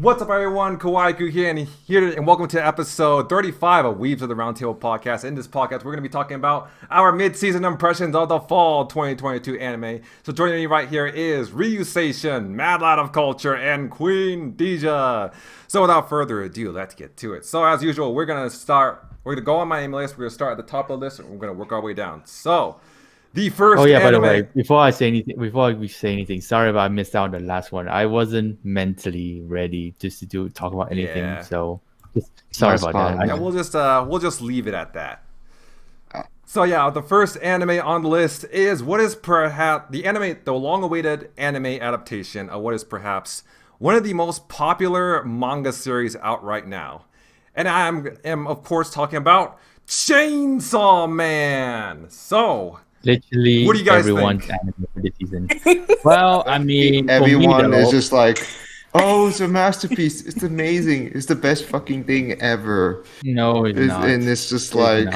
What's up, everyone? Kawaii here, and welcome to episode 35 of Weebs of the Roundtable podcast. In this podcast, we're going to be talking about our mid-season impressions of the fall 2022 anime. So joining me right here is Ryusei, Mad Lad of Culture, and Queen Deja. So without further ado, let's get to it. So as usual, we're going to go on my anime list. We're going to start at the top of the list, and we're going to work our way down. So the first anime... by the way, before we say anything, sorry if I missed out on the last one. I wasn't mentally ready just to talk about anything, so just sorry about that. Yeah, we'll just leave it at that. So yeah, the first anime on the list is what is perhaps the long-awaited anime adaptation of what is perhaps one of the most popular manga series out right now, and I am of course talking about Chainsaw Man. So. Literally, what do you guys everyone's think? anime for this season. Well, I mean, everyone is just like, "Oh, it's a masterpiece! It's amazing! It's the best fucking thing ever." No, it's not. And it's just like,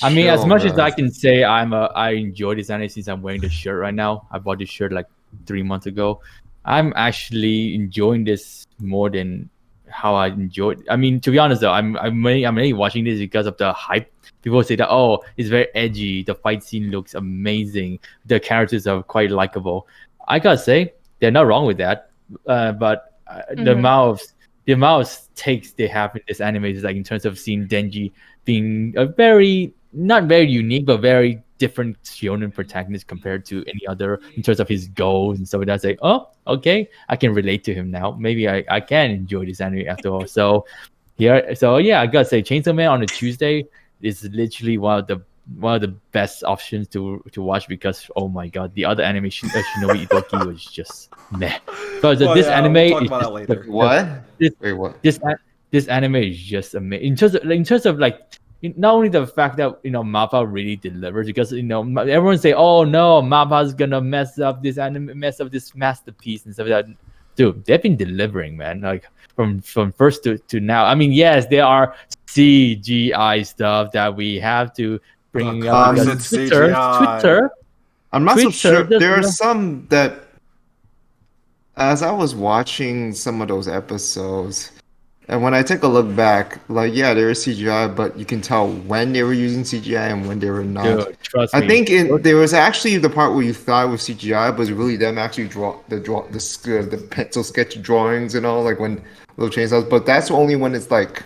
I mean, as much as I can say, I enjoy this anime since I'm wearing the shirt right now. I bought this shirt like 3 months ago. I'm actually enjoying this more than how I enjoyed. I mean, to be honest though, I'm really watching this because of the hype. People say that, oh, it's very edgy. The fight scene looks amazing. The characters are quite likable. I gotta say, they're not wrong with that. But the amount of takes they have in this anime is like in terms of seeing Denji being a not very unique, but very different shonen protagonist compared to any other in terms of his goals and stuff like that. Say, oh, okay, I can relate to him now. Maybe I can enjoy this anime after all. So yeah, I gotta say, Chainsaw Man on a Tuesday is literally one of the best options to watch because oh my god, the other animation Shinobi Ittoki was just meh. But this anime is just what? This anime is just amazing in terms of like not only the fact that Mappa really delivers because everyone say oh no, Mappa's gonna mess up this masterpiece and stuff like that. Dude, they've been delivering, man. Like from first to now. I mean, yes, there are CGI stuff that we have to bring up. Twitter. I'm not so sure. There are some that, as I was watching some of those episodes, and when I take a look back, like yeah, there is CGI, but you can tell when they were using CGI and when they were not. Dude, trust me. I think there was actually the part where you thought it was CGI, but it was really them actually draw the pencil sketch drawings and all, like when little chainsaws. But that's only when it's like,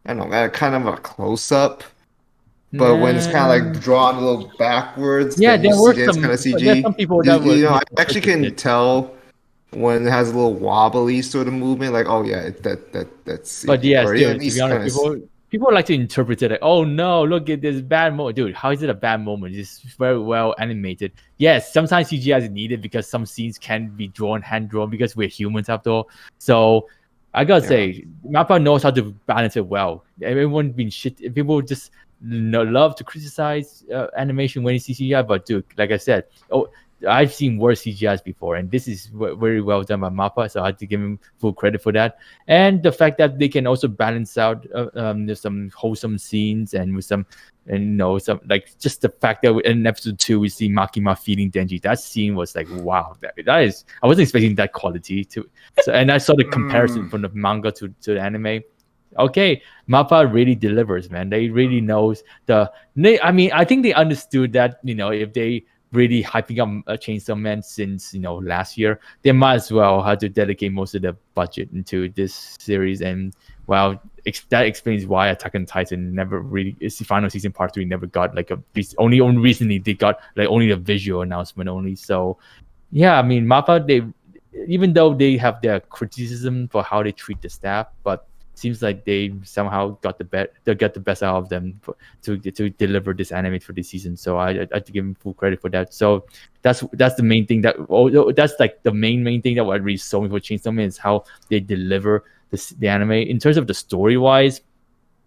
I don't know, kind of a close up. But when it's kind of like drawn a little backwards, yeah, there were some kind of CG. There's some people that I actually can tell when it has a little wobbly sort of movement, like oh yeah, that's. But yes, dude, to be honest, people like to interpret it like, oh no, look at this bad moment, dude. How is it a bad moment? It's very well animated. Yes, sometimes CGI is needed because some scenes can be hand drawn because we're humans after all. So I gotta say, Mappa knows how to balance it well. Everyone been shit. People just love to criticize animation when it's CGI, but dude, like I said, I've seen worse CGIs before, and this is very well done by Mappa, so I have to give him full credit for that. And the fact that they can also balance out some wholesome scenes and with some like just the fact that in episode 2 we see Makima feeding Denji. That scene was like wow, that is, I wasn't expecting that quality to. So, and I saw the comparison from the manga to the anime. Okay, Mappa really delivers, man. They really knows I mean, I think they understood that if they really hyping up Chainsaw Man since last year, they might as well have to dedicate most of the budget into this series. And well, that explains why Attack on Titan never really, its final season part 3 never got like only recently they got like only the visual announcement only. So yeah, I mean Mappa, even though they have their criticism for how they treat the staff, but seems like they somehow got the best out of them to deliver this anime for this season. So I have to give them full credit for that. So that's the main thing that's like the main thing that what really sold me for Chainsaw Man is how they deliver the anime in terms of the story wise.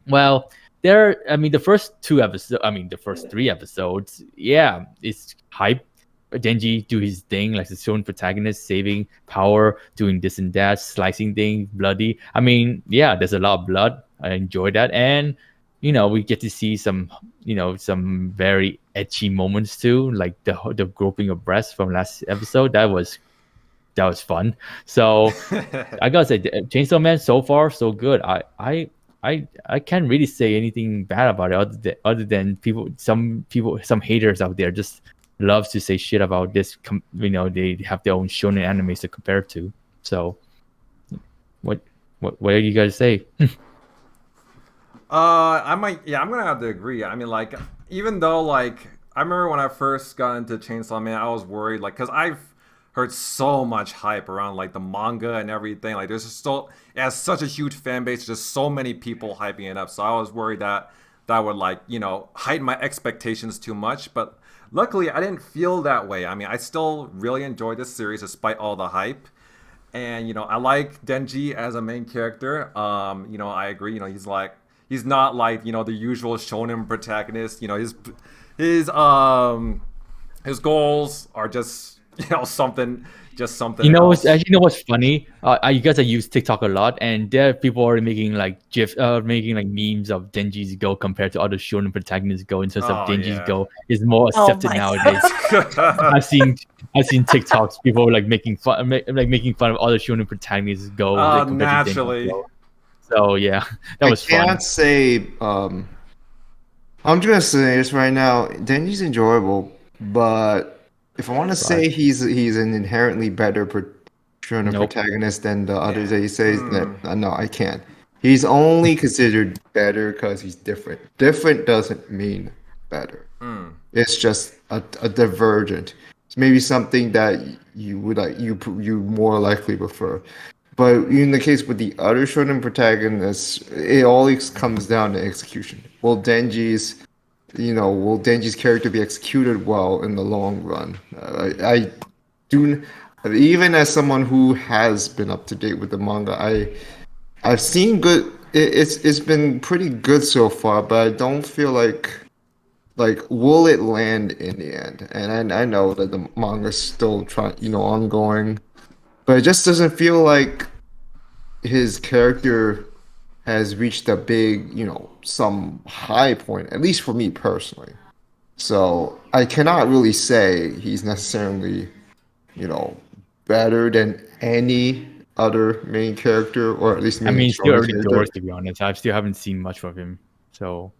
Well, the first 3 episodes, yeah, it's hype. Denji do his thing, like the shown protagonist, saving power, doing this and that, slicing things, bloody. I mean, yeah, there's a lot of blood. I enjoy that, and we get to see some very etchy moments too, like the groping of breasts from last episode. That was fun. So I gotta say, Chainsaw Man so far so good. I can't really say anything bad about it other than some haters out there just loves to say shit about this. They have their own shonen animes to compare to. So what do you guys say? I'm gonna have to agree. I mean, like, even though, like, I remember when I first got into Chainsaw Man, I was worried, like, because I've heard so much hype around, like, the manga and everything. Like, it has such a huge fan base, just so many people hyping it up. So I was worried that would, like, heighten my expectations too much. But luckily, I didn't feel that way. I mean, I still really enjoyed this series despite all the hype. And, I like Denji as a main character. I agree. He's not like, the usual shonen protagonist. His goals are just, something else. What's funny? You guys use TikTok a lot, and there people are making like making like memes of Denji's goal compared to other shonen protagonists' goal. In terms of Denji's goal is more accepted nowadays. I've seen TikToks people like making fun of other shonen protagonists' goal. Naturally. So yeah, that was fun. I can't say. I'm just gonna say this right now. Denji's enjoyable, but if I want to say he's an inherently better protagonist than the others that he says, then no, I can't. He's only considered better because he's different. Different doesn't mean better. It's just a divergent. It's maybe something that you would you more likely prefer. But in the case with the other shonen protagonists, it always comes down to execution. Will Denji's character be executed well in the long run? I do, even as someone who has been up to date with the manga, I've seen good. It's been pretty good so far, but I don't feel like will it land in the end? And I know that the manga's still ongoing, but it just doesn't feel like his character has reached a big, some high point, at least for me personally. So I cannot really say he's necessarily, better than any other main character, or at least still early doors, to be honest. I still haven't seen much of him. So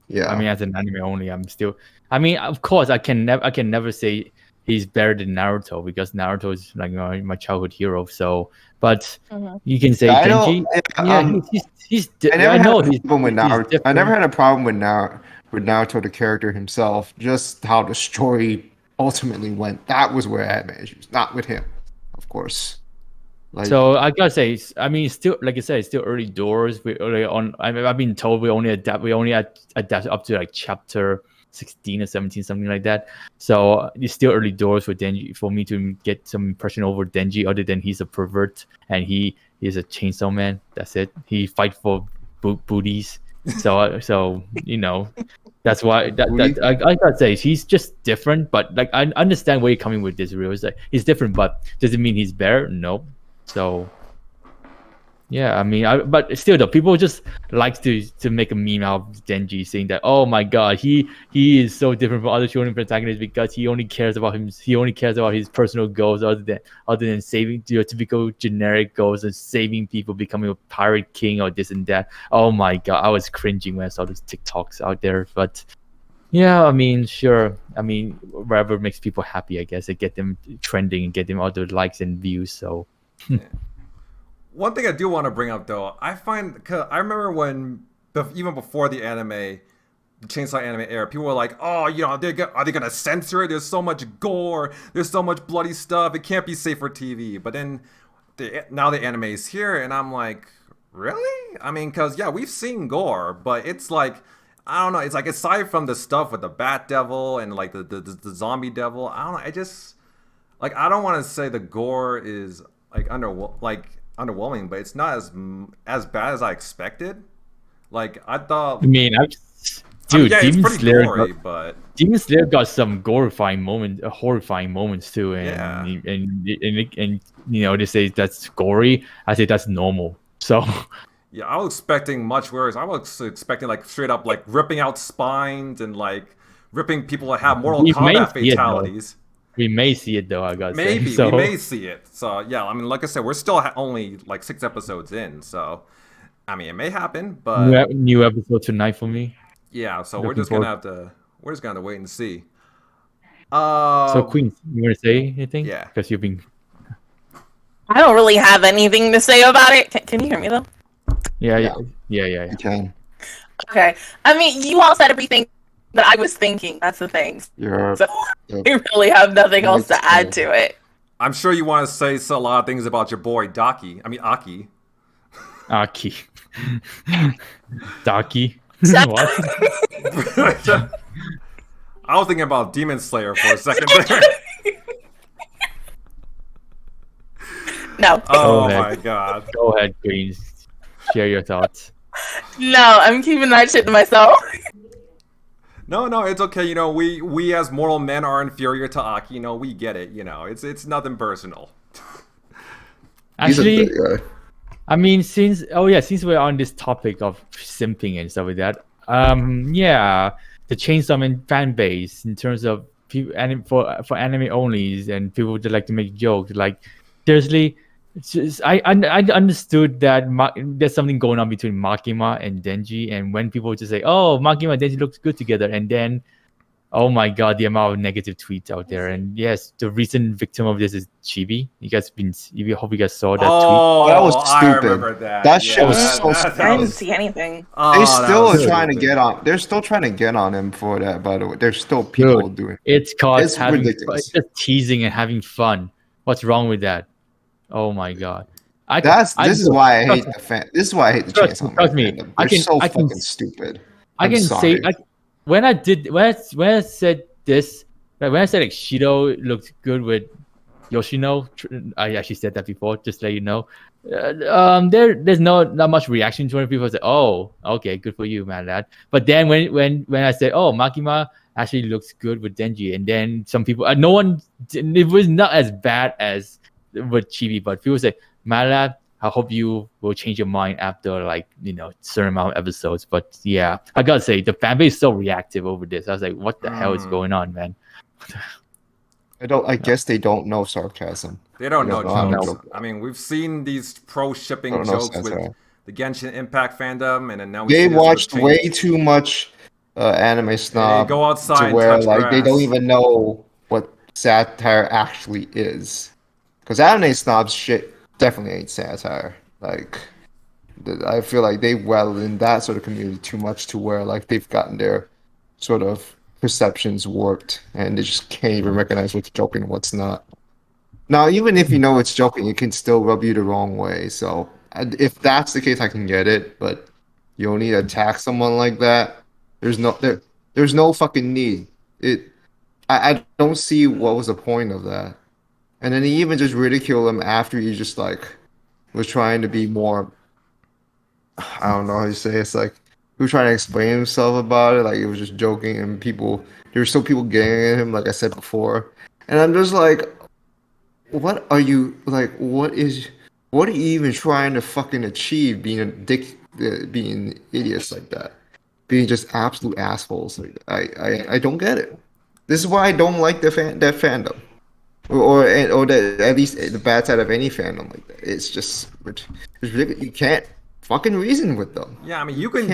yeah, as an anime only, of course, I can never say he's better than Naruto because Naruto is like my childhood hero. So, but you can say Denji. I never had a problem with Naruto, the character himself. Just how the story ultimately went. That was where I had my issues, not with him, of course. So I gotta say, still, like I said, it's still early doors. I've been told we only adapt up to like chapter 16 or 17, something like that. So it's still early doors for Denji, for me to get some impression over Denji, other than he's a pervert and he is a chainsaw man. That's it. He fight for booties. So that's why I gotta say he's just different. But like I understand where you're coming with this. Real, it's like he's different, but does it mean he's better? No. So yeah, but still though, people just like to make a meme out of Denji, saying that, oh my god, he is so different from other shonen protagonists because he only cares about his personal goals, other than saving your typical generic goals and saving people, becoming a pirate king or this and that. Oh my god, I was cringing when I saw those TikToks out there. But yeah, sure, whatever makes people happy, I guess, and get them trending and get them all the likes and views. So yeah. One thing I do want to bring up, though, I remember even before the Chainsaw anime era, people were like, oh, are they going to censor it? There's so much gore. There's so much bloody stuff. It can't be safe for TV. But then now the anime is here, and I'm like, really? Because, yeah, we've seen gore, but it's like, I don't know. It's like, aside from the stuff with the Bat Devil and like the Zombie Devil, I don't know. I just, like, I don't want to say the gore is like underwhelming, but it's not as bad as I expected. Like I thought. Demon Slayer got some horrifying moments too, and they say that's gory. I say that's normal. So yeah, I was expecting much worse. I was expecting like straight up like ripping out spines and like ripping people that have Mortal Kombat fatalities. We may see it though. I gotta Maybe say. So we may see it. So yeah, I mean, like I said, we're still only like 6 episodes in. So I mean, it may happen, but new episode tonight for me. yeah. So Looking forward. we're just gonna have to wait and see. So Queen, you want to say anything? Yeah. Because you've been. I don't really have anything to say about it. Can you hear me though? Yeah. You can. Okay. I mean, you all said everything that I was thinking. That's the thing. You're. So I really have nothing else to add to it. I'm sure you want to say a lot of things about your boy Aki. Aki. Daki. What? I was thinking about Demon Slayer for a second there. No. Oh my god. Go ahead, Queen. Share your thoughts. No, I'm keeping that shit to myself. No, it's okay. You know, we as mortal men are inferior to Aki. You know, we get it. You know, it's nothing personal. Actually, I mean, since we're on this topic of simping and stuff like that, the Chainsaw Man fan base in terms of people for anime onlys and people that like to make jokes, like seriously. I understood that there's something going on between Makima and Denji, and when people just say, "Oh, Makima and Denji looks good together," and then, oh my god, the amount of negative tweets out there. And yes, the recent victim of this is Chibi. I hope you guys saw that tweet. Oh, that was stupid. I remember that. That shit was so I didn't see anything. They still are trying to get on. They're still trying to get on him for that. By the way, there's still people doing. It's called It's ridiculous. It's just teasing and having fun. What's wrong with that? Oh my god! This is why I hate the fan. This is why I hate the Chainsaw Man. Trust me, They're so fucking stupid. I can say when I said this, when I said like Shido looked good with Yoshino, I actually said that before. Just to let you know, there's not much reaction to it. People say, "Oh, okay, good for you, man, lad." But then when I said, "Oh, Makima actually looks good with Denji," and then some people, it was not as bad as with Chibi, but people say, "My lad, I hope you will change your mind after certain amount of episodes." But yeah, I gotta say the fan base is so reactive over this. I was like, "What the hell is going on, man?" I guess they don't know sarcasm. They don't know jokes. I mean, we've seen these pro shipping jokes with the Genshin Impact fandom, and then now they watched way too much anime snob. They go outside to where and touch grass. They don't even know what satire actually is. Because anime snobs shit definitely ain't satire. Like, I feel like they well in that sort of community too much to where they've gotten their sort of perceptions warped and they just can't even recognize what's joking and what's not. Now, even if you know it's joking, it can still rub you the wrong way. So, if that's the case, I can get it. But you only attack someone like that. There's no fucking need. I don't see what was the point of that. And then he even just ridiculed him after he just was trying to be more. I don't know how you say it. It's like he was trying to explain himself about it. Like he was just joking, and there were still people getting at him, like I said before. And I'm just like, what are you what are you even trying to fucking achieve? Being a dick, being idiots like that, being just absolute assholes. I don't get it. This is why I don't like that fandom. Or at least the bad side of any fandom like that. It's ridiculous. You can't fucking reason with them. Yeah, I mean you can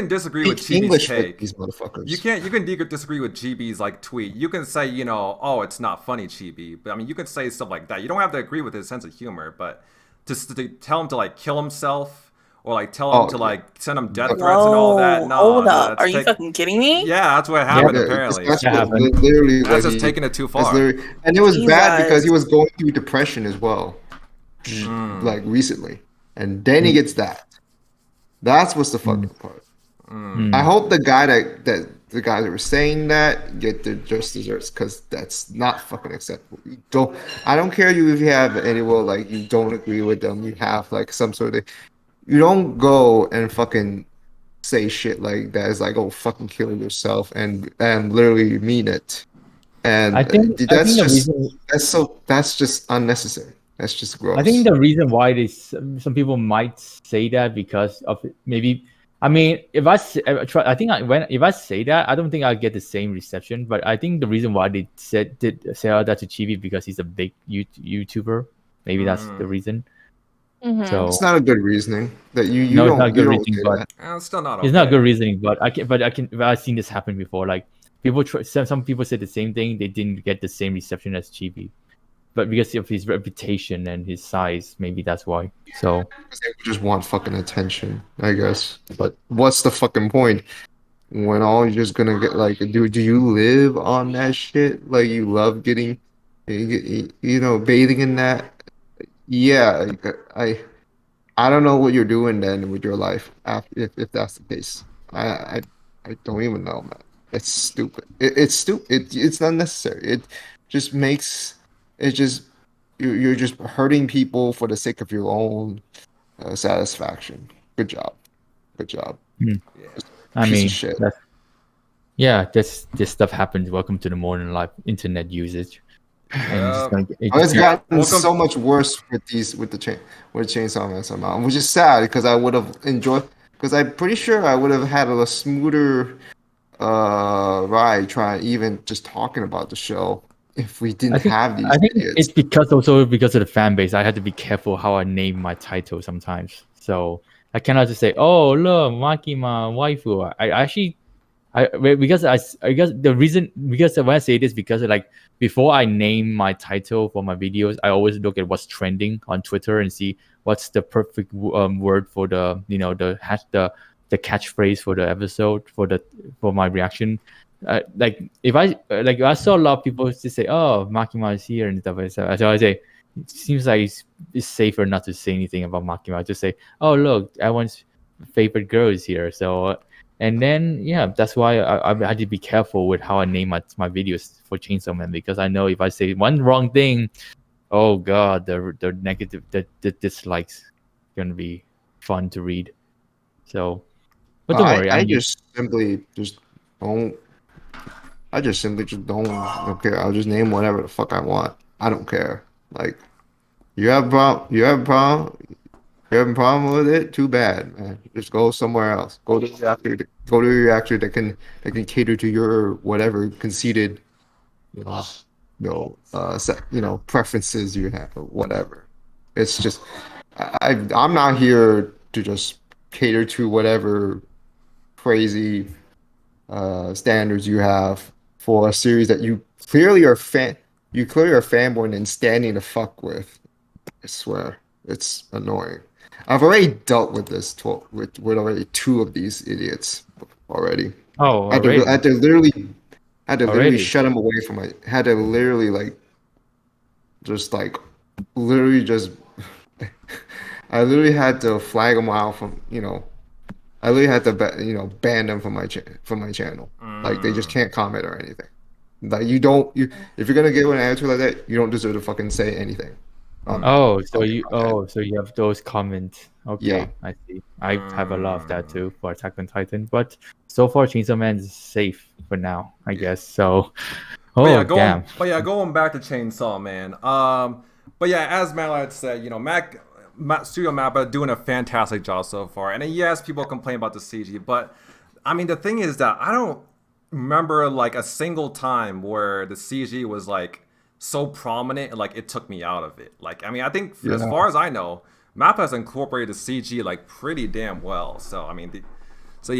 disagree with Chibi's English take. These motherfuckers. You can disagree with Chibi's tweet. You can say oh it's not funny Chibi, but I mean you can say stuff like that. You don't have to agree with his sense of humor, but to tell him to kill himself. Or tell him to send him death threats and all that. No, hold up. Are you fucking kidding me? Yeah, that's what happened apparently. That's literally that's just taking it too far. And it was bad because he was going through depression as well. Recently. And then he gets that. That's what's the fucking part. I hope the guys that were saying that get their just desserts because that's not fucking acceptable. I don't care if you have anyone you don't agree with them. You have some sort of. You don't go and fucking say shit like that. It's oh, fucking kill yourself and literally mean it. And that's just unnecessary. That's just gross. I think the reason why some people might say that because of maybe I mean, if I say, I think if I say that, I don't think I'll get the same reception. But I think the reason why they did say that to Chibi because he's a big YouTuber. Maybe that's the reason. Mhm. So It's not a good reasoning that you no, it's don't not you good don't reasoning, say but that. It's still not okay. it's not good reasoning. But I've seen this happen before. Like people, some people said the same thing. They didn't get the same reception as Chibi, but because of his reputation and his size, maybe that's why. So They just want fucking attention, I guess. But what's the fucking point when all you're just gonna get like, do you live on that shit? Like you love getting, bathing in that? Yeah, I don't know what you're doing then with your life after if that's the case. I don't even know, man. It's stupid. It's stupid. It's unnecessary. It just makes it just you're just hurting people for the sake of your own satisfaction. Good job. Good job. I Piece mean, of shit. this stuff happens. Welcome to the modern life, internet usage. And It's gotten so much worse with Chainsaw Man somehow, which is sad because I would have enjoyed. Because I'm pretty sure I would have had a smoother ride trying even just talking about the show if we didn't have these. I think idiots. it's because of the fan base. I had to be careful how I name my title sometimes. So I cannot just say, "Oh, look, Makima waifu." Because when I say this, because like before I name my title for my videos, I always look at what's trending on Twitter and see what's the perfect word for the the catchphrase for the episode for my reaction. Like if I saw a lot of people just say, "Oh, Makima is here" and stuff like that. So I say it seems like it's safer not to say anything about Makima. I just say, "Oh, look, everyone's favorite girl is here." So. And then, that's why I had to be careful with how I name my videos for Chainsaw Man, because I know if I say one wrong thing, oh god, the negative, the dislikes gonna be fun to read. So, but don't worry, I just simply just don't. I just simply just don't care. I'll just name whatever the fuck I want. I don't care. Like you have a problem. You have a problem. You having a problem with it? Too bad, man. Just go somewhere else. Go to the actor. Go to your actor that can cater to your whatever conceited, preferences you have or whatever. It's just I'm not here to just cater to whatever crazy standards you have for a series that you clearly are fanboy and standing to fuck with. I swear, it's annoying. I've already dealt with this with already two of these idiots already. Oh, I had to literally shut them away from my. Had to literally I literally had to flag them out from I literally had to ban them from my channel. Like they just can't comment or anything. Like if you're gonna get an attitude like that, you don't deserve to fucking say anything. So you have those comments. Okay, Yeah. I see. I have a lot of that too for Attack on Titan, but so far Chainsaw Man is safe for now, I guess. So, damn. Going back to Chainsaw Man. But yeah, as Matt said, Studio Mappa doing a fantastic job so far. And yes, people complain about the CG, but I mean the thing is that I don't remember like a single time where the CG was like so prominent and like it took me out of it. Like I mean, I think as far as I know, Mappa has incorporated the CG like pretty damn well. So I mean, sorry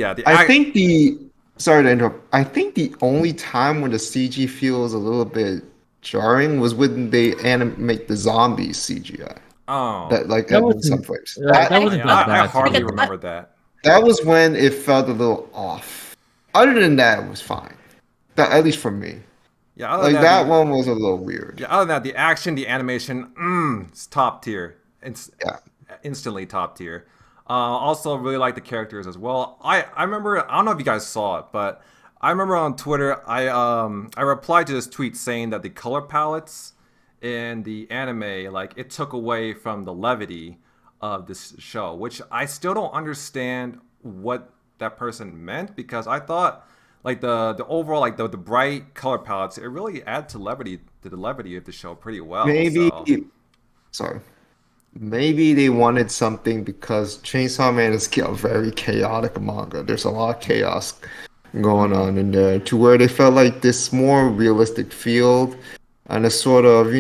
to interrupt. I think the only time when the CG feels a little bit jarring was when they animate the zombies CGI. Oh, that in some frames. I hardly remember that. That was when it felt a little off. Other than that, it was fine. At least for me. Yeah, that one was a little weird. Yeah, other than that, the action, the animation, it's top tier. It's instantly top tier. Also, really like the characters as well. I remember, I don't know if you guys saw it, but I remember on Twitter, I replied to this tweet saying that the color palettes in the anime, like, it took away from the levity of this show, which I still don't understand what that person meant, because I thought like the overall, like the bright color palettes, it really add to the levity of the show pretty well. Maybe sorry. maybe they wanted something because Chainsaw Man is a very chaotic manga. There's a lot of chaos going on in there to where they felt like this more realistic field and a sort of,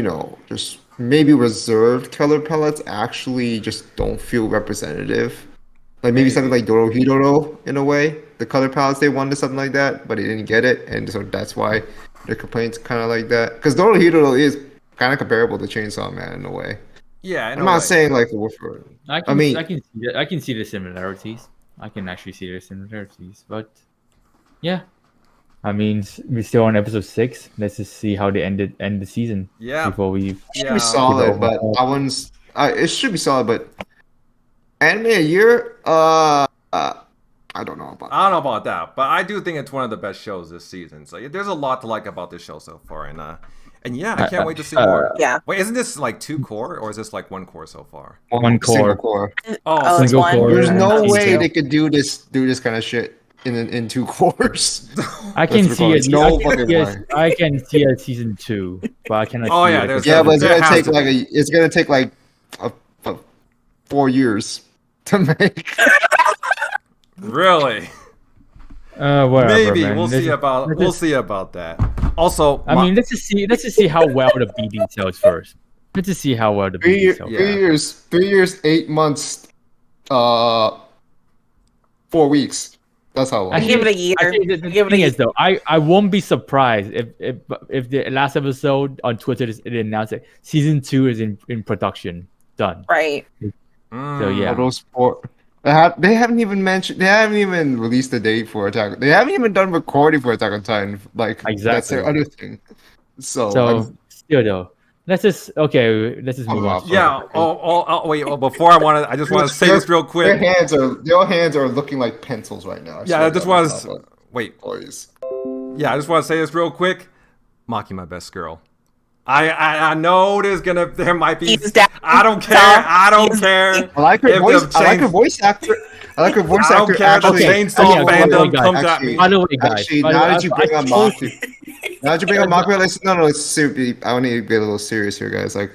just maybe reserved color palettes actually just don't feel representative. Like maybe something like Dorohedoro in a way. The color palettes they wanted something like that, but they didn't get it, and so that's why their complaints kind of like that. Because Dorohedoro is kind of comparable to Chainsaw Man in a way. Yeah, I'm not saying like I can see the similarities. I can actually see the similarities, but yeah. I mean, we're still on episode 6. Let's just see how they end the season. Yeah. Before we. It should be solid, but it should be solid, but anime a year. I don't know about. I don't know about that, but I do think it's one of the best shows this season. So there's a lot to like about this show so far, and yeah, I can't wait to see more. Yeah. Wait, isn't this like 2 cour, or is this like 1 cour so far? One Single cour. core. Oh, it's single one. cour. There's no Detail. way they could do this kind of shit in 2 cores. I can That's see it. no fucking way. I can see a season 2, but I cannot. Oh, see yeah, like, there's- Yeah, but it's There gonna has take to like be. it's gonna take like 4 years to make. Really? whatever, Maybe man. we'll see about that. Also, I mean, let's just see how well the BD sells first. Let's just see how well the BD sells. 3 years, 8 months, 4 weeks. That's how long. I give it a year. The thing is, though, I won't be surprised if the last episode on Twitter it announced that season 2 is in production, done. Right. So yeah, Motorsport. They haven't even released the date for Attack. They haven't even done recording for Attack on Titan. Like that's their other thing. So still though, let's just move on. yeah. Wait. Before I just want to say this real quick. Their hands are looking like pencils right now. Yeah, I just want to wait. Please. Yeah, I just want to say this real quick. Maki, my best girl. I know there might be. I don't care. I don't care. I like her voice. I like her voice actor. I don't care if the chainsaw fandom comes at me. By the way, guys. Actually, now that you bring up Maki, let's seriously. I want to be a little serious here, guys. Like,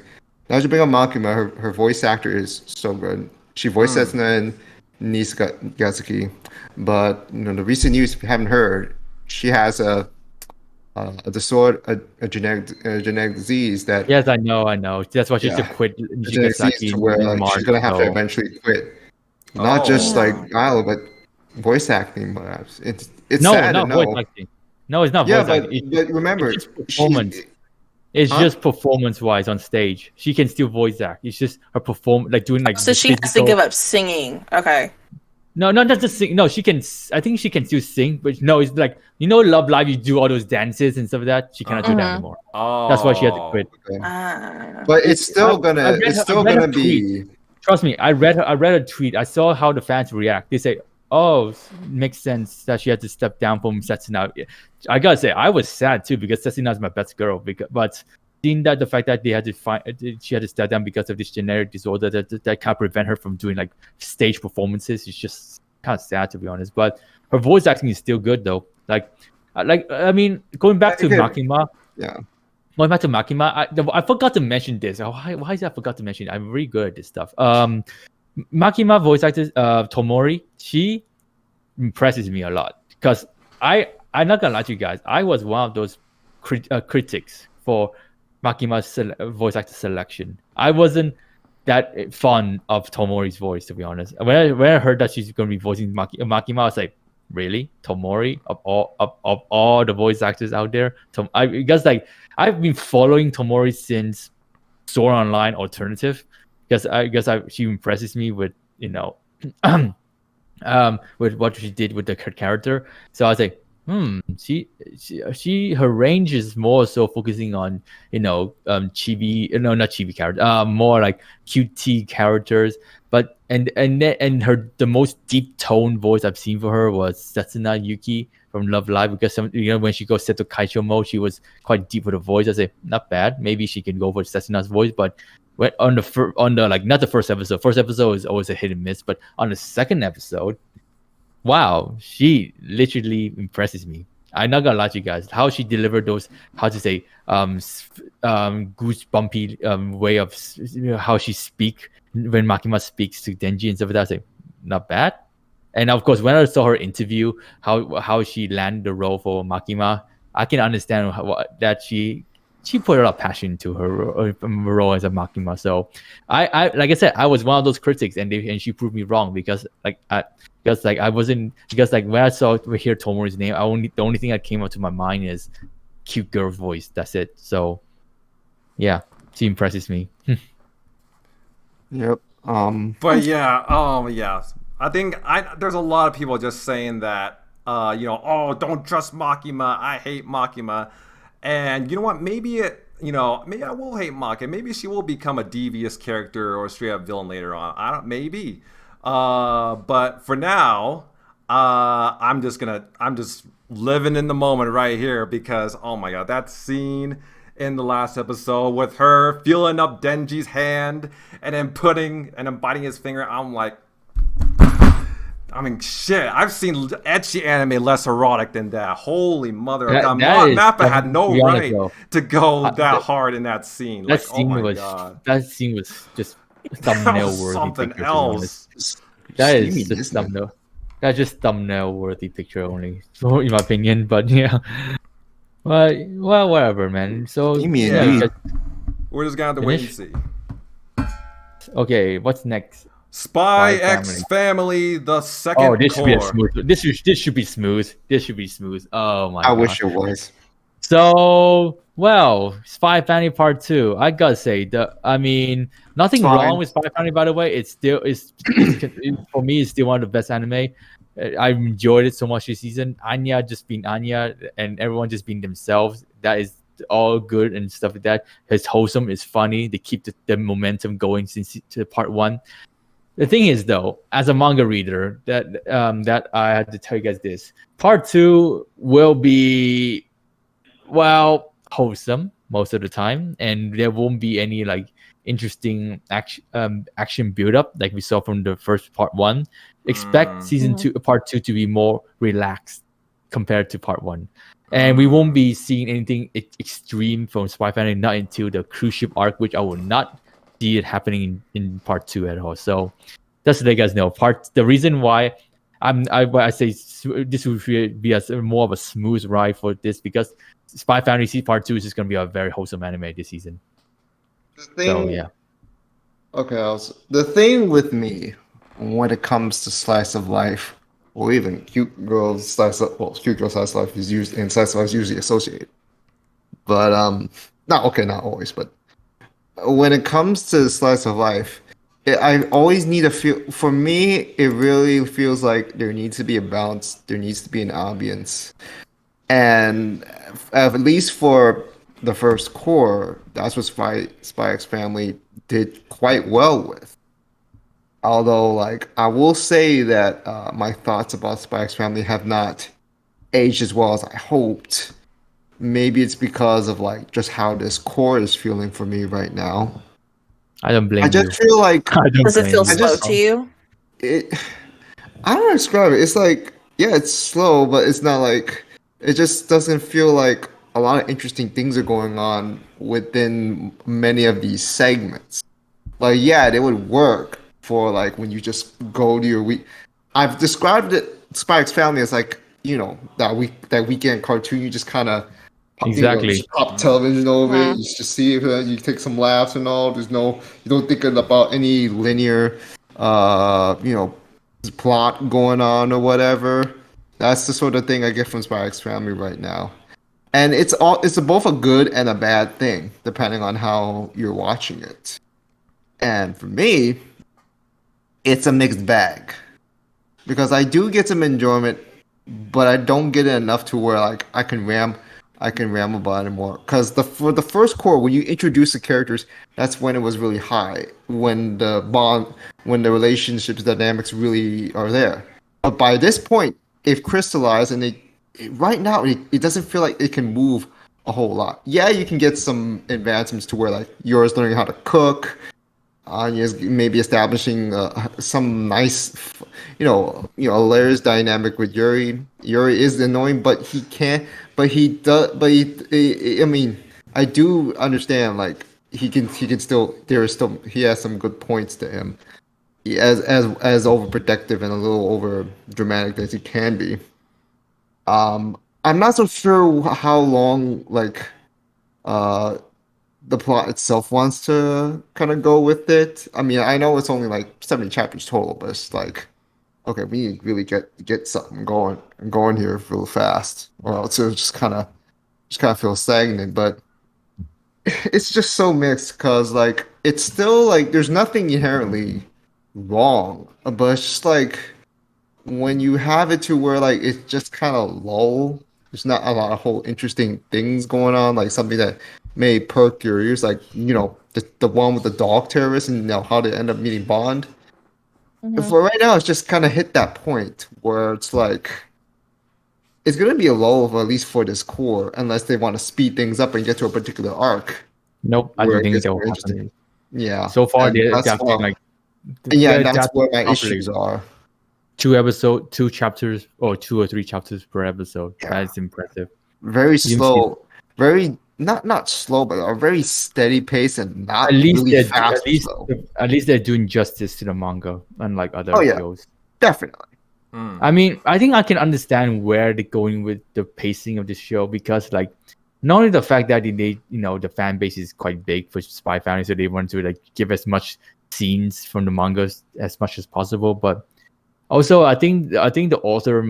now that you bring up Makima, her voice actor is so good. She voiced Setsuna in Nisagatsuki, but the recent news, if you haven't heard, she has a genetic disease that. Yes, I know. That's why she should quit. Disease to where she's gonna have to eventually quit. Not just like dialogue, but voice acting. Perhaps it's sad not voice acting. No, it's not voice acting. But remember, it's just performance. It's just performance-wise on stage. She can still voice act. It's just her doing like. So she has to give up singing. Okay. No, not just sing. No, she can. I think she can still sing, but no, it's like Love Live. You do all those dances and stuff like that. She cannot do that anymore. Oh, that's why she had to quit. But it's still gonna be. Trust me, I read a tweet. I saw how the fans react. They say, "Oh, makes sense that she had to step down from Setsuna." I gotta say, I was sad too because Setsuna is my best girl. But seeing that the fact that she had to step down because of this genetic disorder that can't prevent her from doing like stage performances is just kind of sad, to be honest. But her voice acting is still good though. I mean, going back to Makima. Yeah. Going back to Makima, I forgot to mention this. Why is I forgot to mention it? I'm really good at this stuff. Makima voice actor Tomori, she impresses me a lot because I'm not gonna lie to you guys. I was one of those critics for Makima's voice actor selection. I wasn't that fond of Tomori's voice, to be honest. When I heard that she's going to be voicing Makima, I was like, really? Tomori of all the voice actors out there? I guess like I've been following Tomori since Sword Online Alternative because she impresses me with with what she did with the character. So I was like, she her range is more so focusing on chibi, not chibi character, more like QT characters. But and the most deep tone voice I've seen for her was Setsuna Yuki from Love Live, because when she goes Seto Kaicho mode, she was quite deep with her voice. I say not bad. Maybe she can go for Setsuna's voice, but when on the like not the first episode. First episode is always a hit and miss, but on the second episode, wow, she literally impresses me. I'm not gonna lie to you guys. How she delivered those, goosebumpy way of how she speak, when Makima speaks to Denji and stuff like that, I was like, not bad. And of course, when I saw her interview, how she landed the role for Makima, I can understand that she put a lot of passion into her role as a Makima. So I like I said, I was one of those critics, and she proved me wrong because when I hear Tomoru's name, the only thing that came up to my mind is cute girl voice. That's it. So yeah, she impresses me. Yep. But yeah, I think there's a lot of people just saying that, don't trust Makima. I hate Makima, and you know what? Maybe I will hate Makima. Maybe she will become a devious character or a straight up villain later on. Maybe. But for now, I'm just living in the moment right here because oh my god, that scene in the last episode with her feeling up Denji's hand and then biting his finger. I'm like, I mean, shit. I've seen ecchi anime less erotic than that. Holy mother of God! Mappa had no right to go that hard in that scene. That scene was just thumbnail worthy. Something else. That is just thumbnail. That's just thumbnail worthy picture only, in my opinion. But yeah. Well, whatever, man. So we're just gonna have to wait and see. Okay, what's next? Spy X Family, the second. Oh, this should be smooth. This should be smooth. This should be smooth. Oh my god. I wish it was. So, Spy Family Part 2. I gotta say, nothing wrong with Spy Family, by the way. It's still for me, it's still one of the best anime. I enjoyed it so much this season. Anya just being Anya and everyone just being themselves. That is all good and stuff like that. It's wholesome. It's funny. They keep the momentum going since to part 1. The thing is, though, as a manga reader, that I had to tell you guys this: part 2 will be wholesome most of the time, and there won't be any interesting action build up like we saw from the first part 1. Expect part 2 to be more relaxed compared to part 1, and we won't be seeing anything extreme from Spy Family not until the cruise ship arc, which I will not see it happening in part 2 at all. So just to let you guys know, the reason why I say this would be more of a smooth ride for this, because Spy Family part 2 is just going to be a very wholesome anime this season. Okay, the thing with me when it comes to slice of life, or even cute girl slice of life is used, and slice of life is usually associated. But not always, but when it comes to slice of life, I always need a feel. For me, it really feels like there needs to be a balance. There needs to be an ambience, and at least for the first cour, that's what Spy X Family did quite well with. Although, I will say that my thoughts about Spy X Family have not aged as well as I hoped. Maybe it's because of just how this cour is feeling for me right now. I don't blame you. I just feel does it feel slow to you? I don't describe it. It's it's slow, but it's not it just doesn't feel like a lot of interesting things are going on within many of these segments. They would work for when you just go to your week. I've described it, Spy X Family, as that weekend cartoon. You just kind of pop television over it. You just see it. You take some laughs and all. You don't think about any linear, plot going on or whatever. That's the sort of thing I get from Spy X Family right now, and it's both a good and a bad thing depending on how you're watching it. And for me, it's a mixed bag, because I do get some enjoyment, but I don't get it enough to where I can ramble about it more. Because for the first cour, when you introduce the characters, that's when it was really high, when the relationships dynamics really are there. But by this point, they've crystallized, and right now it doesn't feel like it can move a whole lot. Yeah, you can get some advancements to where yours learning how to cook. Anya's maybe establishing some nice, layers dynamic with Yuri. Yuri is annoying, but he can't. But he does. I mean, I do understand. he can still he has some good points to him. As overprotective and a little over dramatic as he can be. I'm not so sure how long the plot itself wants to kind of go with it. I mean, I know it's only like 70 chapters total, but it's like, okay, we need to really get something going here real fast, or else it'll just kind of feel stagnant. But it's just so mixed because like it's still like there's nothing inherently wrong, but it's just like when you have it to where like it's just kind of lull. There's not a lot of whole interesting things going on, like something that may perk your ears, like the one with the dog terrorist and how they end up meeting Bond. For right now, it's just kind of hit that point where it's like it's gonna be a lull, at least for this cour, unless they want to speed things up and get to a particular arc. Nope, I don't think they'll happen. Yeah. So far, they're adapting like. Yeah, that's where my issues are. 2 chapters, or 2 or 3 chapters per episode. Yeah. That's impressive. Very slow, very not slow, but a very steady pace and not at least really fast. At least they're doing justice to the manga, unlike other shows. Definitely. I mean, I think I can understand where they're going with the pacing of the show because, like, not only the fact that the fan base is quite big for Spy Family, so they want to like give as much scenes from the mangas as much as possible, but also I think the author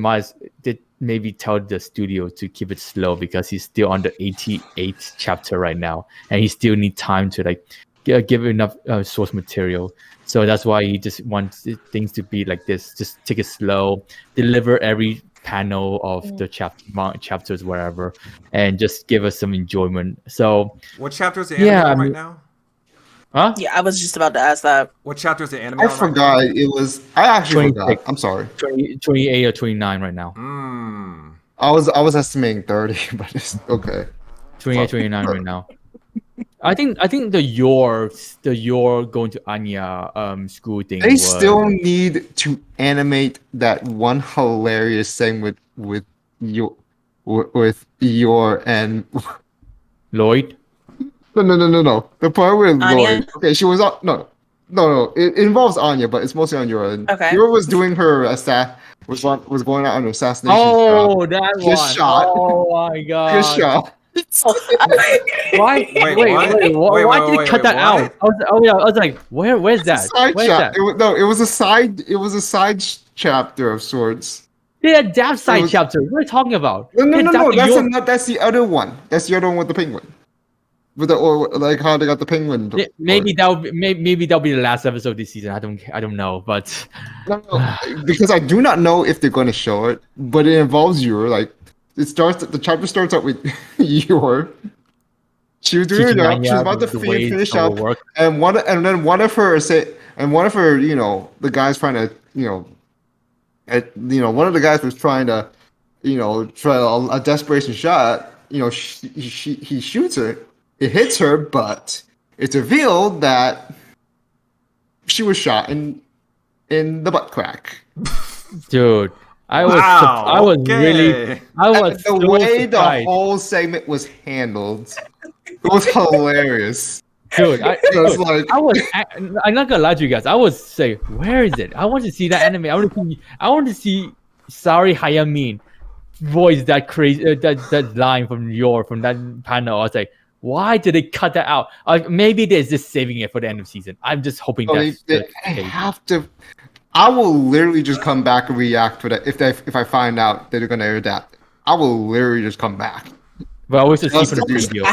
did maybe tell the studio to keep it slow because he's still on the 88th chapter right now, and he still need time to like give enough source material. So that's why he just wants things to be like this. Just take it slow, deliver every panel of the chapters, wherever, and just give us some enjoyment. So what chapter is the anime right now? Huh? Yeah, I was just about to ask that. What chapter is the anime? I forgot. It was. I actually forgot. I'm sorry. 28 or 29 right now. I was estimating 30, but it's okay. 28, 29 right now. I think the your going to Anya school thing. They still need to animate that one hilarious thing with your and Lloyd. No. The part with Anya? Lloyd. Okay, she was no. It involves Anya, but it's mostly on your end. Okay. Yor was doing her was going out on her assassination. That one. Shot. Oh my god. Good shot. Why? Why did they cut that out? I was like, where's that? Where's that? It was a side chapter of sorts. They adapt side chapter. What are you talking about? No. That's the other one. That's the other one with the penguin. With like how they got the penguin. Maybe that'll be the last episode this season. I don't know, but no, because I do not know if they're going to show it. But it involves Yor. Like the chapter starts out with Yor. She was doing it up. She was about to finish up, and one of her the guys trying to one of the guys was trying to try a desperation shot. He shoots her. It hits her, but it's revealed that she was shot in the butt crack. Dude, I was the way surprised. The whole segment was handled. It was hilarious. Dude, I'm not gonna lie to you guys. I was saying, where is it? I want to see that anime. I want to see Sari Hayamin voice that crazy that line from that panel. I was like, why did they cut that out? Maybe they're just saving it for the end of season. I'm just hoping they have to. I will literally just come back and react to that if I find out that they're gonna adapt. I will literally just come back. But I always just see for the preview.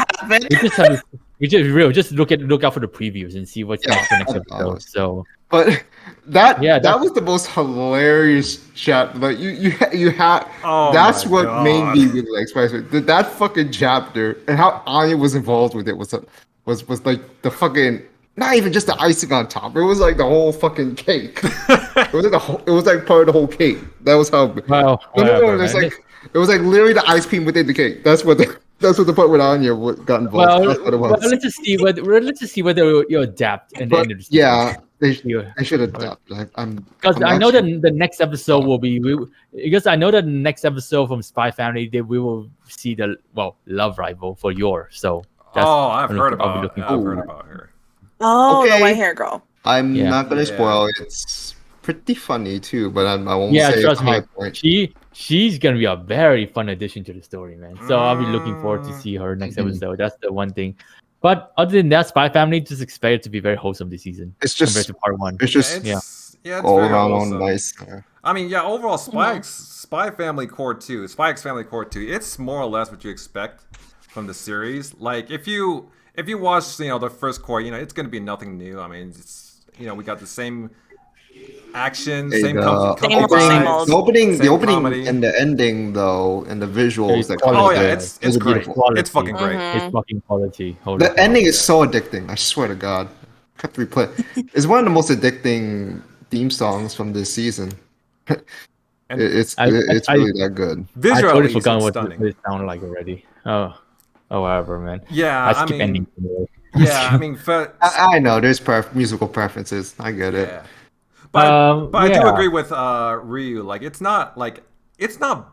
Just look out for the previews and see what's next for next episode. So, but that was the most hilarious chapter. Like you had. That's what made me really excited. That fucking chapter and how Anya was involved with it was like the fucking. Not even just the icing on top. It was like the whole fucking cake. It was like part of the whole cake. That was how. Wow. It was like literally the ice cream within the cake. That's what the part with Anya got involved. Well, that's what it was. Well, let's just see whether you adapt and then they should adapt. Because I know that the next episode will be because I know that the next episode from Spy Family we will see the love rival for Yor. So I've heard I'll be about. looking Yeah, I've heard forward. about her. Oh, Okay. the white hair girl. I'm Yeah. not gonna Yeah. spoil it. It's pretty funny too, but I won't Yeah, say trust it's a high me. point. She's gonna be a very fun addition to the story, man. So I'll be looking forward to Mm. see her next Mhm. episode. That's the one thing. But other than that, Spy Family, just expect it to be very wholesome this season It's compared just to part one. it's just It's all very around wholesome. nice. I mean, yeah, overall, Spy Family Core 2, Spy X Family Core 2, it's more or less what you expect from the series. Like, if you watch, the first core, it's going to be nothing new. I mean, it's, we got the same action, same comfy Same old, vibes, same old. The opening comedy. and the ending though, and the visuals It's that quality. come Oh with yeah, it, it's those are great. beautiful. It's fucking great. It's fucking quality. Holy The cow. ending is so addicting. I swear to God, I have to replay. It's one of the most addicting theme songs from this season. And It's I- really that good. I visually, totally it's forgot what stunning. it sounded like already. Oh, whatever, man. Yeah, I I skip mean, endings anyway. yeah, I mean, I know there's musical preferences. I get it. yeah. But I do yeah. agree with Ryu. Like, it's not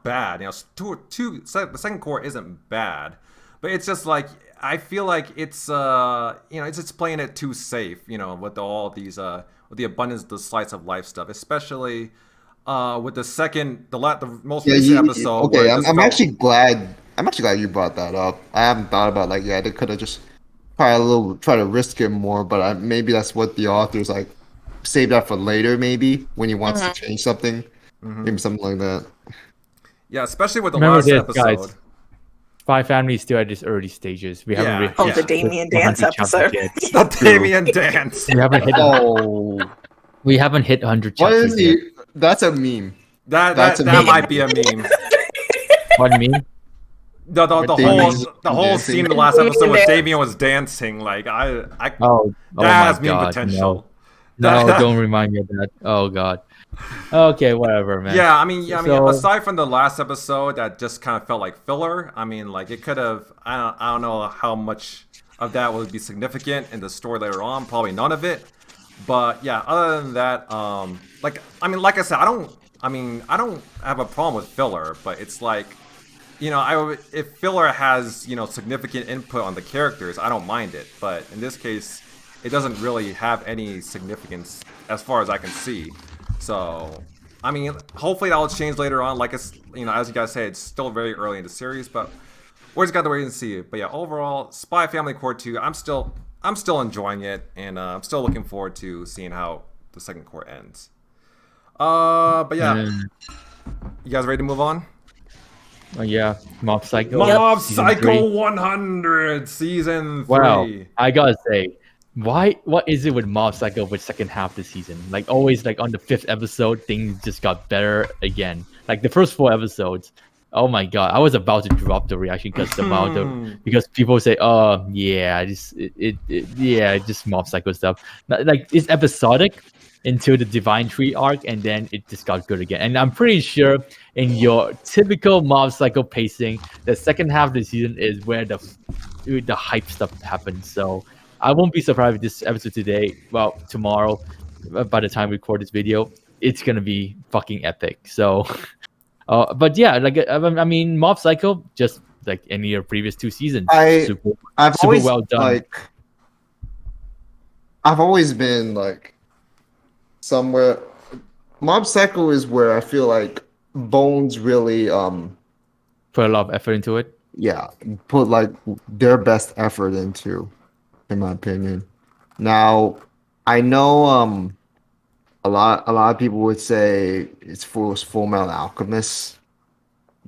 bad. The second core isn't bad, but it's just like I feel like it's it's just playing it too safe. With all these with the abundance of the slice of life stuff, especially with the most recent episode. Okay, where it just I'm felt- actually glad. I'm actually glad you brought that up. I haven't thought about they could have just try to risk it more, but maybe that's what the authors like. Save that for later, maybe when he wants to change something, maybe something like that. Yeah, especially with the Remember last this, episode. guys. Spy Family is still at its early stages. We haven't reached Oh, Yeah. the Damien dance 100 chapters episode. yet. The Damien dance. We haven't hit. Oh, We haven't hit 100 what chapters is yet. he? That's a meme. That amazing. might be a meme. What do you mean? The Damien whole dancing. scene in the last episode where Damien Damien was dancing, like Oh, that has my meme God, potential. No, don't remind me of that. Oh God. Okay, whatever, man. Yeah, I mean, So- aside from the last episode that just kind of felt like filler, I mean, like it could have. I don't know how much of that would be significant in the story later on. Probably none of it. But yeah, other than that, like I said, I don't have a problem with filler, but it's like, if filler has significant input on the characters, I don't mind it. But in this case, it doesn't really have any significance as far as I can see. So, I mean, hopefully that will change later on. Like it's, as you guys say, it's still very early in the series, but we just got to wait and see. But yeah, overall, Spy Family Core 2, I'm still enjoying it, and I'm still looking forward to seeing how the second core ends. But yeah, you guys ready to move on? Yeah, Mob Psycho. Mob Season Psycho 3. 100 season 3. Wow, I gotta say, what is it with Mob Psycho with second half this season? Like always, like on the 5th episode, things just got better again. Like the first 4 episodes, oh my God, I was about to drop the reaction because people say, oh yeah, just Mob Psycho stuff. Like it's episodic until the Divine Tree arc, and then it just got good again. And I'm pretty sure in your typical Mob Psycho pacing, the second half of the season is where the hype stuff happens. So I won't be surprised if this episode today, well, tomorrow, by the time we record this video, it's gonna be fucking epic. So, but yeah, like I mean, Mob Psycho, just like any of the previous 2 seasons, I've super always well done. I've always been like somewhere. Mob Psycho is where I feel like Bones really Put a lot of effort into it. put like their best effort into, in my opinion. Now, I know a lot of people would say it's Full Metal Alchemist,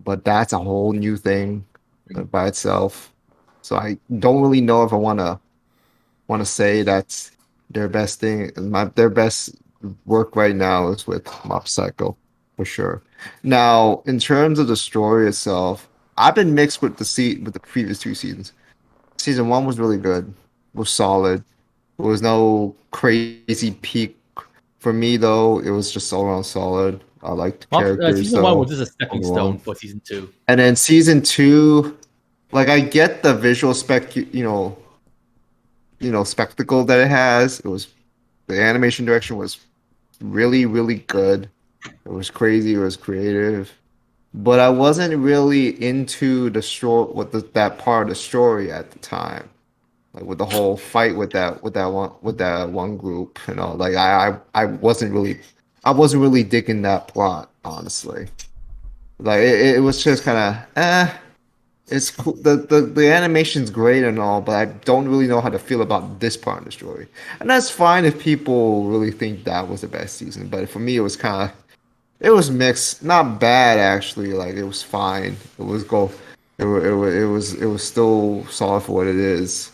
but that's a whole new thing by itself. So I don't really know if I want to say that's their best thing. Their best work right now is with Mob Psycho, for sure. Now, in terms of the story itself, I've been mixed with the previous 2 seasons. Season 1 was really good, was solid. There was no crazy peak for me though. It was just all around solid. I liked the characters. Season 1 was just a stepping overall. stone for season 2. And then season 2, like I get the visual spectacle that it has. The animation direction was really, really good. It was crazy. It was creative, but I wasn't really into the story, that part of the story at the time. like with the whole fight with that one group, like I wasn't really digging that plot, honestly. Like it was just kind of it's cool. The animation's great and all, but I don't really know how to feel about this part of the story. And that's fine if people really think that was the best season, but for me it was mixed, not bad actually. Like it was fine. It was still solid for what it is.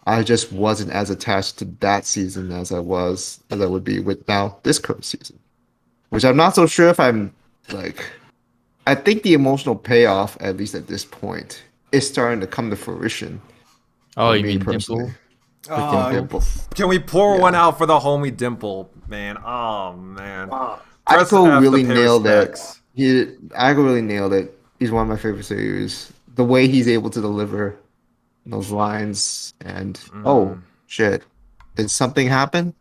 I just wasn't as attached to that season as I would be with now this current season, which I'm not so sure if I'm like. I think the emotional payoff, at least at this point, is starting to come to fruition. Oh, you me mean personally. Dimple? Can we pour one out for the homie Dimple, man? Oh man, Aiko really nailed it. Aiko really nailed it. He's one of my favorite series. The way he's able to deliver those lines, and oh shit, did something happen?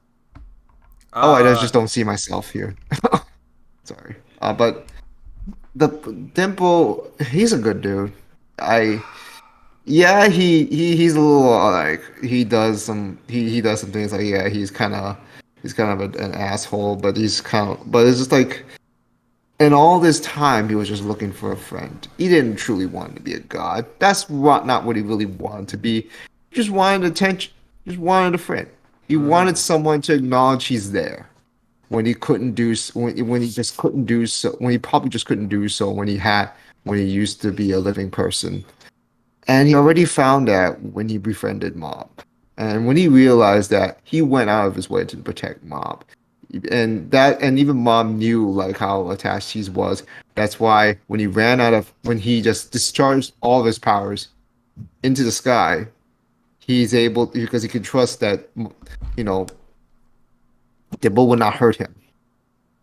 I just don't see myself here. Sorry, but. The Dimple, he's a good dude. He's a little like he does some things like he's kind of an asshole, but it's just like in all this time he was just looking for a friend. He didn't truly want to be a god. That's not what he really wanted to be. He just wanted attention. He just wanted a friend. He wanted someone to acknowledge he's there. When he couldn't do when he just couldn't do so, when he probably just couldn't do so when he used to be a living person. And he already found that when he befriended Mob. And when he realized that, he went out of his way to protect Mob. And even Mob knew like how attached he was. That's why when he just discharged all of his powers into the sky, he's able, because he could trust that Dimple would not hurt him,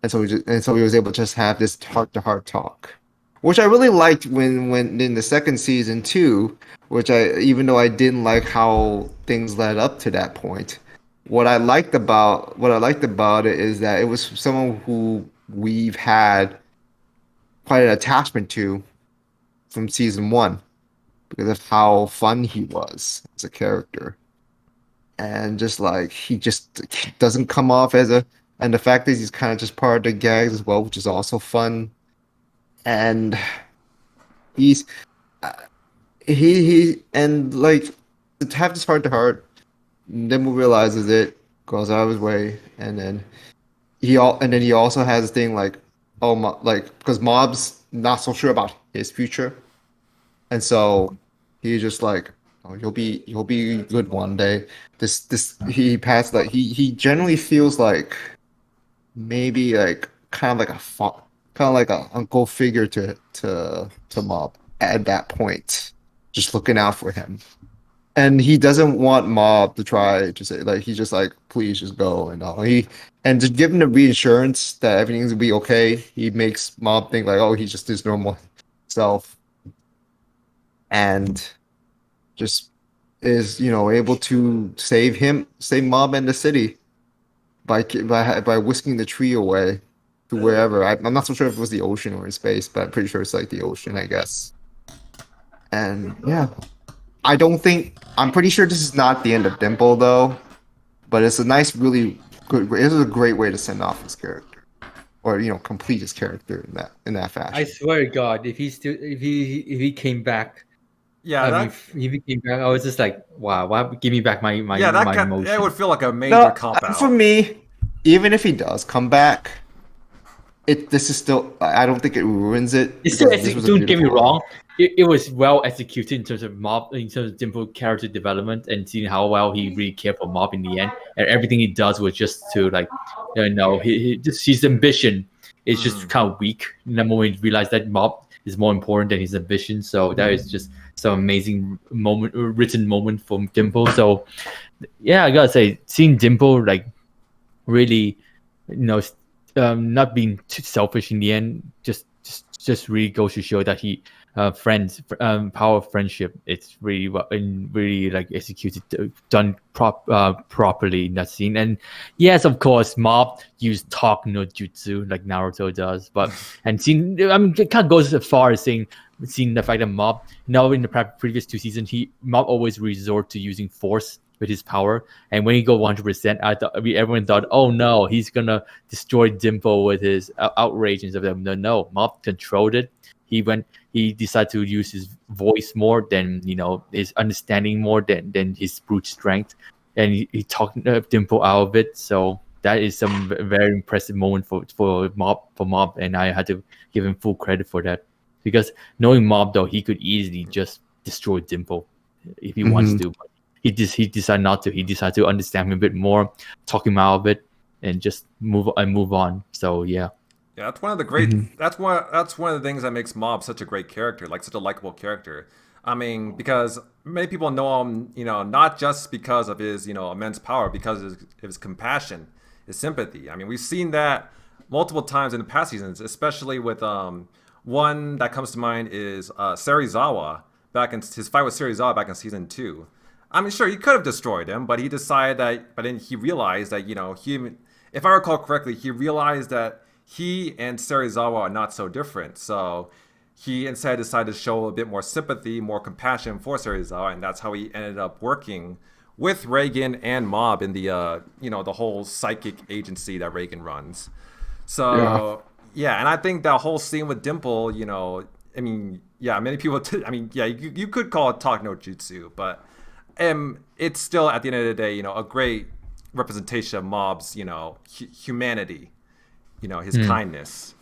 and so he was able to just have this heart-to-heart talk, which I really liked when in the second season too. Even though I didn't like how things led up to that point, what I liked about it is that it was someone who we've had quite an attachment to from season 1 because of how fun he was as a character. And just like he doesn't come off and the fact is he's kind of just part of the gags as well, which is also fun. And he like to have this heart to heart, Nimble realizes it, goes out of his way, and then he also has this thing like because Mob's not so sure about his future, and so he's just like, you'll be good one day. He passed like he generally feels like maybe like kind of like a uncle figure to Mob at that point, just looking out for him. And he doesn't want Mob to try to say like he's just like, please just go and all. And to give him the reassurance that everything's gonna be okay, he makes Mob think like, oh, he's just his normal self. And just is able to save Mob and the city by whisking the tree away to wherever. I'm not so sure if it was the ocean or in space, but I'm pretty sure it's like the ocean, I guess. And yeah, I'm pretty sure this is not the end of Dimple though, but it's a nice, really good. This is a great way to send off his character, or complete his character in that fashion. I swear to God, if he came back. Yeah, if he came back, I was just like, wow, give me back my emotion. That would feel like a major cop out. For me, even if he does come back, this is still, I don't think it ruins it. Don't get me wrong, it was well executed in terms of Mob, in terms of Dimple character development, and seeing how well he really cared for Mob in the end, and everything he does was just to like, his ambition is just kind of weak. And the moment he realized that Mob is more important than his ambition, so that is just some amazing written moment from Dimple. So yeah, I gotta say, seeing Dimple like really, not being too selfish in the end, just really goes to show that he power of friendship. It's really well and really like executed, done properly in that scene. And yes, of course, Mob used talk no jutsu like Naruto does, but it kind of goes as far as saying seeing the fact that Mob, now in the previous 2 seasons, Mob always resort to using force with his power, and when he go 100%, everyone thought, oh no, he's gonna destroy Dimple with his outrage and stuff. No, Mob controlled it. He decided to use his voice more than his understanding more than his brute strength, and he talked Dimple out of it. So that is some very impressive moment for Mob, and I had to give him full credit for that, because knowing Mob though, he could easily just destroy Dimple if he wants to. But he decided not to. He decided to understand him a bit more, talk him out of it, and just move on. So yeah. Yeah, that's one of the great. That's one of the things that makes Mob such a great character, like such a likable character. I mean, because many people know him, not just because of his, immense power, because of his compassion, his sympathy. I mean, we've seen that multiple times in the past seasons, especially with one that comes to mind is Serizawa back in his fight with Serizawa back in season 2. I mean, sure, he could have destroyed him, but he decided that. But then he realized that if I recall correctly, he realized that he and Serizawa are not so different. So he instead decided to show a bit more sympathy, more compassion for Serizawa, and that's how he ended up working with Reagan and Mob in the the whole psychic agency that Reagan runs. So yeah, and I think that whole scene with Dimple, I mean, yeah, many people. You could call it talk no jutsu, but it's still at the end of the day, a great representation of Mob's, humanity. His kindness.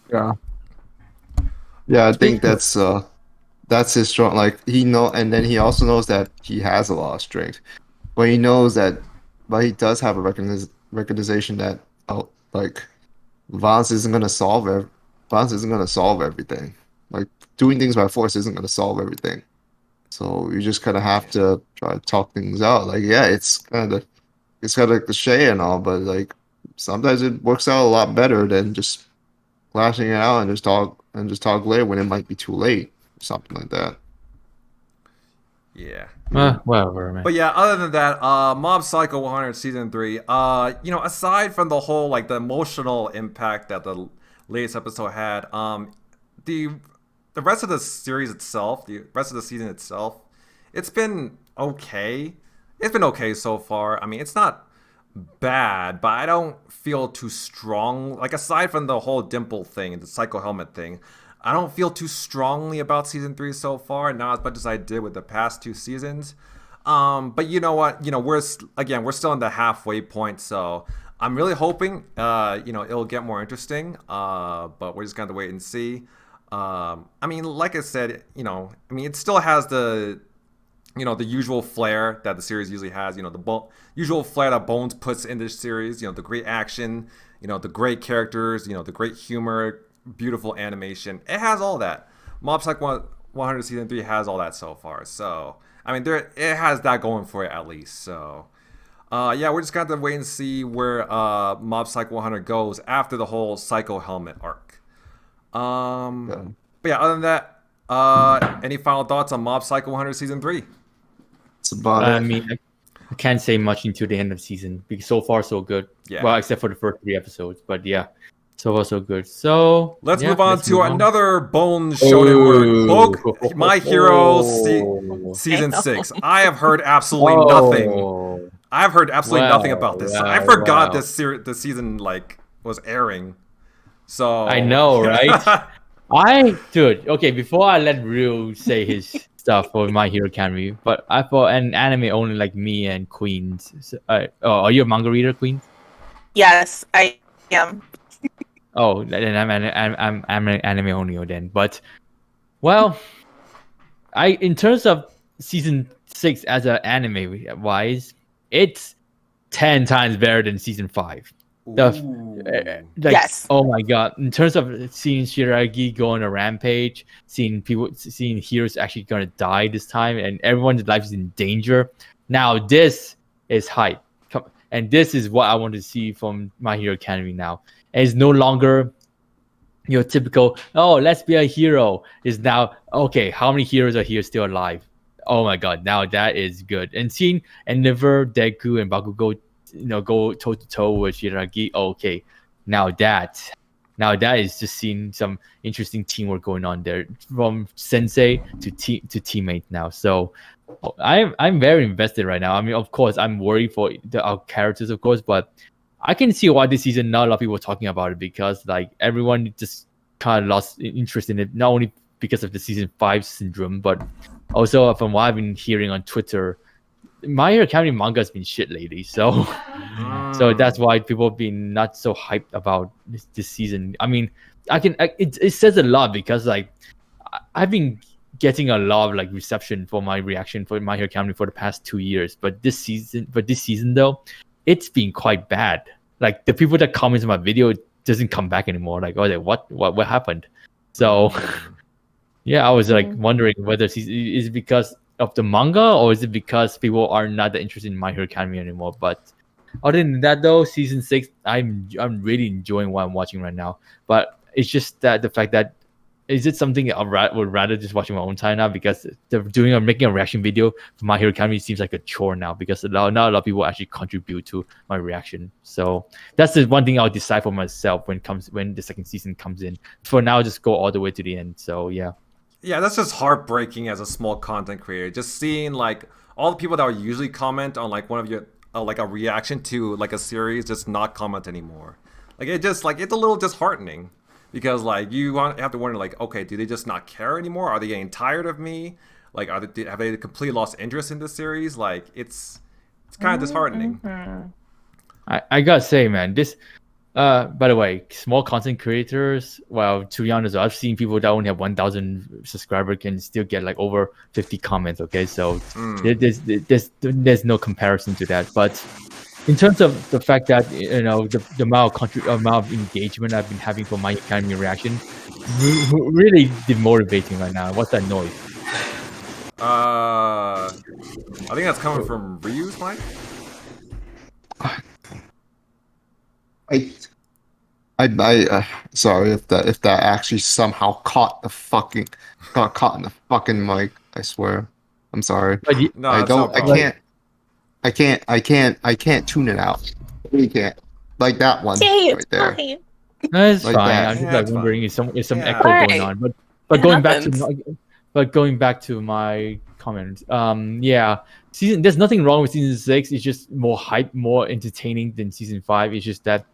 Yeah, I think that's his strong. Like and then he also knows that he has a lot of strength, but he knows that, but he does have a recognition that violence isn't gonna solve everything. Like doing things by force isn't gonna solve everything. So you just kind of have to try to talk things out. Like it's kind of cliche and all, but like sometimes it works out a lot better than just lashing it out and just talk later when it might be too late, something like that. Yeah. Whatever, man. But yeah, other than that, Mob Psycho 100 season 3. Aside from the whole the emotional impact that the latest episode had, the rest of the series itself, the rest of the season itself, it's been okay. It's been okay so far. I mean, it's not bad, but I don't feel too strong. Like, aside from the whole Dimple thing and the Psycho Helmet thing, I don't feel too strongly about season 3 so far, not as much as I did with the past 2 seasons. But you know what? We're still in the halfway point, so I'm really hoping it'll get more interesting. But we're just gonna have to wait and see. I mean, like I said, it still has the usual flair that the series usually has, the usual flair that Bones puts in this series, the great action, the great characters, the great humor, beautiful animation. It has all that. Mob Psycho 100 season 3 has all that so far. So, I mean, it has that going for it at least. So, yeah, we're just going to have to wait and see where Mob Psycho 100 goes after the whole Psycho Helmet arc. But yeah, other than that, any final thoughts on Mob Psycho 100 season 3? I mean, I can't say much until the end of the season because so far so good. Yeah. Well, except for the first 3 episodes, but yeah, so far so good. So let's move on to another Bones shonen work, My Hero season 6. I have heard absolutely nothing. I've heard absolutely nothing about this. I forgot this season was airing. So I know, right? Dude, okay, before I let Ryu say his stuff for My Hero Academia, but I thought an anime only like me and Queens. Are you a manga reader, Queens? Yes, I am. Oh, then I'm an anime only then. But well, in terms of season 6 as an anime wise, it's 10 times better than season 5. Yes. Oh my god! In terms of seeing Shiragi go on a rampage, seeing heroes actually gonna die this time, and everyone's life is in danger. Now this is hype, and this is what I want to see from My Hero Academy now. And it's no longer your typical let's be a hero. It's now okay. How many heroes are here still alive? Oh my god! Now that is good. And seeing Endeavor, Deku, and Bakugo go toe to toe with Shiragi. Okay, now that Now that is just seeing some interesting teamwork going on there from sensei to teammate now. So I'm very invested right now. I mean, of course, I'm worried for our characters, of course, but I can see why this season not a lot of people are talking about it, because like everyone just kind of lost interest in it, not only because of the season 5 syndrome, but also from what I've been hearing on Twitter. My Hero Academia manga has been shit lately, so that's why people have been not so hyped about this season. I mean, it says a lot, because like I've been getting a lot of like reception for my reaction for My Hero Academia for the past 2 years, but this season though, it's been quite bad. Like the people that comment on my video doesn't come back anymore. Like, oh, what happened? So yeah, I was like wondering whether is it because of the manga, or is it because people are not that interested in My Hero Academia anymore? But other than that, though, season 6, I'm really enjoying what I'm watching right now. But it's just that the fact that, is it something I would rather just watch in my own time now, because they're making a reaction video for My Hero Academia seems like a chore now, because not a lot of people actually contribute to my reaction. So that's the one thing I'll decide for myself when the second season comes in. For now, I'll just go all the way to the end. So yeah. Yeah, that's just heartbreaking as a small content creator. Just seeing like all the people that would usually comment on like one of your like a reaction to like a series just not comment anymore. Like it just like it's a little disheartening, because like you have to wonder like, okay, do they just not care anymore? Are they getting tired of me? Like have they completely lost interest in this series? Like it's kind of disheartening. I gotta say, man, this. By the way, small content creators, well, to be honest, I've seen people that only have 1,000 subscribers can still get like over 50 comments. Okay, so there's no comparison to that. But in terms of the fact that the amount of engagement I've been having for My Academia reaction, really demotivating right now. What's that noise? I think that's coming from Ryu's mic. I sorry if that actually somehow caught in the fucking mic. I swear, I'm sorry. No, I can't tune it out. I really can't. Like that one right there. No, it's Like fine. that. I'm just Yeah, like it's wondering if some Yeah. echo going Alright. on. But going back to happens. my comment. Yeah, there's nothing wrong with season 6. It's just more hype, more entertaining than season 5. It's just that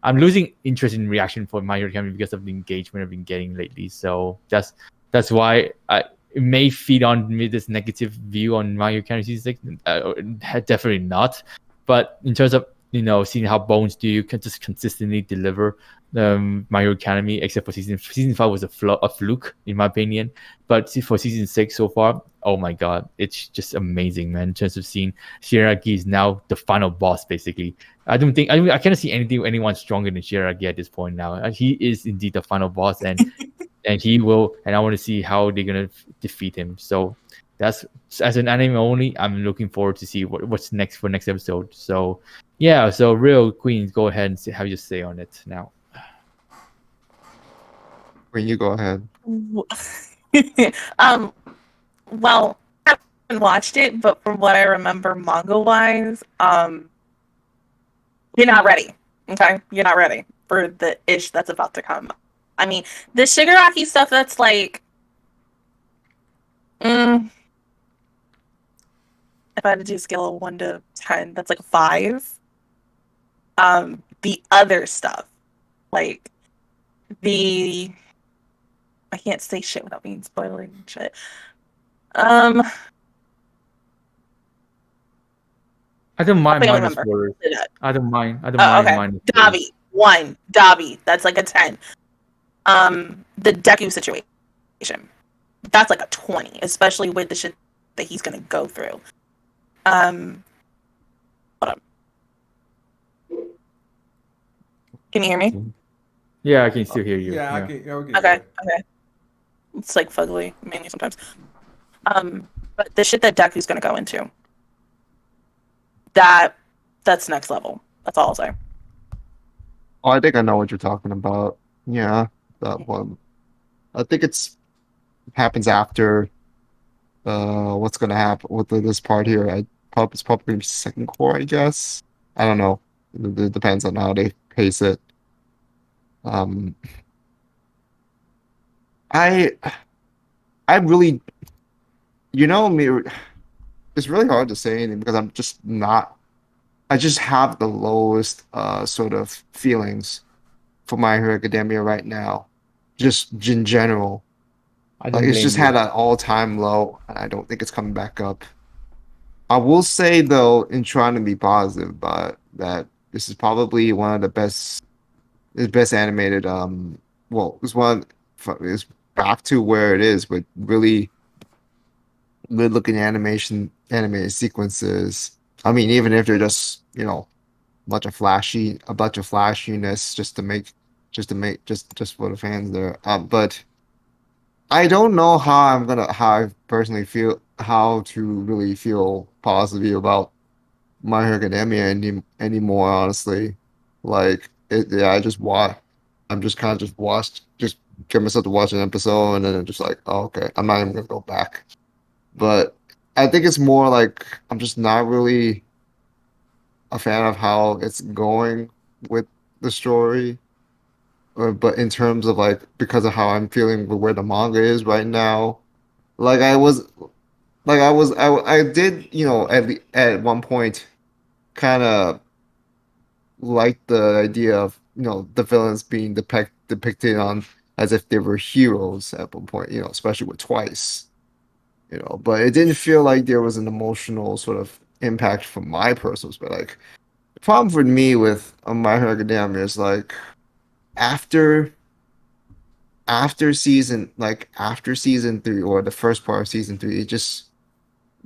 I'm losing interest in reaction for My Hero Academia because of the engagement I've been getting lately. So that's why it may feed on me this negative view on My Hero Academia season 6. Definitely not. But in terms of seeing how Bones can just consistently deliver My Hero Academy, except for season 5 was a fluke in my opinion. But for season 6 so far, oh my god, it's just amazing, man. In terms of seeing Shiragi is now the final boss, basically. I cannot see anyone stronger than Shiragi at this point now. He is indeed the final boss, and he will. And I want to see how they're gonna defeat him. So that's, as an anime only, I'm looking forward to see what's next for next episode. So yeah, so Real Queen, go ahead and have your say on it now. When you go ahead. Well, I haven't watched it, but from what I remember manga-wise, you're not ready. Okay? You're not ready for the ish that's about to come. I mean, the Shigaraki stuff, that's like... if I had to do a scale of 1 to 10, that's like a 5. The other stuff, like I can't say shit without being spoiling shit. I don't mind I minus remember. spoilers. I don't mind. Okay. Minus spoilers. Dabi, 1. Dabi, that's like a 10. The Deku situation, that's like a 20, especially with the shit that he's gonna go through. Hold on. Can you hear me? Yeah, I can still hear you. Yeah, we can Okay. It's like fugly, mainly sometimes. But the shit that Deku's gonna go into, that's next level. That's all I'll say. Oh, I think I know what you're talking about. Yeah, that one. I think it happens after what's gonna happen with this part here. It's probably gonna be second core, I guess. I don't know. It depends on how they pace it. Um, I I really, me. It's really hard to say anything because I'm just not. I just have the lowest sort of feelings for My Hero Academia right now, just in general. I Like don't it's blame just had you. an all-time low, and I don't think it's coming back up. I will say though, in trying to be positive, but that this is probably one of the best animated. Well, it's one. It's back to where it is, but really good looking animated sequences. I mean, even if they're just a bunch of flashiness just for the fans there. But I don't know how I personally feel how to really feel positively about My Hero Academia anymore. Honestly, like yeah, I'm just kind of just get myself to watch an episode, and then I'm just like, oh, okay, I'm not even gonna go back. But I think it's more like I'm just not really a fan of how it's going with the story. But in terms of like because of how I'm feeling with where the manga is right now, like I did, at one point kind of like the idea of, the villains being depicted on as if they were heroes at one point, especially with Twice, but it didn't feel like there was an emotional sort of impact from my personal perspective. Like the problem for me with My Hero Academia is like after after season three or the first part of season three, it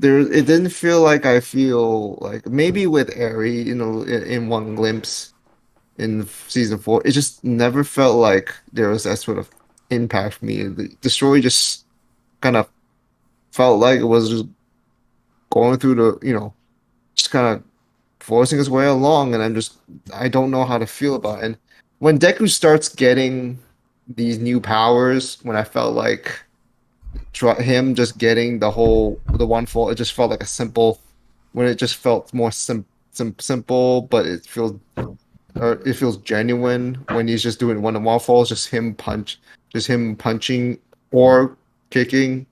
didn't feel like I feel like maybe with Eri, in one glimpse in season four, it just never felt like there was that sort of impact for me. The story just kind of felt like it was just going through just kind of forcing its way along, and I don't know how to feel about it. And when Deku starts getting these new powers, when I felt like him just getting the one fall, it just felt like a simple when it just felt more simple, but it feels genuine when he's just doing one falls, just him punching or kicking,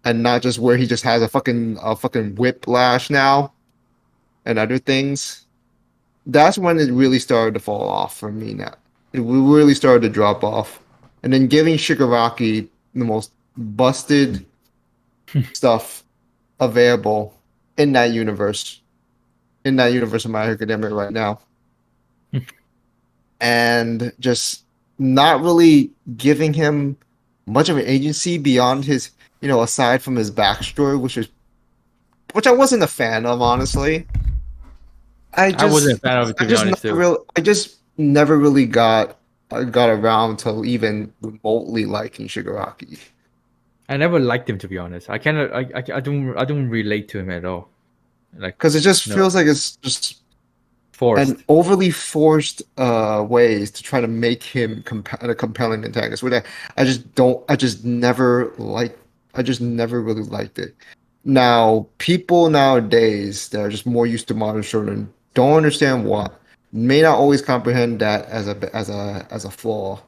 and not just where he just has a fucking whiplash now and other things. That's when it really started to fall off for me now. It really started to drop off. And then giving Shigaraki the most busted stuff available in that universe, of My Hero Academia right now. And just not really giving him much of an agency beyond his, aside from his backstory, which I wasn't a fan of, honestly. I wasn't a fan of it, to be honest, too. I just never really got around to even remotely liking Shigaraki I never liked him, to be honest. I don't relate to him at all. Like, because it just no, feels like it's just forced. an overly forced ways to try to make him a compelling antagonist. Which I just never really liked it. Now, people nowadays that are just more used to modern shonen don't understand what may not always comprehend that as a flaw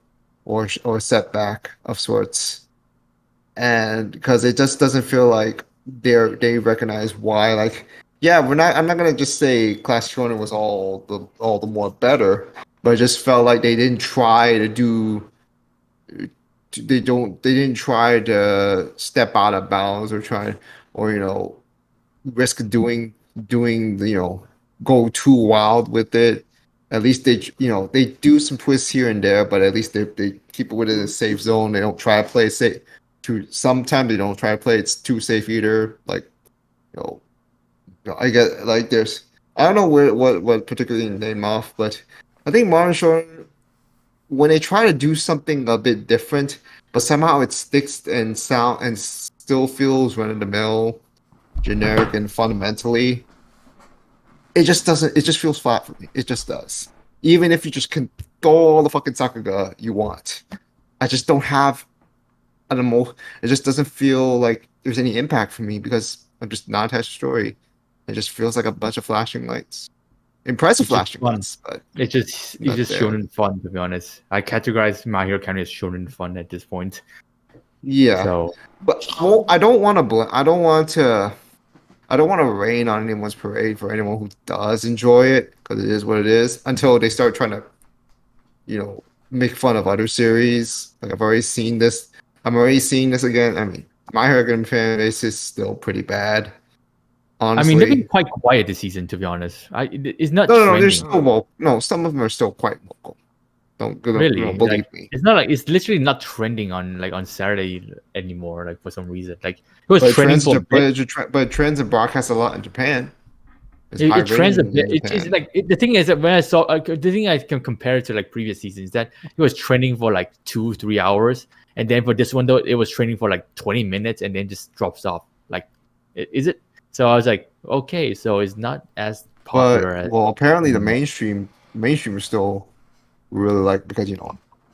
or setback of sorts, and because it just doesn't feel like they recognize why. Like, yeah, I'm not gonna just say Class Shonen was all the more better, but it just felt like they didn't try to do they didn't try to step out of bounds or try or risk doing the go too wild with it. At least they do some twists here and there, but at least they keep it within a safe zone. They don't try to play it safe. Sometimes they don't try to play it's too safe either. Like you know, I get like I don't know what particularly name off, but I think Modern Shonen when they try to do something a bit different, but somehow it sticks and still feels run of the mill, generic and fundamentally, it just doesn't. It just feels flat for me. It just does. Even if you just can go all the fucking Sakuga you want, I just don't have an emo. It just doesn't feel like there's any impact for me because I'm just not attached to story. It just feels like a bunch of flashing lights. impressive It's just flashing fun. guns, but It's just Not there. shonen fun, to be honest. I categorize My Hero Academia as shonen fun at this point. yeah. So But I don't want to. I don't want to. I don't want to rain on anyone's parade for anyone who does enjoy it, because it is what it is. Until they start trying to, make fun of other series. Like I've already seen this. I'm already seeing this again. I mean, My Hero Academia fan base is still pretty bad. Honestly, I mean, they've been quite quiet this season, to be honest. It's not no, trending. they're still woke. No, some of them are still quite vocal. Don't Really, believe me. it's not like it's literally not trending on Saturday anymore. Like for some reason, like it was But trending trends, for a bit. but it trends and broadcasts a lot in Japan. It's It, high it trends a rating bit. in It's just Japan. like the thing is that when I saw the thing I can compare it to like previous seasons that it was trending for like 2-3 hours, and then for this one though it was trending for like 20 minutes and then just drops off. Like, is it? So I was like, okay, so it's not as popular as. Well, apparently the anymore. mainstream is still really like, because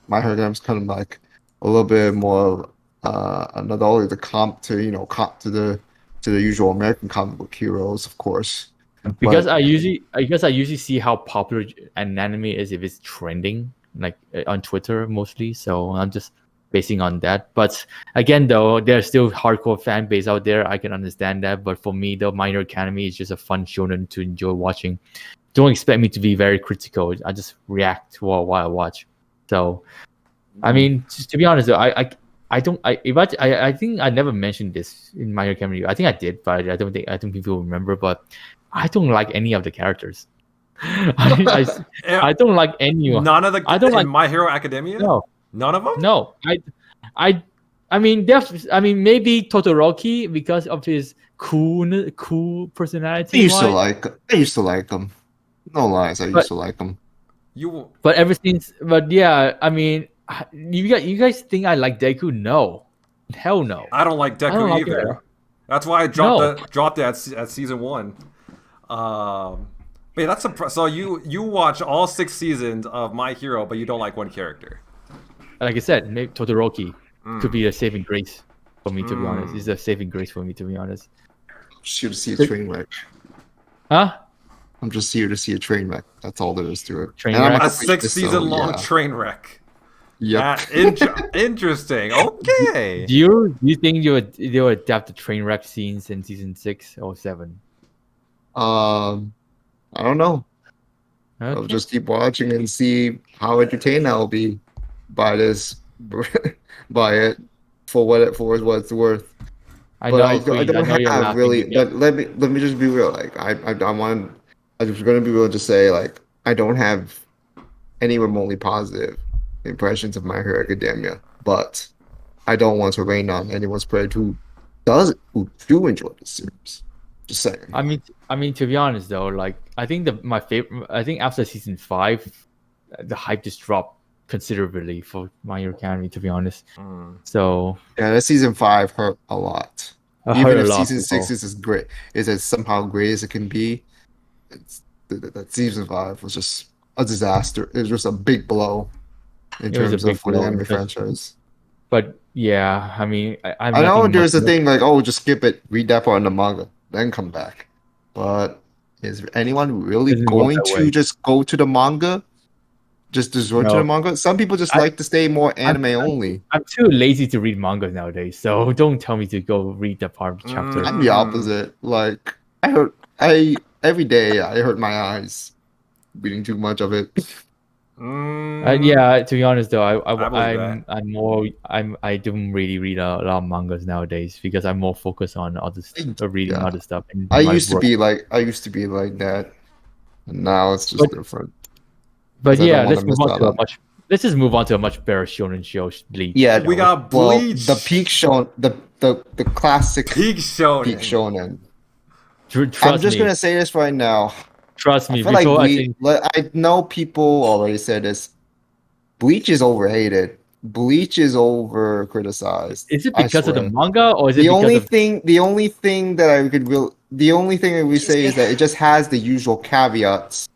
My Hero Academia is kind of like a little bit more not only the comp to the usual American comic book heroes, of course. Because But- I usually see how popular an anime is if it's trending, like on Twitter mostly. So I'm just basing on that. But again, though, there's still hardcore fan base out there. I can understand that. But for me, though, My Hero Academia is just a fun shonen to enjoy watching. Don't expect me to be very critical. I just react while I watch. So, I mean, just to be honest, though, I think I never mentioned this in My Hero Academia. I think I did, but I don't think people remember. But I don't like any of the characters. I don't like anyone. None of the. I don't in like- My Hero Academia. No, None of them. no. I mean, maybe Todoroki because of his cool personality. I used to like them. No lies, I used But- to like them. You. But ever since, but yeah, I mean, you guys think I like Deku? No, hell no. I don't like Deku don't like it either. at all. That's why I dropped it at season 1. But yeah, that's so you watch all 6 seasons of My Hero, but you don't like one character. Like I said, maybe Todoroki could be a saving grace for me, to be honest. It's a saving grace for me, to be honest. Just here to see a train wreck. Huh? I'm just here to see a train wreck. That's all there is to it. Train And I'm wreck? A happy with this, 6-season so, long yeah. train wreck. Yep. Interesting. Okay. Do you think they'll adapt the train wreck scenes in season 6 or 7? I don't know. I'll Okay. just keep watching and see how entertained I'll be by this, by it, for what it's worth. I But know. I Queen, don't know you're have laughing really. again. But let me just be real. Like I was going to be real to say, like, I don't have any remotely positive impressions of My Hero Academia, but I don't want to rain on anyone's parade who do enjoy this series. Just saying. I mean, to be honest though, like I think my favorite. I think after season 5, the hype just dropped considerably for My Hero Academy. To be honest, so Yeah, that season 5 hurt a lot. I Even heard a if lot season of people. 6 is as great, is as somehow great as it can be, that season 5 was just a disaster. It was just a big blow in It was a terms big of for the blow anime because- franchise. But yeah, I mean, I'm I know nothing there's a much- thing like, oh, just skip it, read that part in the manga, then come back. But is anyone really Doesn't work going that to way. just go to the manga? Just resort to No. the manga? Some people just I- like to stay more anime only. I'm too lazy to read mangas nowadays, so don't tell me to go read the part chapter. I'm the opposite. Like every day I hurt my eyes reading too much of it. Yeah, to be honest though, believe I don't really read a lot of mangas nowadays because I'm more focused on reading Yeah. other stuff. And I my used to work. be like that. And now it's just But- different. But 'cause I yeah, don't let's wanna move miss on out to a on- much. Let's just move on to a much better shonen show, Bleach. Yeah, We got well, Bleach. the peak shonen, the classic Peak shonen. peak shonen. Trust I'm just me. gonna say this right now. Trust me. I feel like Before I know people already said this. Bleach is overhated. Bleach is over criticized. is it I because of the swear. manga or is it The because only of thing the only thing that we say is that it just has the usual caveats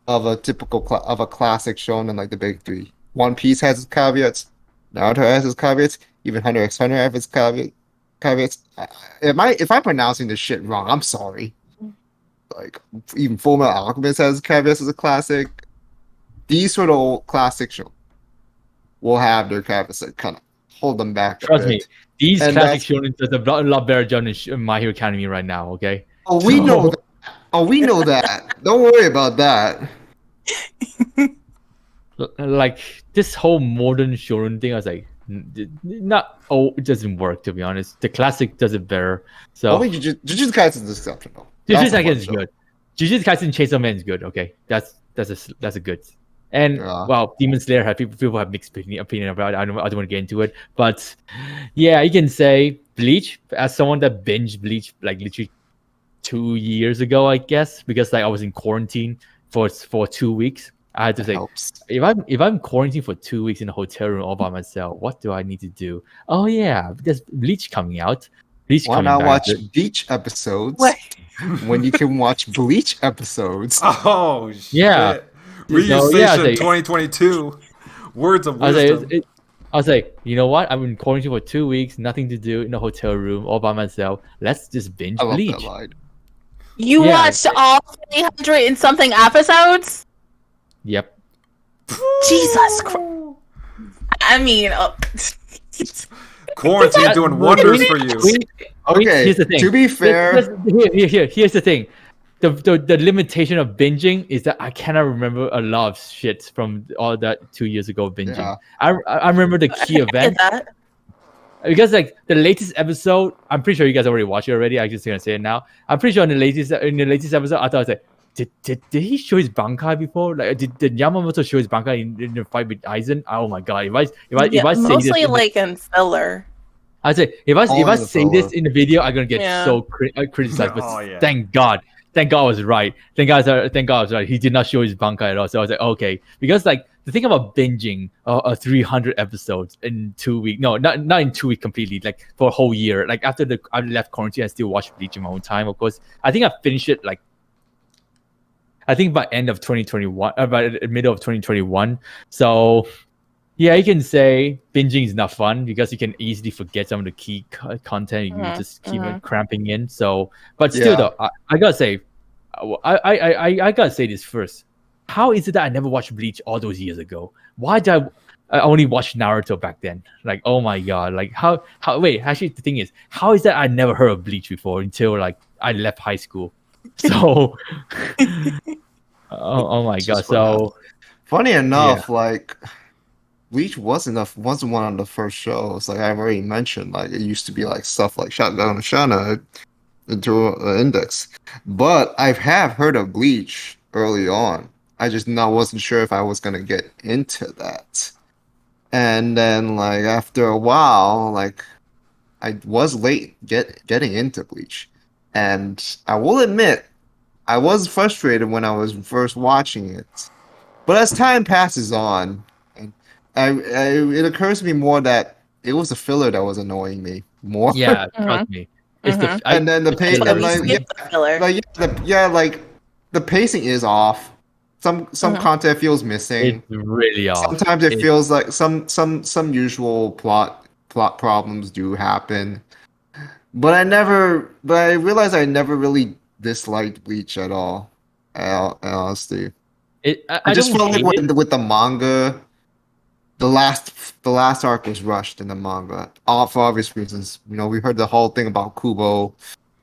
of a typical of a classic shonen like the big 3. One Piece has its caveats. Naruto has its caveats. Even Hunter x Hunter has its caveats. If I'm pronouncing this shit wrong, I'm sorry. like even Fullmetal Alchemist has Cavs as a classic. These sort of old classic shows will have their Cavs that kind of hold them back. Trust me, these And classic shonen does a lot better job than My Hero Academy right now. Okay. Oh, we know that. Oh, we know that. Don't worry about that. Like this whole modern shonen thing, I was like, not. Oh, it doesn't work, to be honest. The classic does it better. So Only Jujutsu Kaisen is exceptional. Jujutsu Kaisen is good. Jujutsu Kaisen Chainsaw Man is good. Okay, that's a good. And well, Demon Slayer have people have mixed opinion about it. I don't want to get into it, but yeah, you can say Bleach, as someone that binged Bleach like literally 2 years ago, I guess, because like I was in quarantine for 2 weeks. I had to say, if I'm quarantined for 2 weeks in a hotel room all by myself, what do I need to do? Oh yeah, there's Bleach coming out. Why not watch Bleach episodes when you can watch Bleach episodes? Oh shit! Yeah, Reusation 2022. Words of wisdom. I was like, you know what? I'm in quarantine for 2 weeks, nothing to do in a hotel room all by myself. Let's just binge Bleach. That line. You watched all 300 and something episodes? Yep. Jesus Christ. I mean, quarantine doing wonders for you. Okay, here's the thing. To be fair, here's the thing. The limitation of binging is that I cannot remember a lot of shit from all that 2 years ago binging. Yeah. I remember the key event. Because like the latest episode, I'm pretty sure you guys already watched it already. I'm just gonna say it now. I'm pretty sure in the latest episode, I thought I was like, did he show his Bankai before? Like did Yamamoto show his Bankai in the fight with Aizen? Oh my god! If I say mostly this, like in filler. I say if I say this in the video, I'm gonna get so criticized. But thank God I was right. Thank God I was right. He did not show his Bankai at all. So I was like, okay, because like the thing about binging 300 episodes in 2 weeks, no, not in 2 weeks completely, like for a whole year. Like after I left quarantine, I still watched Bleach in my own time. Of course, I think I finished it like I think by end of 2021, by the middle of 2021. So yeah, you can say binging is not fun because you can easily forget some of the key content. You just keep cramping in. So, but still though, I gotta say, I gotta say this first. How is it that I never watched Bleach all those years ago? Why did I only watch Naruto back then? Like, oh my god! Like, how? Wait, actually, the thing is, how is that I never heard of Bleach before until like I left high school? So, oh my god! So, funny enough, like Bleach wasn't one of the first shows. Like I've already mentioned, like it used to be like stuff like Shotgun Shana into Index, but I have heard of Bleach early on. I just wasn't sure if I was gonna get into that. And then like after a while, like I was late getting into Bleach. And I will admit, I was frustrated when I was first watching it. But as time passes on, it occurs to me more that it was the filler that was annoying me more. Yeah, trust me. It's and then the pacing, like the pacing is off. Some content feels missing. It's really off. Sometimes it feels like some usual plot problems do happen. But I realized I never really disliked Bleach at all. Honestly, I just felt like with the manga, the last arc was rushed in the manga, all for obvious reasons. You know, we heard the whole thing about Kubo,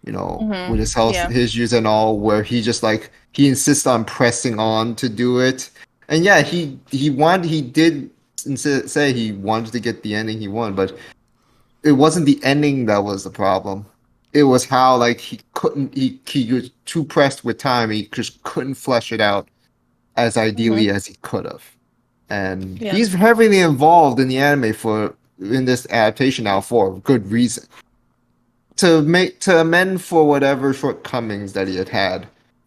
you know, with his health issues and all, where he just like he insists on pressing on to do it, and yeah, he did say he wanted to get the ending he wanted, but it wasn't the ending that was the problem. It was how like he was too pressed with time. He just couldn't flesh it out as ideally as he could have. And he's heavily involved in the anime in this adaptation now for good reason. To amend for whatever shortcomings that he had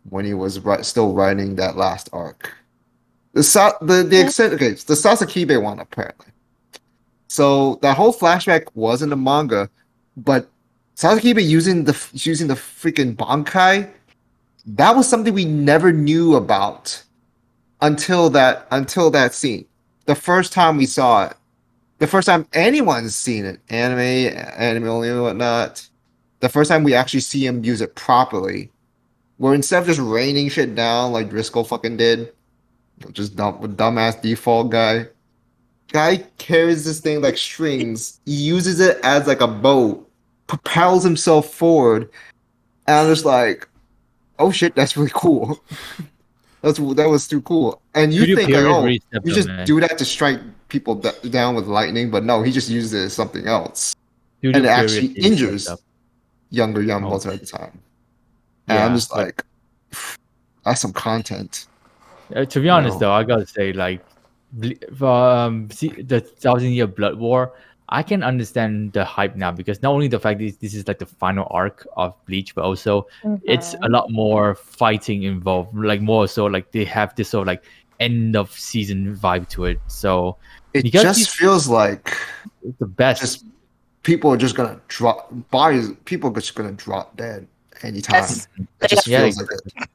when he was still writing that last arc. The Sasakibe one apparently. So that whole flashback was in the manga, but Sasakibe using the freaking Bankai, that was something we never knew about until that scene. The first time we saw it, the first time anyone's seen it, anime only and whatnot. The first time we actually see him use it properly where instead of just raining shit down like Driscoll fucking did, just dumbass default guy carries this thing like strings. He uses it as like a boat, propels himself forward, and I'm just like, oh shit, that's really cool. That was too cool. And you think like, oh, you just do that to strike people down with lightning, but no, he just uses it as something else, and it actually injures younger Yamamoto at the time. And I'm just like, that's some content. To be honest, though, I gotta say, like, the 1,000-Year Blood War, I can understand the hype now because not only the fact that this is like the final arc of Bleach, but also it's a lot more fighting involved. Like more so, like they have this sort of like end of season vibe to it. So it just feels like it's the best. Just people are just gonna drop bodies. People are just gonna drop dead anytime. It just feels like it.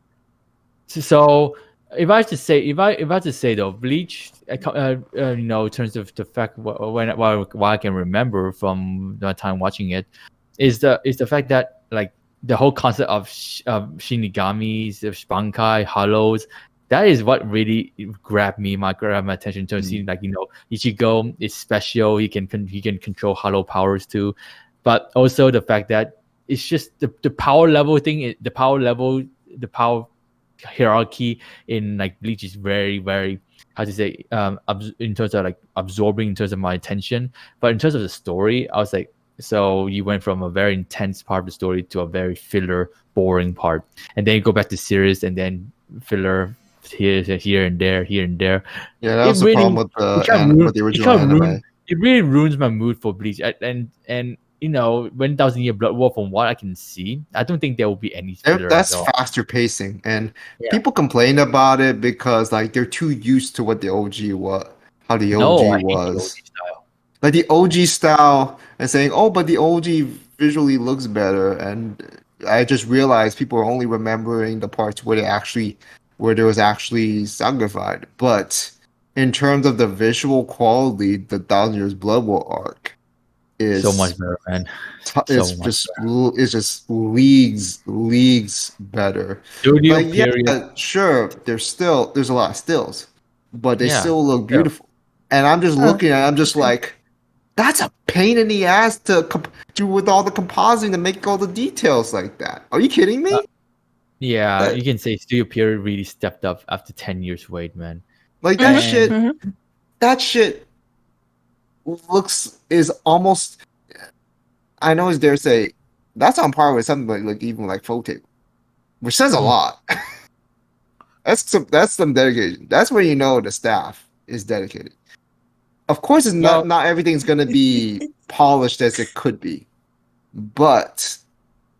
So if I to say though, Bleach, in terms of the fact what I can remember from the time watching it, is the fact that like the whole concept of Shinigamis, of Bankai, Hollows, that is what really grabbed my attention to see, like, Ichigo is special, he can control hollow powers too, but also the fact that it's just the power level thing, the power hierarchy in like Bleach is very, very, how to say, in terms of like absorbing in terms of my attention. But in terms of the story, I was like, so you went from a very intense part of the story to a very filler, boring part, and then you go back to serious, and then filler here and there. Yeah, that was the problem with the original anime. It really ruins my mood for Bleach, and when 1,000-Year Blood War, from what I can see, I don't think there will be any filler. That's faster pacing, and people complain about it because like they're too used to what the OG was, how the OG was. Like the OG style, and saying, oh, but the OG visually looks better, and I just realized people are only remembering the parts where there was actually sacrifice. But in terms of the visual quality, the 1,000 Years Blood War arc is so much better, man. It's just leagues better. Sure, there's a lot of stills, but they still look beautiful. And I'm just looking at it, I'm just like, that's a pain in the ass to do with all the compositing to make all the details like that. Are you kidding me? You can say Studio Period really stepped up after 10 years wait, man. Like that shit. That shit is almost. I know it's dare say that's on par with something like even like Photo, which says a lot. That's some dedication. That's where you know the staff is dedicated. Of course, it's not everything's gonna be polished as it could be, but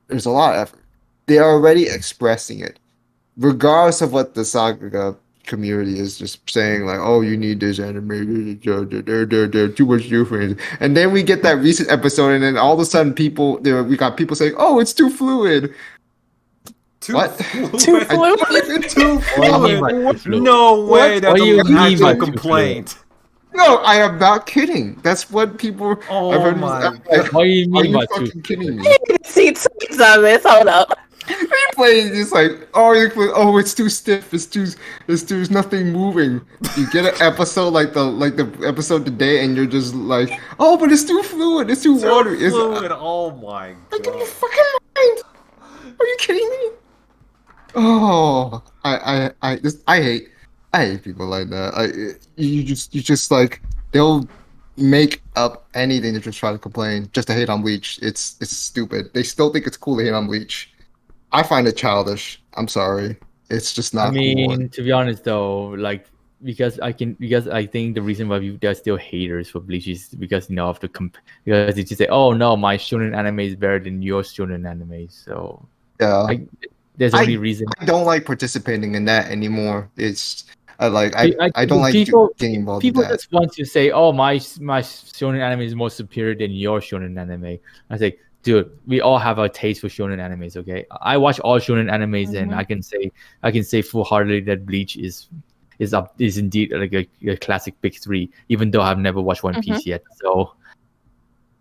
there's a lot of effort. They're already expressing it, regardless of what the saga community is just saying, like, oh, you need this anime, they're too much difference. And then we get that recent episode, and then all of a sudden we got people saying, oh, it's too fluid. Too fluid? Too fluid? No way, that's an actual complaint. No, I am not kidding. That's what people. Oh my! Like, what do you mean by fucking kidding me? See tweets of it. Hold up. Replay is like, oh, it's too stiff. There's nothing moving. You get an episode like the episode today, and you're just like, oh, but it's too fluid. It's too watery. It's fluid. Oh my god! Like, in your fucking mind? Are you kidding me? Oh, I hate people like that. You just like, they'll make up anything to just try to complain, just to hate on Bleach. It's stupid. They still think it's cool to hate on Bleach. I find it childish. I'm sorry. It's just not. Cool. To be honest though, like because I think the reason why there are still haters for Bleach is because of because they just say, oh no, my shonen anime is better than your shonen anime. So yeah, there's only reason. I don't like participating in that anymore. I don't like getting involved in that. People just want to say, oh, my shonen anime is more superior than your shonen anime. I say, dude, we all have our taste for shonen animes, okay? I watch all shonen animes, and I can say full-heartedly that Bleach is indeed like a classic big three, even though I've never watched One Piece yet. So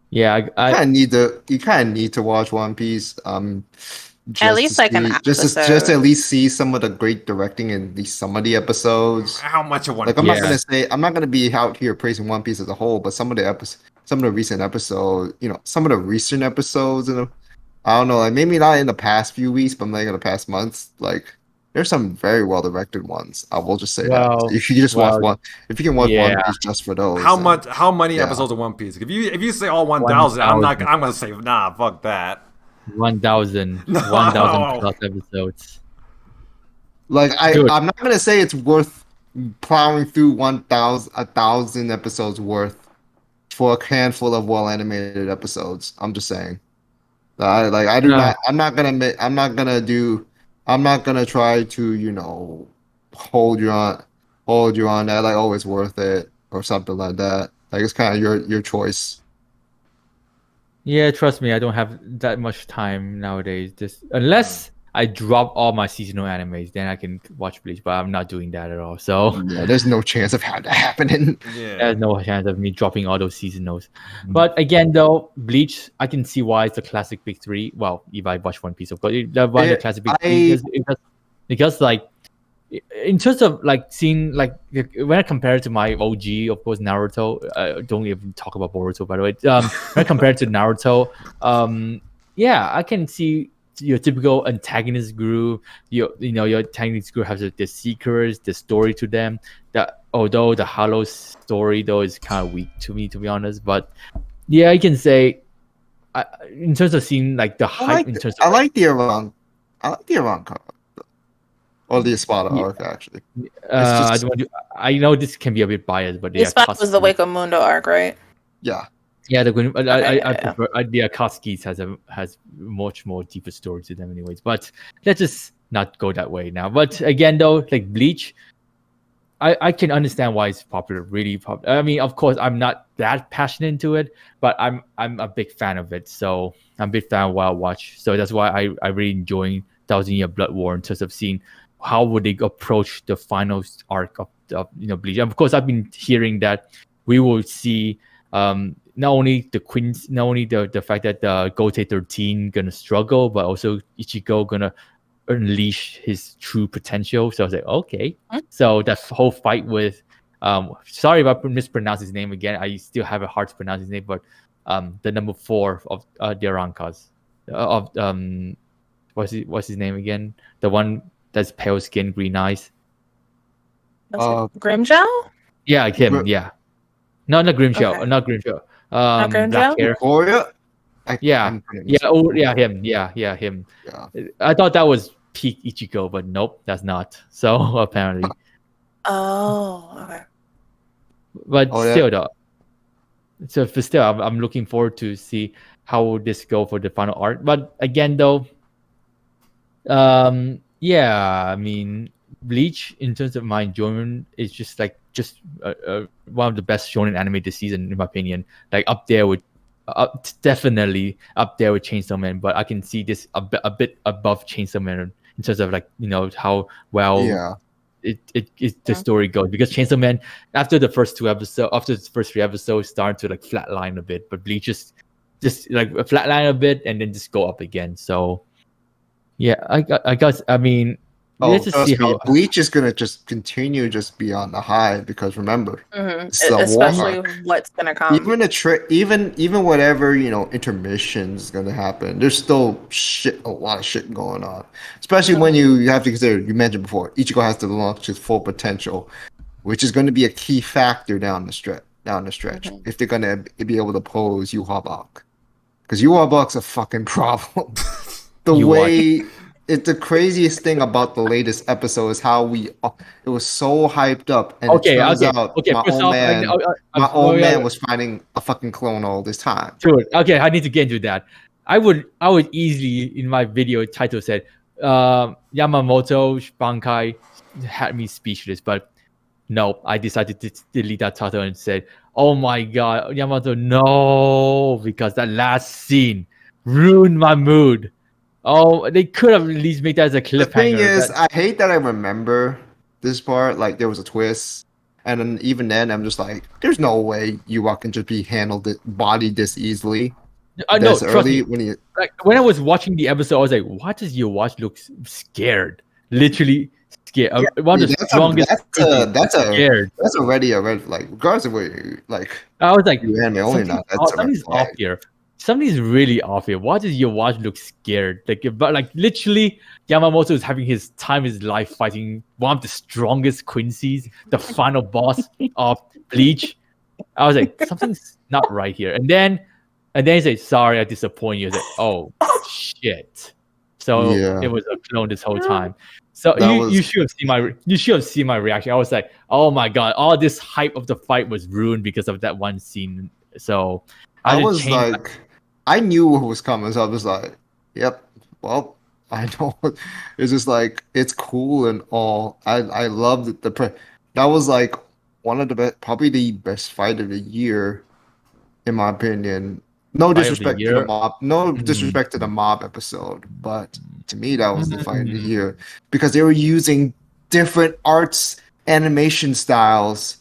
yeah, you kind of need to watch One Piece. At least like an just episode. to at least see some of the great directing in some of the episodes. How much of One Like Piece? I'm not gonna be out here praising One Piece as a whole, but some of the recent episodes, some of the recent episodes, I don't know, like maybe not in the past few weeks, but like in the past months, like there's some very well directed ones. I will just say that. If you just watch one, if you can watch One Piece just for those. How many episodes of One Piece? If you say all 1,000, I'm gonna say nah, fuck that. 1,000 plus episodes. Like I'm not gonna say it's worth plowing through 1,000 episodes worth for a handful of well animated episodes. I'm just saying. I'm not gonna try to hold you on that like oh it's worth it or something like that. Like it's kind of your choice. Yeah, trust me, I don't have that much time nowadays. Just unless I drop all my seasonal animes, then I can watch Bleach. But I'm not doing that at all. So yeah, there's no chance of that happening. Yeah, there's no chance of me dropping all those seasonals. But again, though, Bleach, I can see why it's the classic big three. Well, if I watch One Piece, of course, the classic big three because like in terms of like seeing like when I compare it to my OG, of course, Naruto. Don't even talk about Boruto, by the way. When I compare it to Naruto, yeah, I can see your typical antagonist group. Your antagonist group has the seekers, the story to them. That although the Hollow story though is kind of weak to me, to be honest. But yeah, I can say, in terms of seeing like the hype, I like the Iran cover. Or the Espada arc, actually. I know this can be a bit biased, but the Espada was the Wake of Mundo arc, right? Yeah. Yeah, I prefer the Akatsuki's has much more deeper story to them, anyways. But let's just not go that way now. But again, though, like Bleach, I can understand why it's popular, really popular. I mean, of course, I'm not that passionate into it, but I'm a big fan of it. So I'm a big fan of Wild Watch. So that's why I really enjoy Thousand Year Blood War in terms of seeing how would they approach the final arc of Bleach. And of course, I've been hearing that we will see not only the queens, not only the fact that the Gote 13 gonna struggle, but also Ichigo gonna unleash his true potential. So I was like, okay. So that whole fight with sorry if I mispronounce his name again. I still have a hard to pronounce his name, but the number 4 of the Rankas what's his name again? The one that's pale skin, green eyes. Grimjow? Yeah, him. Yeah, no, not Grimjow. Okay. Not Grimjow. Not Grimjow? Black hair. Yeah, him. Yeah, him. Yeah. I thought that was peak Ichigo, but nope, that's not. So apparently. Oh, okay. But still, though. So for still, I'm looking forward to see how will this go for the final arc. But again, though, yeah, I mean, Bleach, in terms of my enjoyment, is just one of the best shonen anime this season, in my opinion. Like up there with, definitely up there with Chainsaw Man. But I can see this a bit above Chainsaw Man in terms of how well the story goes. Because Chainsaw Man, after the first 3 episodes, started to flatline a bit. But Bleach just flatline a bit and then just go up again. So. Yeah, I guess. I mean, let's just see how Bleach is gonna just continue just be on the high because remember, especially what's gonna come. Even whatever intermissions is gonna happen. There's still a lot of shit going on. Especially when you have to consider. You mentioned before, Ichigo has to launch his full potential, which is going to be a key factor down the stretch. If they're gonna be able to pose Yuhabak, because Yuhabak's a fucking problem. The craziest thing about the latest episode is how it was so hyped up, and it turns out my old man was finding a fucking clone all this time. Sure. Okay, I need to get into that. I would easily in my video title said Yamamoto Bankai had me speechless, but no, I decided to delete that title and said, "Oh my god, Yamamoto, no!" Because that last scene ruined my mood. Oh, they could have at least made that as a cliffhanger. The thing is, I hate that I remember this part. Like, there was a twist. And then even then, I'm just like, there's no way Yuwa can just be bodied this easily. No, That's trust early me. when he. Like when I was watching the episode, I was like, "Why does your watch look scared? Literally scared. One of the strongest. Scared. That's already a red flag. Regardless of where you like I was like, you anime only not. That's a red something's off flag. here. Something's really off here. Why does your watch look scared? But literally, Yamamoto is having his time of his life fighting one of the strongest Quincy's, the final boss of Bleach. I was like, something's not right here. And then he said, "Sorry, I disappoint you." I was like, "Oh shit!" So it was a clone this whole time. So you should have seen my reaction. I was like, "Oh my god!" All this hype of the fight was ruined because of that one scene. So I was like, I knew what was coming, so I was like, "Yep, well, I know." It's just like it's cool and all. I loved it. That was like one of the best, probably the best fight of the year, in my opinion. No disrespect to the mob. No disrespect to the mob episode, but to me that was the fight of the year because they were using different arts animation styles.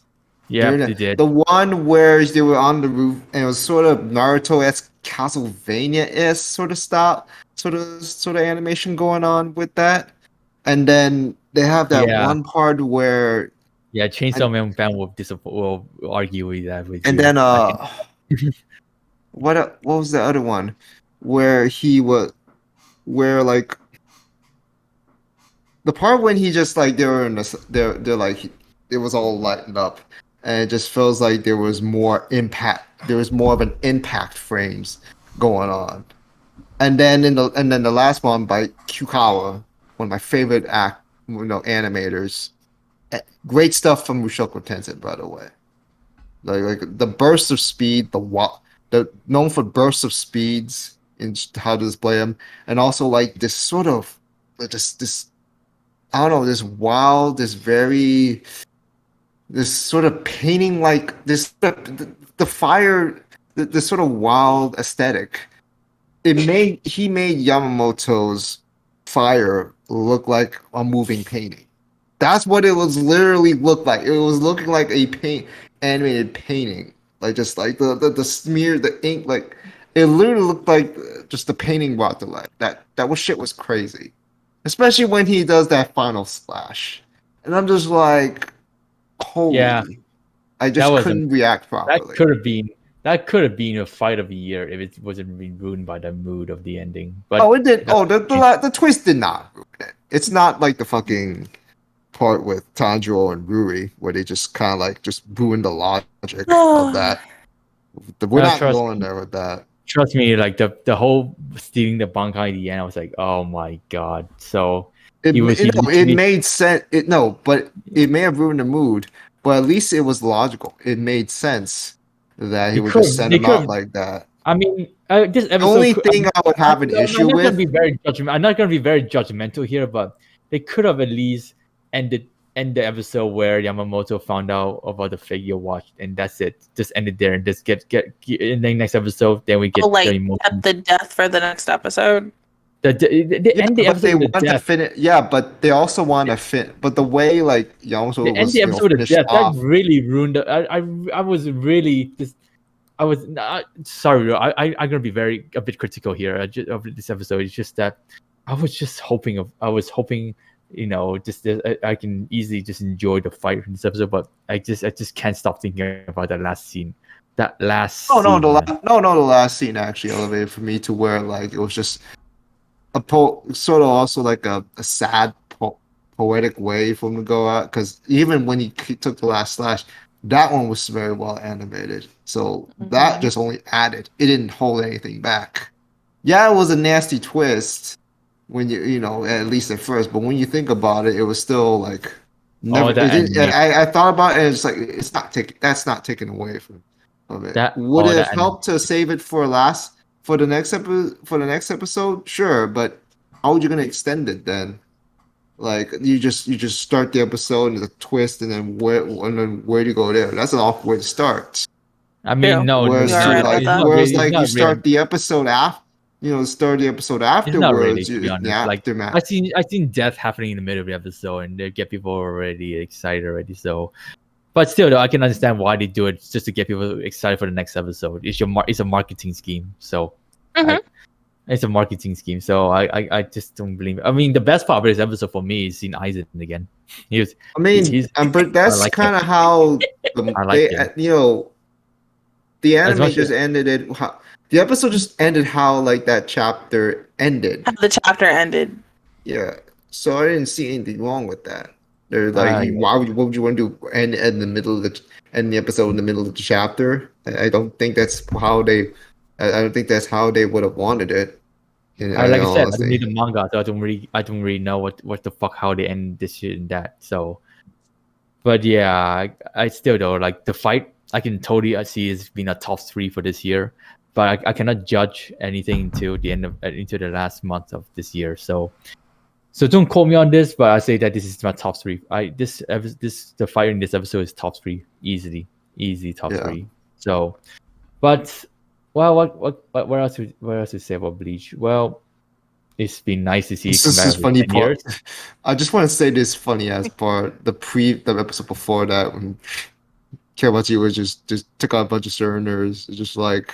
Yeah, they did. The one where they were on the roof and it was sort of Naruto-esque, Castlevania-esque sort of style, sort of animation going on with that. And then they have that one part where Chainsaw Man fan will argue with that with and you. then what was the other one where like the part when he just like they were in they're like it was all lightened up and it just feels like there was more impact. There was more of an impact frames going on. And then the last one by Kukawa, one of my favorite animators. Great stuff from Mushoku Tensei, by the way. Like the burst of speed, the known for bursts of speeds and how to display them, and also like this sort of this I don't know, this wild, this sort of painting like this the fire, this sort of wild aesthetic. He made Yamamoto's fire look like a moving painting. That's what it was literally looked like. It was looking like a animated painting. Like just like the smear, the ink, like it literally looked like just the painting brought to life. That shit was crazy. Especially when he does that final splash. And I'm just like, holy. Yeah. I just couldn't react properly. That could have been a fight of the year if it wasn't being ruined by the mood of the ending. But it did. The twist did not ruin it. It's not like the fucking part with Tanjiro and Ruri where they just kind of like just ruined the logic of that. We're not going there with that. Trust me, like the whole stealing the Bankai at the end, I was like, oh my god. So it made sense. But it may have ruined the mood. But at least it was logical. It made sense that he would just send him out like that. I mean, this episode. The only thing I would have an issue with. I'm not going to be very judgmental here, but they could have at least end the episode where Yamamoto found out about the figure watch, and that's it. Just end it there, and just get in the next episode. Then we get the death for the next episode. End the episode with death. But they also want to fit. But the way like Yamamoto end the episode of death that really ruined. I was really just. I was not sorry. I'm gonna be a bit critical here of this episode. It's just that I was hoping, just I can easily just enjoy the fight in this episode, but I just can't stop thinking about that last scene. The last scene actually elevated for me to where like it was just sort of also like a sad poetic way for him to go out, because even when he took the last slash, that one was very well animated. So that just only added. It didn't hold anything back. Yeah, it was a nasty twist when at least at first, but when you think about it, it was still like never. I thought about it, and it's like that's not taken away from it. Would it have helped to save it for the next episode? Sure, but how are you going to extend it then? Like you just start the episode and the twist, and then where do you go there? That's an awkward way to start. I mean, no. Whereas you start the episode after. Start the episode afterwards. I seen death happening in the middle of the episode, and they get people already excited already. So, but still, though, I can understand why they do it, just to get people excited for the next episode. It's a marketing scheme. So It's a marketing scheme, so I just don't believe it. I mean, the best part of this episode for me is seeing Aizen again. But that's like kind of how the anime just ended it. The episode just ended how like that chapter ended. How the chapter ended. Yeah, so I didn't see anything wrong with that. They're like, what would you want to do? End in the middle of the episode in the middle of the chapter? I don't think that's how they. I don't think that's how they would have wanted it. Like I said, I don't read the manga, so I don't really know what the fuck how they end this shit and that. So, but yeah, I still though like the fight. I can totally see it's been a top 3 for this year, but I cannot judge anything until the end of into the last month of this year. So don't quote me on this, but I say that this is my top 3. The fight in this episode is top 3 easy top 3. So, but. Well, what else to say about Bleach? Well, it's been nice to see. This is funny part. I just want to say this funny ass part. The episode before that when Kawachi was just took out a bunch of Surners. Just like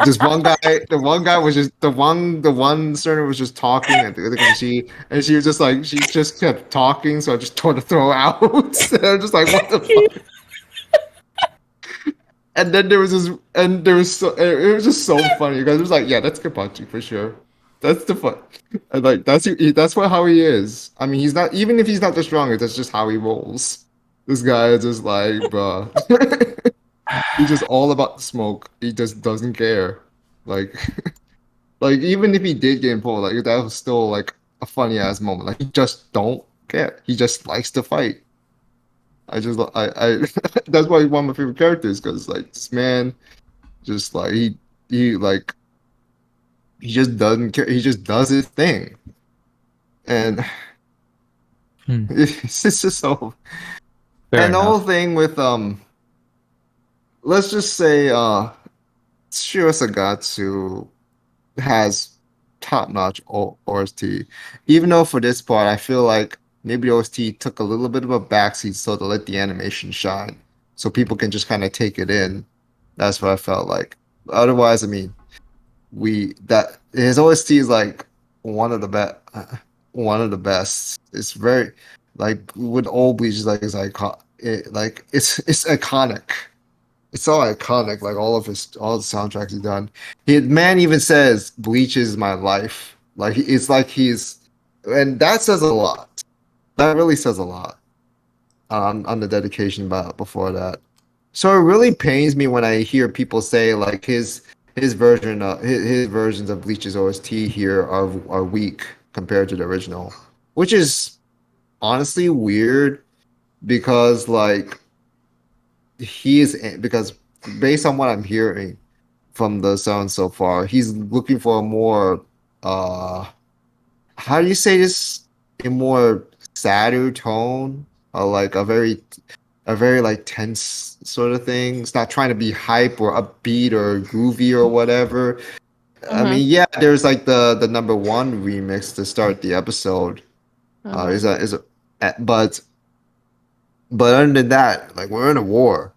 this one guy. The one guy was just the one Surner was just talking and she was just like she just kept talking. So I just told her to throw out. And I'm just like, what the fuck. And then it was just so funny because it was like, yeah, that's Kapachi for sure. That's the fun. And like that's how he is. I mean, he's not, even if he's not the strongest, that's just how he rolls. This guy is just like, bruh. He's just all about the smoke. He just doesn't care. Like even if he did get pulled, like that was still like a funny ass moment. Like he just don't care. He just likes to fight. I that's why he's one of my favorite characters, because like this man just like he just doesn't care. He just does his thing. And it's just so Fair and enough. the whole thing with let's just say Shiro Sagatsu has top-notch OST. Even though for this part I feel like maybe OST took a little bit of a backseat so to let the animation shine, so people can just kind of take it in. That's what I felt like. Otherwise, I mean, his OST is like one of the best. It's very like with old Bleach, like it's iconic. It's so iconic. Like all the soundtracks he's done. Man even says Bleach is my life. Like it's like and that says a lot. That really says a lot on the dedication before that. So it really pains me when I hear people say like his versions of Bleach's OST here are weak compared to the original, which is honestly weird because like because based on what I'm hearing from the sound so far, he's looking for a more how do you say this, a more sadder tone, or like a very like tense sort of thing. It's not trying to be hype or upbeat or groovy or whatever. I mean, yeah, there's like the number 1 remix to start the episode. But other than that, like we're in a war.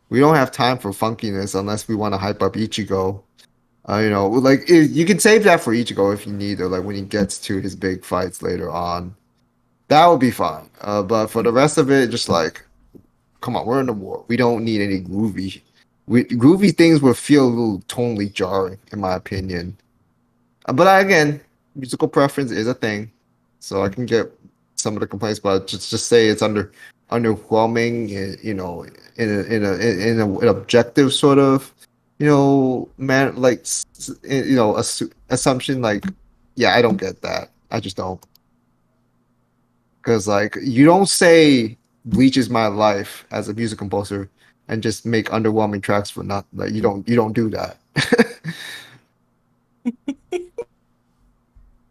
We don't have time for funkiness unless we want to hype up Ichigo. Like you can save that for Ichigo if you need, or like when he gets to his big fights later on. That would be fine. But for the rest of it, just like, come on, we're in a war. We don't need any groovy. Groovy things would feel a little tonally jarring, in my opinion. But again, musical preference is a thing, so I can get some of the complaints, but just say it's underwhelming. In an objective sort of, assumption. Like, yeah, I don't get that. I just don't. Because like you don't say Bleach is my life as a music composer and just make underwhelming tracks for nothing. Like you don't do that.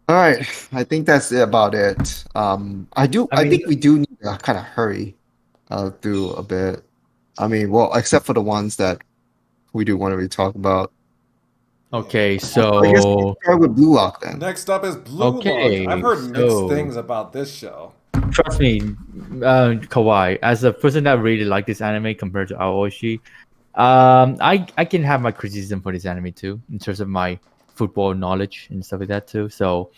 All right, I think that's about it. I think we do need to kind of hurry through a bit. I mean, well, except for the ones that we do want to talk about. Okay, so I guess we'll start with Blue Lock then. Next up is Blue Lock. I've heard mixed things about this show. Trust me, Kawaii, as a person that really like this anime compared to Aoshi, I can have my criticism for this anime too, in terms of my football knowledge and stuff like that too. So,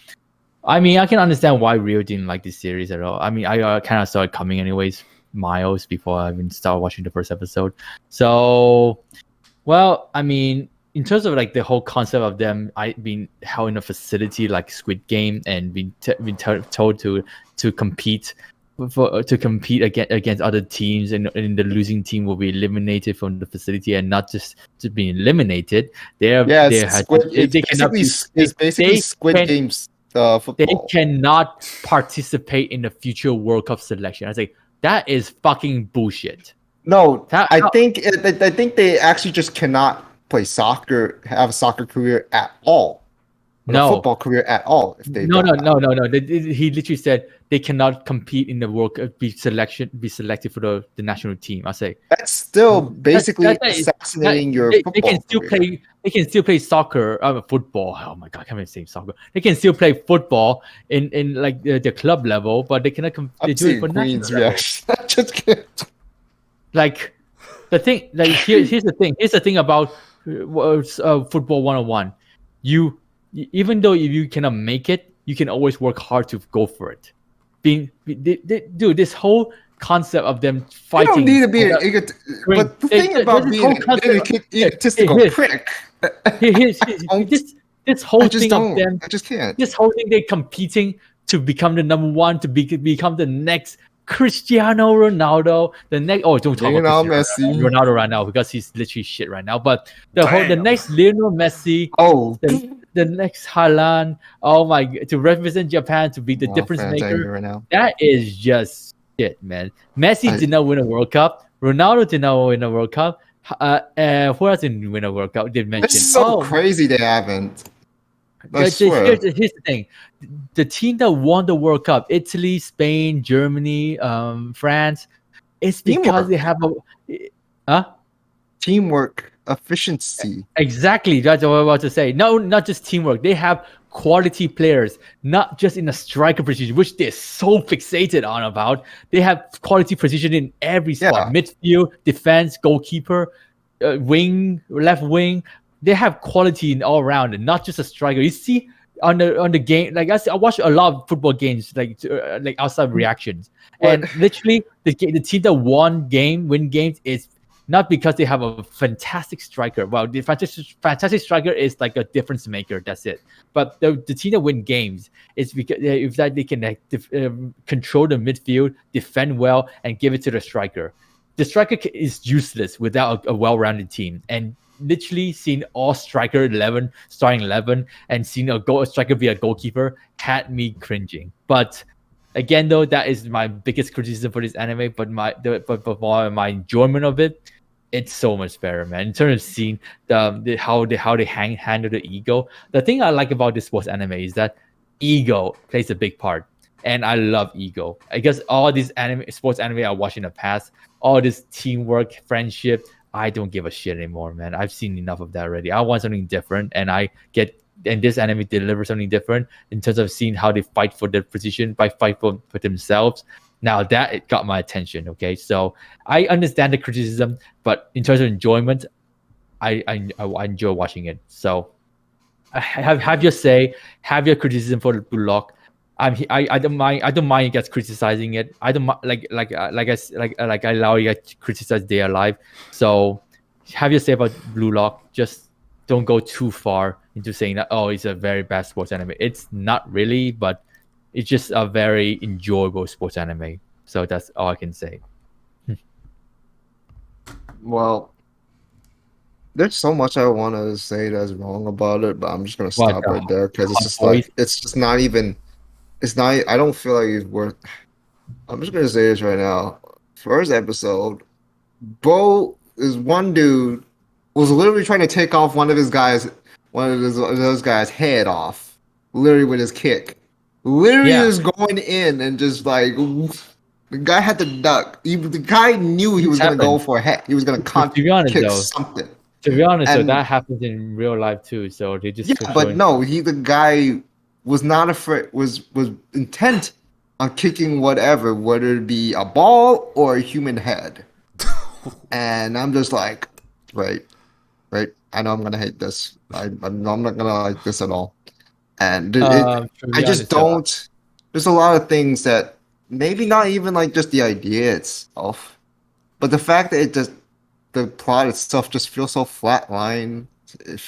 I mean, I can understand why Rio didn't like this series at all. I mean, I kind of saw it coming anyways, miles before I even started watching the first episode. So, well, I mean, in terms of like the whole concept of them being held in a facility like Squid Game and being told to compete against other teams, and the losing team will be eliminated from the facility, and not just to be eliminated. It's basically Squid Games football. They cannot participate in the future World Cup selection. I say that is fucking bullshit. No, I think they actually just cannot play soccer, have a soccer career at all. A football career at all. If they no. He literally said they cannot compete in the World Cup, be selected for the national team. I say that's still basically assassinating your football. They can still play soccer, football. Oh my god, I can't even say soccer. They can still play football in like the club level, but they cannot compete. Do it for Queen's reaction. I just can't. Like the thing, like here's the thing. Here's the thing about football 101. Even though if you cannot make it, you can always work hard to go for it. Dude, this whole concept of them fighting. You don't need to be but the thing about being an egotistical prick. This whole thing of them. I just can't. This whole thing they're competing to become the number one, to become the next Cristiano Ronaldo, the next. Oh, don't talk about Ronaldo right now because he's literally shit right now. But the next Lionel Messi. Oh. The next Haaland, oh my, to represent Japan, to be the difference maker, right now. That is just shit, man. Messi did not win a World Cup. Ronaldo did not win a World Cup. Who else didn't win a World Cup? Did mention? It's so crazy they haven't. Here's the thing: the team that won the World Cup, Italy, Spain, Germany, France, it's because they have teamwork. Efficiency. Exactly, that's what I was about to say. No, not just teamwork. They have quality players, not just in the striker position, which they're so fixated on about. They have quality position in every spot: midfield, defense, goalkeeper, wing, left wing. They have quality in all around, and not just a striker. You see on the game, like I watch a lot of football games, like outside reactions, and literally the team that win games is not because they have a fantastic striker. Well, the fantastic striker is like a difference maker. That's it. But the team that win games is because if that they can control the midfield, defend well, and give it to the striker. The striker is useless without a well-rounded team. And literally seeing all starting 11, and seeing a striker be a goalkeeper had me cringing. But again, though, that is my biggest criticism for this anime. But my enjoyment of it, it's so much better, man. In terms of seeing how they handle the ego. The thing I like about this sports anime is that ego plays a big part, and I love ego. I guess all these sports anime I watched in the past, all this teamwork, friendship, I don't give a shit anymore, man. I've seen enough of that already. I want something different, and this anime delivers something different in terms of seeing how they fight for their position, fight for themselves. Now that it got my attention, okay? So I understand the criticism, but in terms of enjoyment, I enjoy watching it. So have your say, have your criticism for the Blue Lock. I don't mind you guys criticizing it. I don't like I allow you guys to criticize They Are Alive. So have your say about Blue Lock. Just don't go too far into saying that it's a very bad sports anime. It's not really, but it's just a very enjoyable sports anime. So that's all I can say. Well, there's so much I want to say that's wrong about it, but I'm just gonna stop right there because I don't feel like it's worth. I'm just gonna say this right now. First episode, Bo is one dude was literally trying to take off one of those guys' head off, literally with his kick. Literally just going in and just like the guy had to duck. The guy knew he was going to go for a head. He was going to kick something. To be honest, though, that happens in real life too. So they just the guy was not afraid. Was intent on kicking whatever, whether it be a ball or a human head. And I'm just like, right. I know I'm gonna hate this. I'm not gonna like this at all. And I just don't. There's a lot of things that maybe not even like just the idea itself, but the fact that the plot itself just feels so flatline. It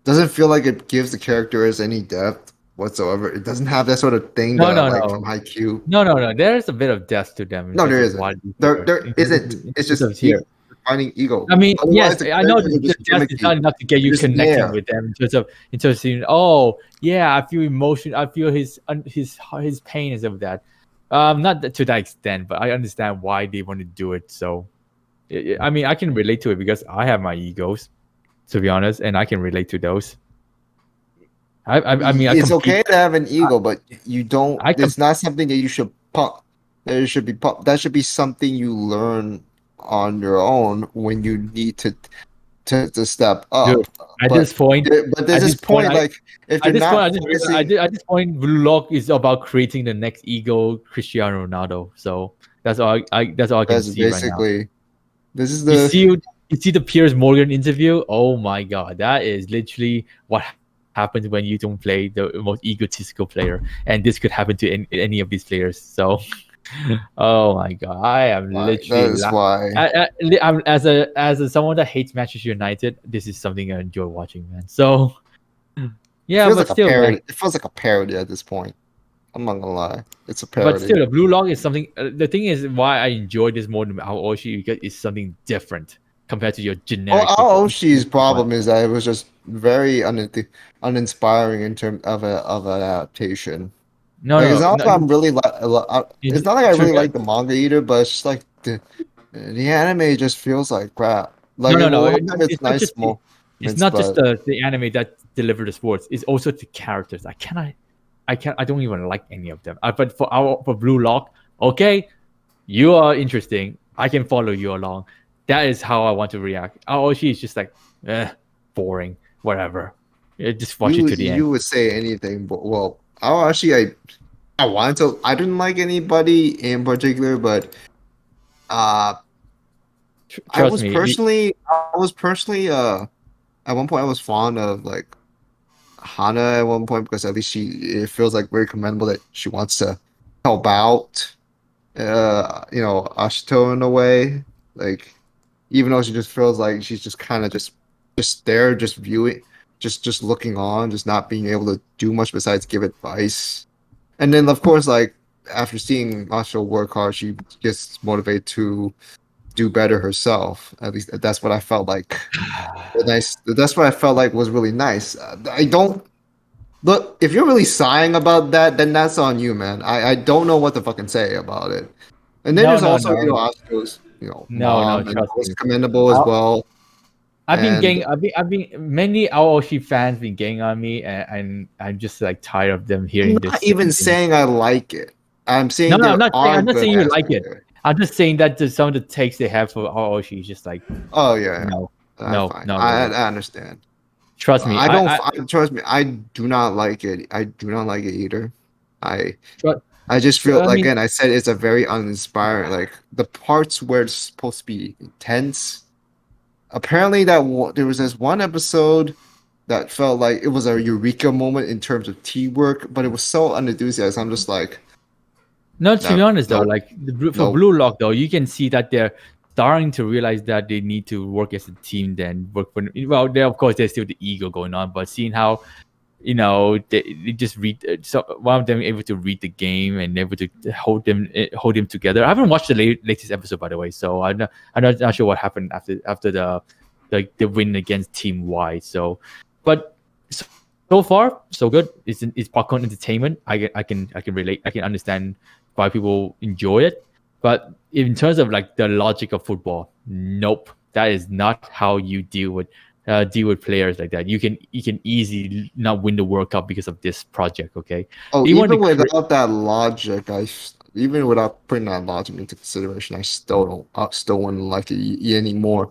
doesn't feel like it gives the characters any depth whatsoever. It doesn't have that sort of thing that I like from Haikyuu. No. There's a bit of depth to them. No, there isn't. There isn't. It's just here. Finding ego. I mean, yes, I know the depth is not enough to get you connected with them in terms of saying, oh yeah, I feel emotion, I feel his pain and stuff like that. Not to that extent, but I understand why they want to do it. So, I mean, I can relate to it because I have my egos, to be honest, and I can relate to those. I mean, it's okay to have an ego, but you don't. It's not something that you should pump. That should be something you learn on your own when you need to step up. Dude, at this point, like if you're not at this point, Blue Lock is about creating the next ego Cristiano Ronaldo. So that's all I can see basically right now. This is the you see the Piers Morgan interview. Oh my god, that is literally what happens when you don't play the most egotistical player, and this could happen to any of these players. So. Oh my god! I am literally. That is why. I'm as someone that hates Manchester United, this is something I enjoy watching, man. So, yeah, but still, it feels like a parody at this point. I'm not gonna lie, it's a parody. But still, the Blue Lock is something. The thing is, why I enjoy this more than Aoshi because it's something different compared to your generic. Well, Aoshi's problem is that it was just very uninspiring in terms of an adaptation. It's not like I really like the manga either, but it's just like the anime just feels like crap. Like it's nice. It's not just the anime that deliver the sports. It's also the characters. I don't even like any of them. But for Blue Lock, okay, you are interesting. I can follow you along. That is how I want to react. Aoshi is just like, boring, whatever. Just watch it to the end. You would say anything, but well. I didn't like anybody in particular, but I was personally at one point I was fond of like Hana at one point because at least it feels like very commendable that she wants to help out Ashito in a way, like even though she just feels like she's just kind of just there, just viewing, just looking on, just not being able to do much besides give advice. And then of course, like after seeing Ashito work hard, she gets motivated to do better herself. At least that's what I felt like. That's what I felt like was really nice. I don't look, if you're really sighing about that, then that's on you, man. I don't know what to fucking say about it. And then there's also Ashito's mom, and it was commendable as well. I've been many Aoshi fans been getting on me, and I'm just like tired of them hearing this. I'm not even saying I like it. I'm saying I'm not saying you like it. I'm just saying that some of the takes they have for Aoshi is just like, oh yeah, no. I understand. Trust me. Trust me. I do not like it. I do not like it either. I just feel again. I said it's a very uninspiring. Like the parts where it's supposed to be intense. Apparently, there was this one episode that felt like it was a eureka moment in terms of teamwork, but it was so unenthusiastic. I'm just like, no. To be honest, though, like for Blue Lock, though, you can see that they're starting to realize that they need to work as a team. Then work for of course, there's still the ego going on, but seeing how they just read. So one of them able to read the game and able to hold him together. I haven't watched the latest episode, by the way, so I'm not sure what happened after the win against Team Y. So, but so far so good. It's popcorn entertainment. I can relate. I can understand why people enjoy it. But in terms of like the logic of football, nope, that is not how you deal with players like that. You can easily not win the World Cup because of this project. Okay. Oh, even without that logic, even without putting that logic into consideration, I still wouldn't like it anymore.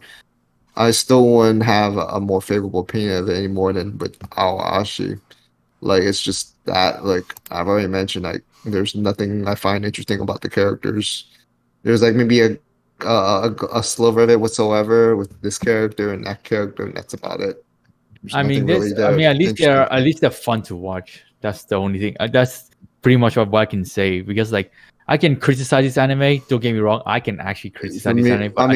I still wouldn't have a more favorable opinion of it anymore than with Aoshi. Like it's just that, like I've already mentioned, like there's nothing I find interesting about the characters. There's like maybe a sliver of it whatsoever with this character and that character, and that's about it. There's I mean, nothing really at interesting. least they're fun to watch. That's the only thing. That's pretty much what I can say, because like I can criticize this anime. Don't get me wrong. I can actually criticize this anime. But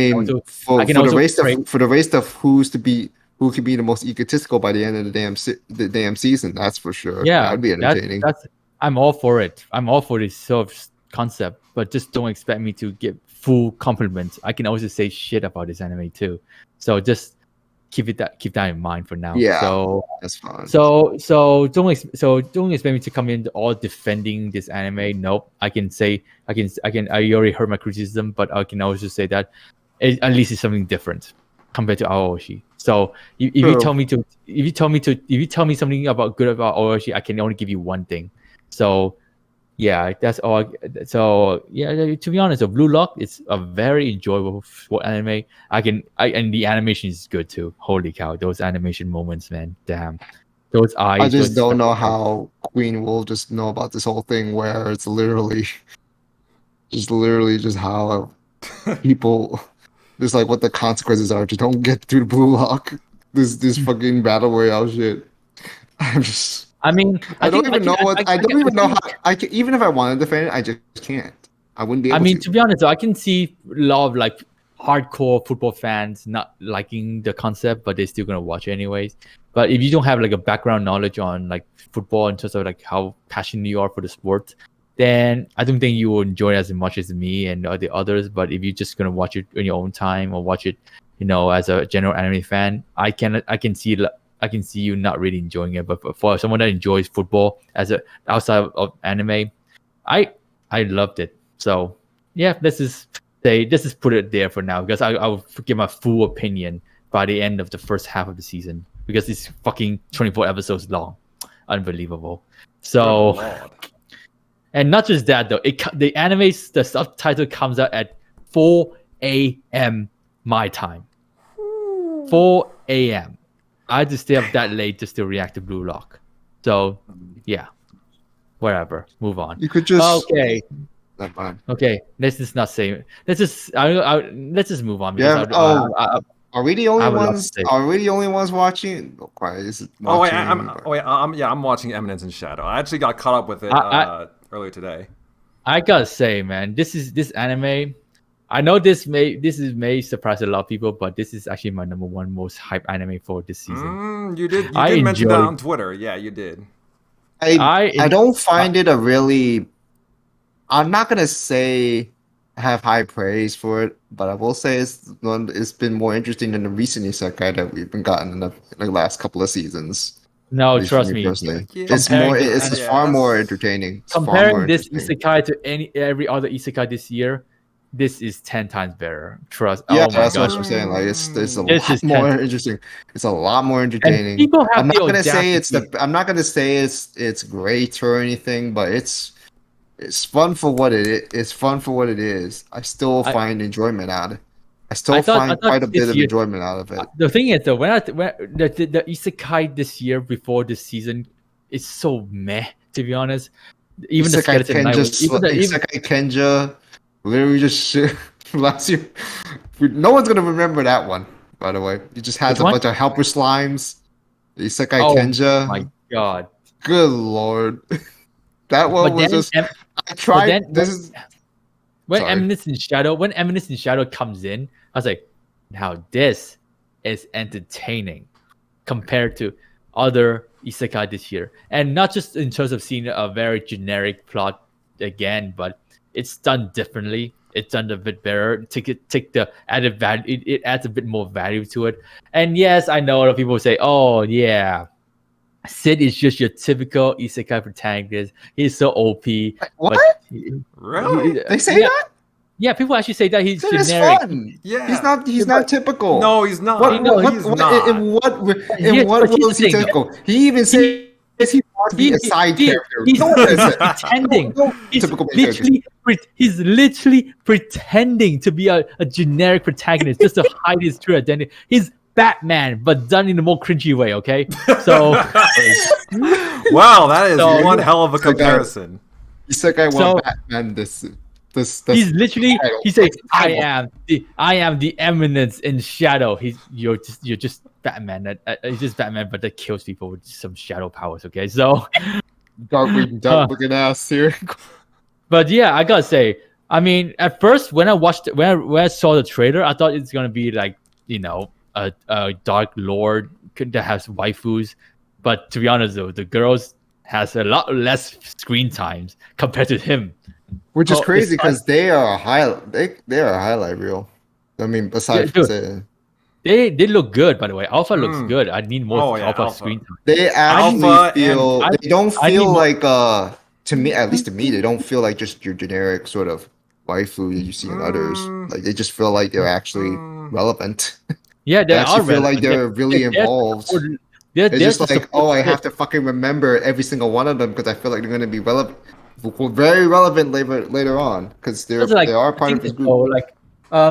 for the race of who could be the most egotistical by the end of the damn season. That's for sure. Yeah, that'd be entertaining. I'm all for it. I'm all for this sort of concept, but just don't expect me to give full compliments. I can also say shit about this anime too. So just keep that in mind for now. Yeah, so that's fine. So don't expect me to come in all defending this anime. Nope. I already heard my criticism, but I can also say that at least it's something different compared to Aoshi. So if you tell me something about Aoshi, I can only give you one thing. So yeah, that's all. So yeah, to be honest, Blue Lock is a very enjoyable anime. And the animation is good too. Holy cow, those animation moments, man! Damn, those eyes. I just don't know how Queen will just know about this whole thing where it's literally just how people, just like what the consequences are to don't get through the Blue Lock. This fucking battle royale shit. I don't even know how I can, even if I wanted to defend it, I just can't. I wouldn't be able to. To be honest, I can see a lot of like hardcore football fans not liking the concept, but they're still gonna watch it anyways. But if you don't have like a background knowledge on like football in terms of like how passionate you are for the sport, then I don't think you will enjoy it as much as me and the others. But if you're just gonna watch it in your own time or watch it, as a general anime fan, I can see you not really enjoying it. But for someone that enjoys football outside of anime, I loved it. So yeah, let's just put it there for now, because I will give my full opinion by the end of the first half of the season, because it's fucking 24 episodes long. Unbelievable. So, and not just that though, the subtitle comes out at 4 a.m. my time. 4 a.m. I had to stay up that late just to react to Blue Lock. So, yeah. Whatever. Move on. You could just... Okay. Never mind. Okay. Let's just not say... Let's just move on. Yeah. Are we the only ones? Are we the only ones watching? I'm watching Eminence and Shadow. I actually got caught up with it earlier today. I gotta say, man, this anime... I know this may surprise a lot of people, but this is actually my number one most hype anime for this season. You did mention that on Twitter. Yeah, you did. I don't find it a really... I'm not gonna say have high praise for it, but I will say it's been more interesting than the recent isekai that we've been gotten in the last couple of seasons. No, trust me. It's far more entertaining. Comparing this isekai to every other isekai this year, this is 10 times better. Trust. Yeah, that's what I'm saying. Like it's a lot more interesting. It's a lot more entertaining. People have I'm not gonna say it's great or anything, but it's fun for what it is. It's fun for what it is. I still find enjoyment out of it. I find quite a bit of enjoyment out of it. The thing is though, when the isekai this year before this season is so meh, to be honest. Even Isekai Kenja. Literally just shit last year. No one's gonna remember that one, by the way. He just has a bunch of helper slimes. Isekai Kenja. Oh my god. Good lord. That one was just... I tried... When Eminence in Shadow comes in, I was like, now this is entertaining compared to other isekai this year. And not just in terms of seeing a very generic plot again, but it's done differently. It's done a bit better. Take the added value. It adds a bit more value to it. And yes, I know a lot of people say, "Oh yeah, Sid is just your typical isekai protagonist. He's so OP." What? Really? They say that? Yeah, people actually say that he's Dude, generic. Fun. Yeah, he's not typical. No, he's not. In what way is he typical? He even says he wants to be a side character. He's pretending. He's literally pretending to be a generic protagonist just to hide his true identity. He's Batman, but done in a more cringy way. Okay, so wow, that is one hell of a comparison. Isekai Batman this. He's literally he says, I am the Eminence in shadow. You're just Batman. He's just Batman, but that kills people with some shadow powers. Okay, so dark looking ass here. But yeah, I gotta say, I mean, at first when I saw the trailer, I thought it's gonna be like, you know, a Dark Lord that has waifus. But to be honest though, the girls has a lot less screen times compared to him. Which is crazy because they are a highlight reel. I mean, aside from saying they look good, by the way. Alpha looks good. I need more Alpha screen time. They actually they don't feel like to me, at least to me, they don't feel like just your generic sort of waifu you see in others. Like they just feel like they're actually relevant. Yeah, they actually feel relevant. like they're really involved. They're just like, I have to fucking remember every single one of them because I feel like they're going to be very relevant later on because they are part of this group. So, like,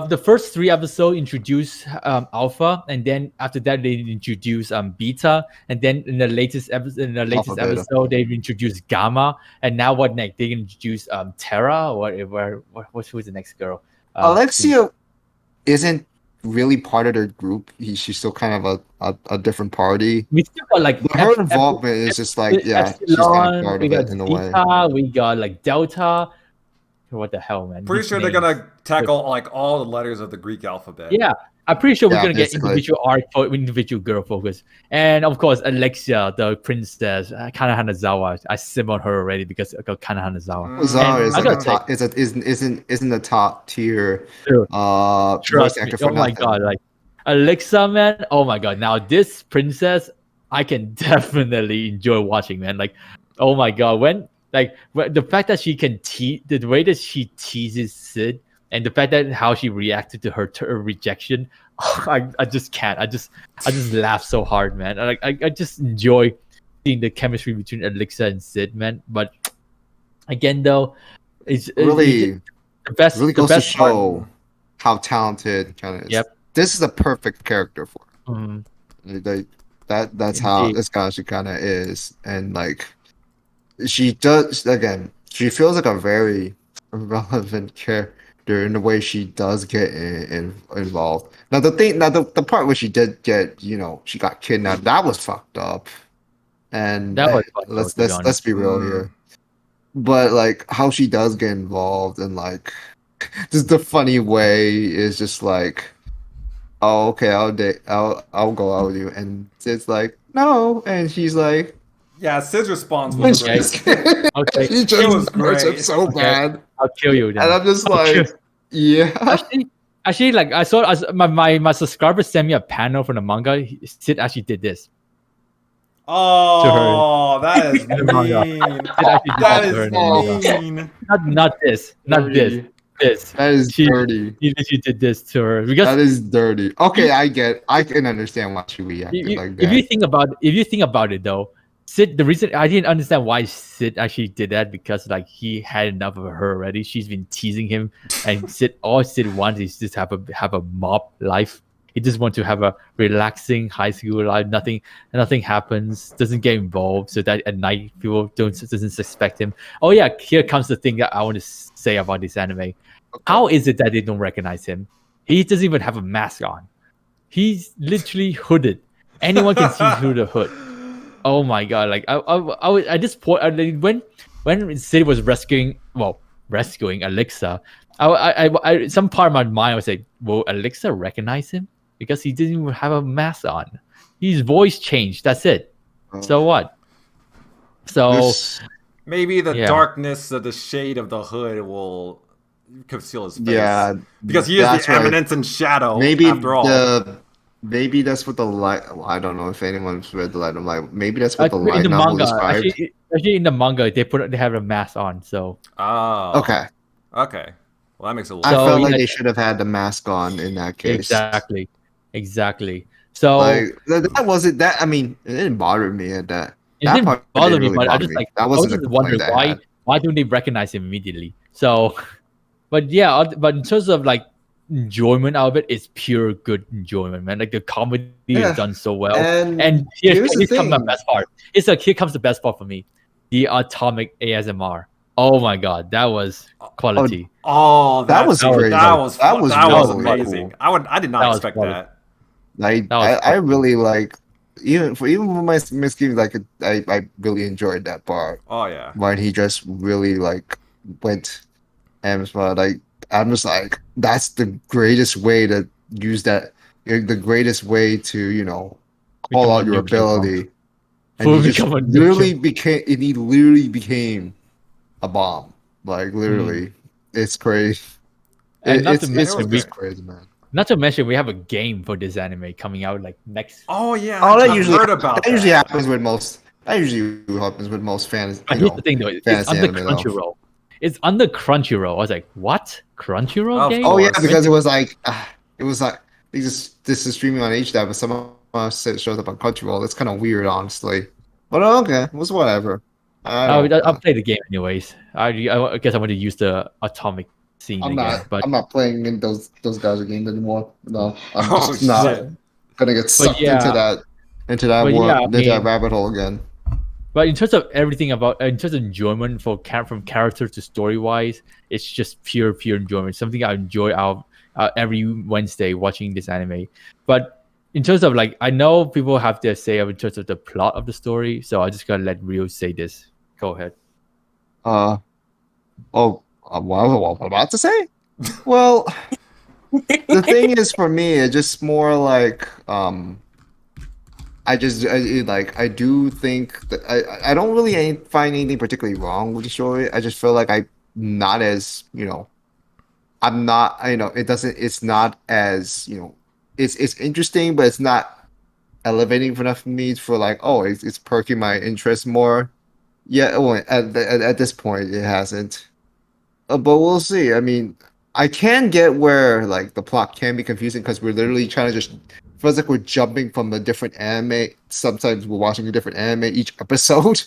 the first 3 episodes introduce Alpha, and then after that they introduce Beta, and then in the latest episode they introduce Gamma, and now what next? They introduce Terra. Who's the next girl? Alexia isn't really part of their group. She's still kind of a different party. We still got like her involvement is just like she's kind of part of it in a way. We got like Delta. What the hell, man? Pretty sure they're gonna tackle like all the letters of the Greek alphabet. Yeah, I'm pretty sure we're gonna get individual arc for individual girl focus, and of course Alexia, the princess, Kana Hanazawa. I sim on her already because I got Kana Hanazawa. Isn't a top tier. Trust me. Oh my god, like Alexa, man. Oh my god. Now this princess, I can definitely enjoy watching, man. Like, oh my god, the fact that she can the way that she teases Sid, and the fact that how she reacted to her rejection, I just can't. I just laugh so hard, man. I just enjoy seeing the chemistry between Alexa and Sid, man. But again, though, it's the best. Really goes to show how talented China is. Yep. This is a perfect character for her. Mm-hmm. That's how this guy she kind of is, and like. She does again. She feels like a very relevant character in the way she does get involved. Now the part where she did get, she got kidnapped. That was fucked up. And let's be real here. But like how she does get involved and like just the funny way is just like, oh okay, I'll go out with you, and it's like no, and she's like. Yeah, Sid's response was great. Okay. He just ignores it so bad. I'll kill you then. And I'm just like, yeah. Actually, like I saw my subscriber sent me a panel from the manga. Sid actually did this. Oh, that is mean. That is mean. Not this. Not this. This. That is dirty. He literally did this to her because that is dirty. Okay, I can understand why she reacted like that. If you think about it though. Sid, the reason I didn't understand why Sid actually did that because like he had enough of her already. She's been teasing him, and all Sid wants is just have a mob life. He just wants to have a relaxing high school life. Nothing happens. Doesn't get involved, so that at night people doesn't suspect him. Oh yeah, here comes the thing that I want to say about this anime. Okay. How is it that they don't recognize him? He doesn't even have a mask on. He's literally hooded. Anyone can see through the hood. Oh my god! Like I at this point, when Sid was rescuing Alexa, I some part of my mind was like, will Alexa recognize him because he didn't even have a mask on? His voice changed. That's it. So what? So maybe the darkness of the shade of the hood will conceal his face. Yeah, because he is the Eminence in shadow. Maybe after all. Maybe that's what the light. Well, I don't know if anyone's read the light. I'm like, maybe that's what the light novel described. Actually, in the manga, they have a mask on. So. Oh. Okay. Well, that makes a lot. I felt like they should have had the mask on in that case. Exactly. So. Like, that wasn't that. I mean, it didn't bother me at that. It didn't bother me, but I just like that wasn't wondering why don't they recognize him immediately? So, but yeah, but in terms of like. Enjoyment out of it is pure good enjoyment, man. Like the comedy is done so well, and here comes the best part. Here comes the best part for me: the atomic ASMR. Oh my god, that was quality. Oh, That was that great. was That was really amazing. cool. I did not That was expect quality. that. Like That was I quality. really like even with my misgivings, like I really enjoyed that part Oh yeah. when he just really like went and like I'm just like that's the greatest way to use that, the greatest way to call Become a out your nuclear bomb. ability, and Full he just become a literally nuclear. became a bomb, like literally. Mm. It's crazy. And not to It was mention, It's good. crazy, man. we have a game for this anime coming out like next. Oh yeah, Oh, I've heard about that usually that. happens with most. That usually happens with most fans. But here's the thing though, it's fantasy under anime though. Crunchyroll. It's under Crunchyroll. I was like, what? Crunchyroll Of game? Oh yeah, course. because it was like this is streaming on HDAP, but somehow it shows up on Crunchyroll. It's kind of weird, honestly. But okay, it was whatever. I'll play the game anyways. I guess I want to use the atomic scene I'm again. not. But I'm not playing in those guys' games anymore. No, I'm Oh, just not shit. gonna get sucked yeah. into that But yeah, I into that mean- rabbit hole again. But in terms of everything in terms of enjoyment from character to story wise, it's just pure enjoyment. Something I enjoy out every Wednesday watching this anime. But in terms of like, I know people have their say in terms of the plot of the story, so I just gotta let Rio say this. Go ahead. What was I about to say? Well, the thing is, for me, it's just more like I do think that I don't really find anything particularly wrong with the story. I just feel like I'm not as I'm not it's not as it's interesting, but it's not elevating enough for me for like, oh, it's perking my interest more. Yeah, well, at this point it hasn't. But we'll see. I mean, I can get where like the plot can be confusing because we're literally trying to just feels like we're jumping from a different anime. Sometimes we're watching a different anime each episode,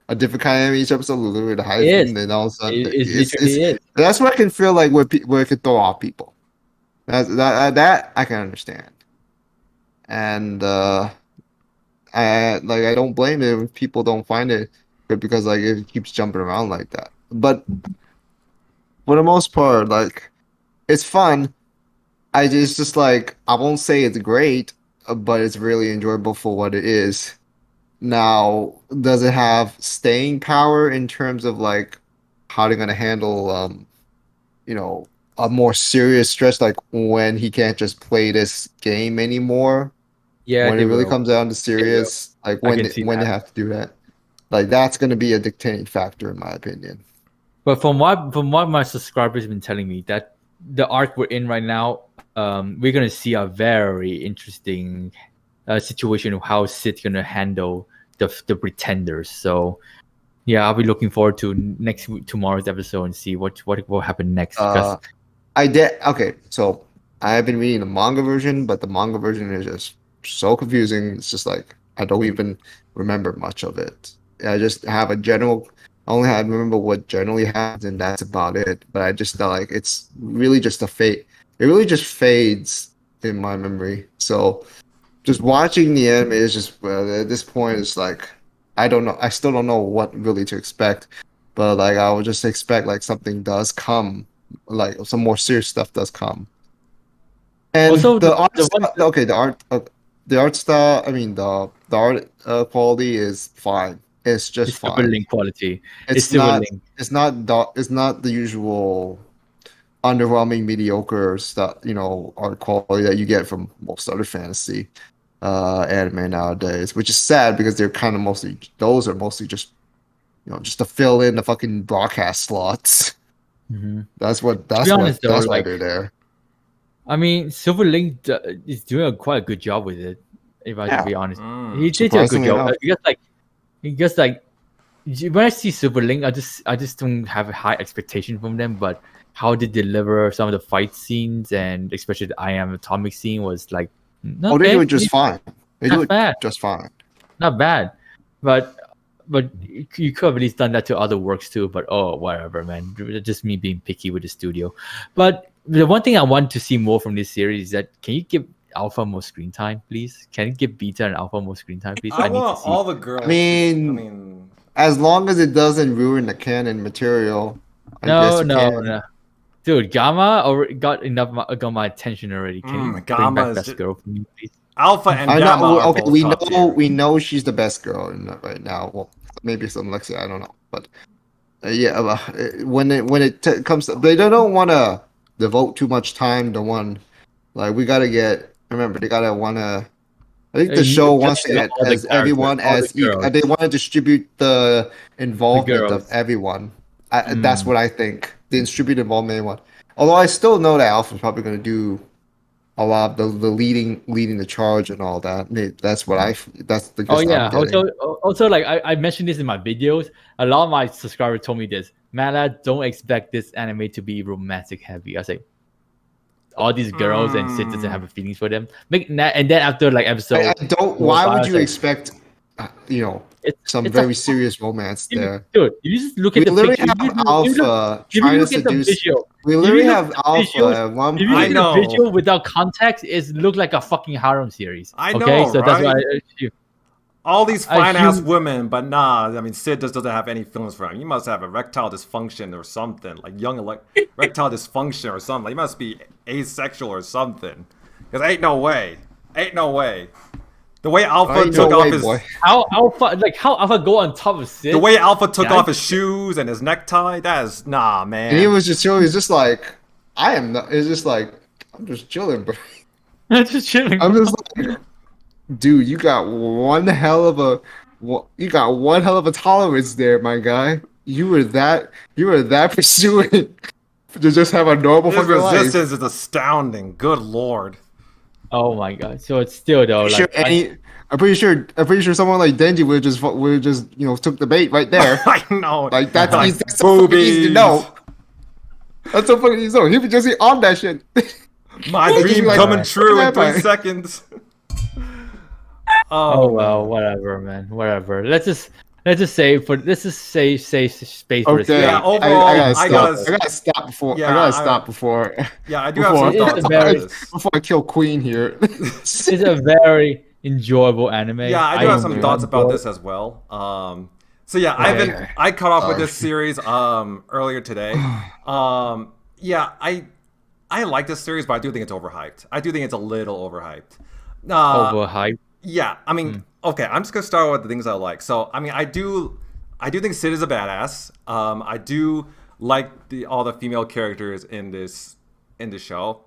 a different kind of anime each episode. Literally the hype, It is. and then all of a sudden, It literally is. that's where I can feel like where it could throw off people. That I can understand, and I don't blame it if people don't find it good because like it keeps jumping around like that. But for the most part, like it's fun. It's just like I won't say it's great, but it's really enjoyable for what it is. Now, does it have staying power in terms of like how they're gonna handle a more serious stress, like when he can't just play this game anymore? Yeah, When they it really will. comes down to serious, like I can see when they that. have to do that, like that's gonna be a dictating factor in my opinion. But from what my subscribers have been telling me, that the arc we're in right now, we're gonna see a very interesting situation of how Sid's gonna handle the pretenders. So yeah, I'll be looking forward to tomorrow's episode and see what will happen next. Because Okay, so I have been reading the manga version, but the manga version is just so confusing. It's just like I don't even remember much of it. I just have a general. I remember what generally happens, and that's about it. But I just felt like it's really just a fade. It really just fades in my memory. So just watching the anime is just at this point it's like I don't know. I still don't know what really to expect. But like I would just expect like something does come, like some more serious stuff does come. And Also, the the art, one- okay, the art style. I mean the art quality is fine. It's just it's Super fine. Link quality. It's Super not. Link. It's not the usual underwhelming, mediocre stuff. Art quality that you get from most other fantasy anime nowadays, which is sad because they're kind of mostly just just to fill in the fucking broadcast slots. Mhm. That's why like, they're there. I mean, Silver Link is doing quite a good job with it. If I have to be honest, he did do a good Surprisingly job. enough. Because like when I see Super Link, I just don't have a high expectation from them. But how they deliver some of the fight scenes and especially the I Am Atomic scene was like, Oh, they do it just fine. They do Not it bad. just fine. not bad. But you could have at least done that to other works too. But oh, whatever, man. Just me being picky with the studio. But the one thing I want to see more from this series is that can you give Alpha more screen time, please? Can you give Beta and Alpha more screen time, please? I need to want see. all the girls. I mean, as long as it doesn't ruin the canon material. I guess you can. No. Dude, Gamma got my attention already. Can you bring Gamma back is Best just- Girl for me, please? Alpha and I Gamma know. are Okay, both we know she's the best girl in that right now. Well, maybe some Lexia, I don't know, but when it comes, they don't want to devote too much time to one. Like we gotta get. Remember, they gotta wanna. I think the show wants to get as everyone as equal. They want to distribute the involvement of everyone. That's what I think. The distribute involvement one. Although I still know that Alpha's probably going to do a lot of the leading the charge and all that. That's what that's the. Oh yeah. Also, like I mentioned this in my videos. A lot of my subscribers told me this. Mala, don't expect this anime to be romantic heavy. I say. All these girls and Sid doesn't have feelings for them. And then after like episode, I don't. Why would you expect? Some very serious romance there. Dude, you just look at the picture. Alpha trying to seduce. We literally have Alpha at one point. I know. The visual without context is look like a fucking harem series. I know, okay? So right? that's why all these fine ass women, but nah. I mean, Sid just doesn't have any feelings for him. You must have erectile dysfunction or something, like erectile dysfunction or something. Like, you must be asexual or something. Because ain't no way. The way Alpha took off his how Alpha go on top of Sid. The way Alpha took off his shoes and his necktie, that is man. And he was just chilling. He's just like, I am not. It's just like, I'm just chilling, bro. I'm just chilling. I'm just like, dude, you got one hell of a tolerance there, my guy. You were that pursuing to just have a normal fucking life. His resistance is astounding. Good lord. Oh my god! So it's still though. I'm pretty sure someone like Denji would just took the bait right there. I know. Like that's so fucking easy to know. That's so fucking easy to know. He would just be on that shit. My dream coming true in 3 seconds. Oh well, whatever, man. Whatever. Let's just save space for this. Yeah, overall, I gotta stop before. Yeah, I gotta stop before. Yeah, I do have some thoughts about this. Before I kill Queen here. It's a very enjoyable anime. Yeah, I do have some thoughts about this as well. So yeah, I caught off with this series earlier today. Yeah, I like this series, but I do think it's overhyped. I do think it's a little overhyped. Overhyped? Yeah, I mean, okay, I'm just gonna start with the things I like. So, I mean, I do think Sid is a badass. I do like all the female characters in this show.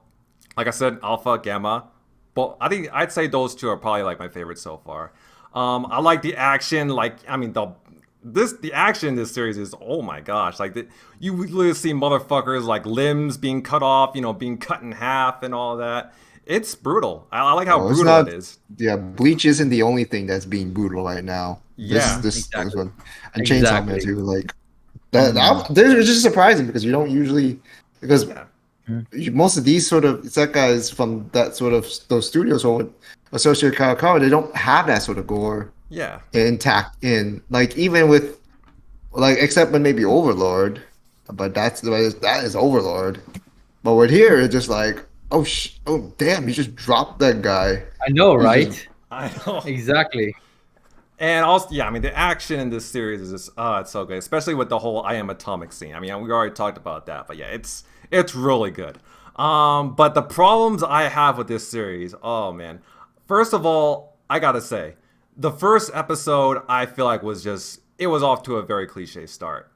Like I said, Alpha, Gamma, but I think I'd say those two are probably like my favorites so far. I like the action. Like, I mean, the action in this series is, oh my gosh, like you literally see motherfuckers like limbs being cut off, being cut in half and all that. It's brutal. I like how brutal it is. Yeah, Bleach isn't the only thing that's being brutal right now. Yeah, this one, and Chainsaw Man too. Like that, it's just surprising because you don't usually most of these sort of guys from that sort of those studios or associated KanColle, they don't have that sort of gore. Yeah, intact in like even with like except when maybe Overlord, but that is Overlord. But with here, it's just like. Oh damn! You just dropped that guy. I know, right? I know exactly. And also, yeah, I mean, the action in this series is just, it's so good, especially with the whole I am atomic scene. I mean, we already talked about that, but yeah, it's really good. But the problems I have with this series, oh man. First of all, I gotta say, the first episode I feel like was off to a very cliche start.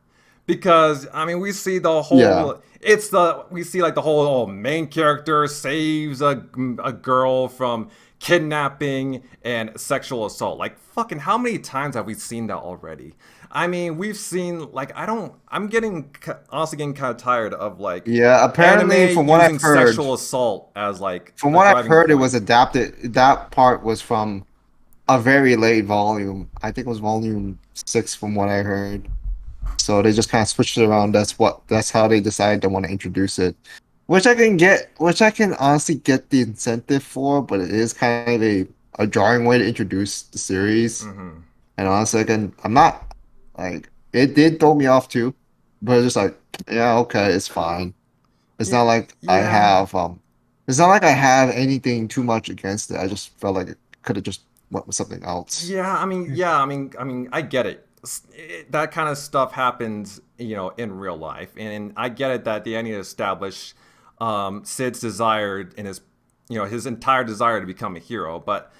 Because I mean, we see the whole. We see like the whole main character saves a girl from kidnapping and sexual assault. Like fucking, how many times have we seen that already? I mean, we've seen like I'm honestly getting kind of tired of like apparently from what I've heard, sexual assault as like from what I've heard, it was adapted. That part was from a very late volume. I think it was volume 6 from what I heard. So they just kind of switched it around. That's how they decided they want to introduce it, which I can honestly get the incentive for, but it is kind of a jarring way to introduce the series. Mm-hmm. And honestly, I'm not like it did throw me off too, but it's just like okay, it's fine. It's not like I have it's not like I have anything too much against it. I just felt like it could have just went with something else. I mean, I get it. that kind of stuff happens, in real life, and I get it that they need to establish Sid's desire in his entire desire to become a hero, but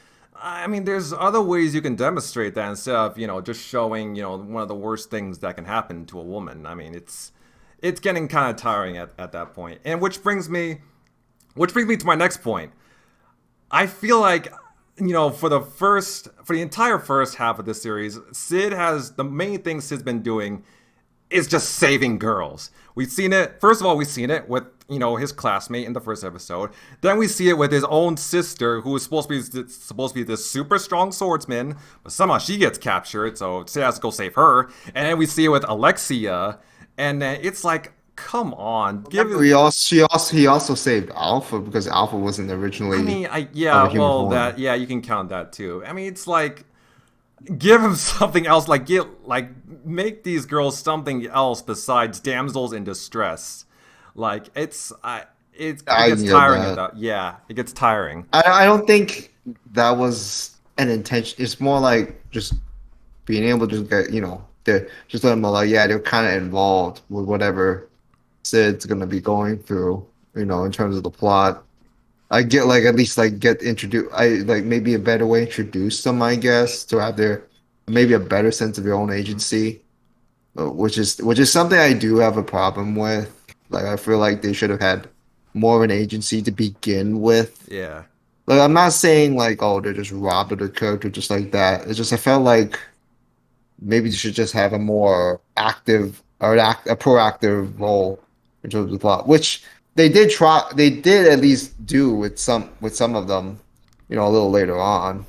I mean, there's other ways you can demonstrate that instead of just showing one of the worst things that can happen to a woman. I mean, it's getting kind of tiring at that point, and which brings me to my next point. I feel like for the entire first half of this series, the main thing Sid's been doing is just saving girls. We've seen it with his classmate in the first episode. Then we see it with his own sister, who is supposed to be this super strong swordsman, but somehow she gets captured, so Sid has to go save her. And then we see it with Alexia, and then it's like, come on, he also saved Alpha because Alpha wasn't originally. I mean, you can count that too. I mean, it's like, give him something else, make these girls something else besides damsels in distress. Like, it gets tiring. It gets tiring. I don't think that was an intention. It's more like just being able to get, just let them know, they're kind of involved with whatever Sid's gonna be going through, in terms of the plot. I get at least get introduced. Maybe a better way to introduce them, I guess, to have maybe a better sense of your own agency, which is something I do have a problem with. I feel like they should have had more of an agency to begin with. Yeah. I'm not saying they're just robbed of the character just like that. It's just I felt like maybe they should just have a more active or a proactive role in terms of the plot, which they did try. They did at least do with some of them, a little later on.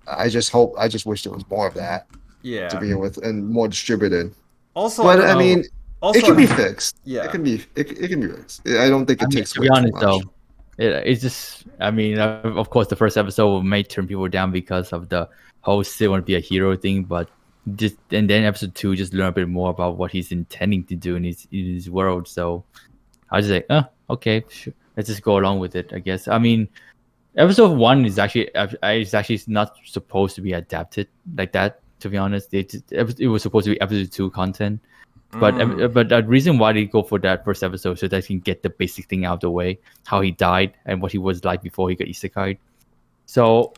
I just wish there was more of that. Yeah. To begin with, and more distributed. Also, but I mean. Also, it can be fixed. Yeah, it can be fixed. I don't think it takes. To be honest, though, it's just. I mean, of course, the first episode may turn people down because of the whole Sid want to be a hero thing, but and then episode 2 just learn a bit more about what he's intending to do in his world. So I was just like, okay, sure. Let's just go along with it, I guess. I mean, episode 1 is actually not supposed to be adapted like that. To be honest, it was supposed to be episode 2 content. But the reason why they go for that first episode so that they can get the basic thing out of the way, how he died and what he was like before he got isekai. So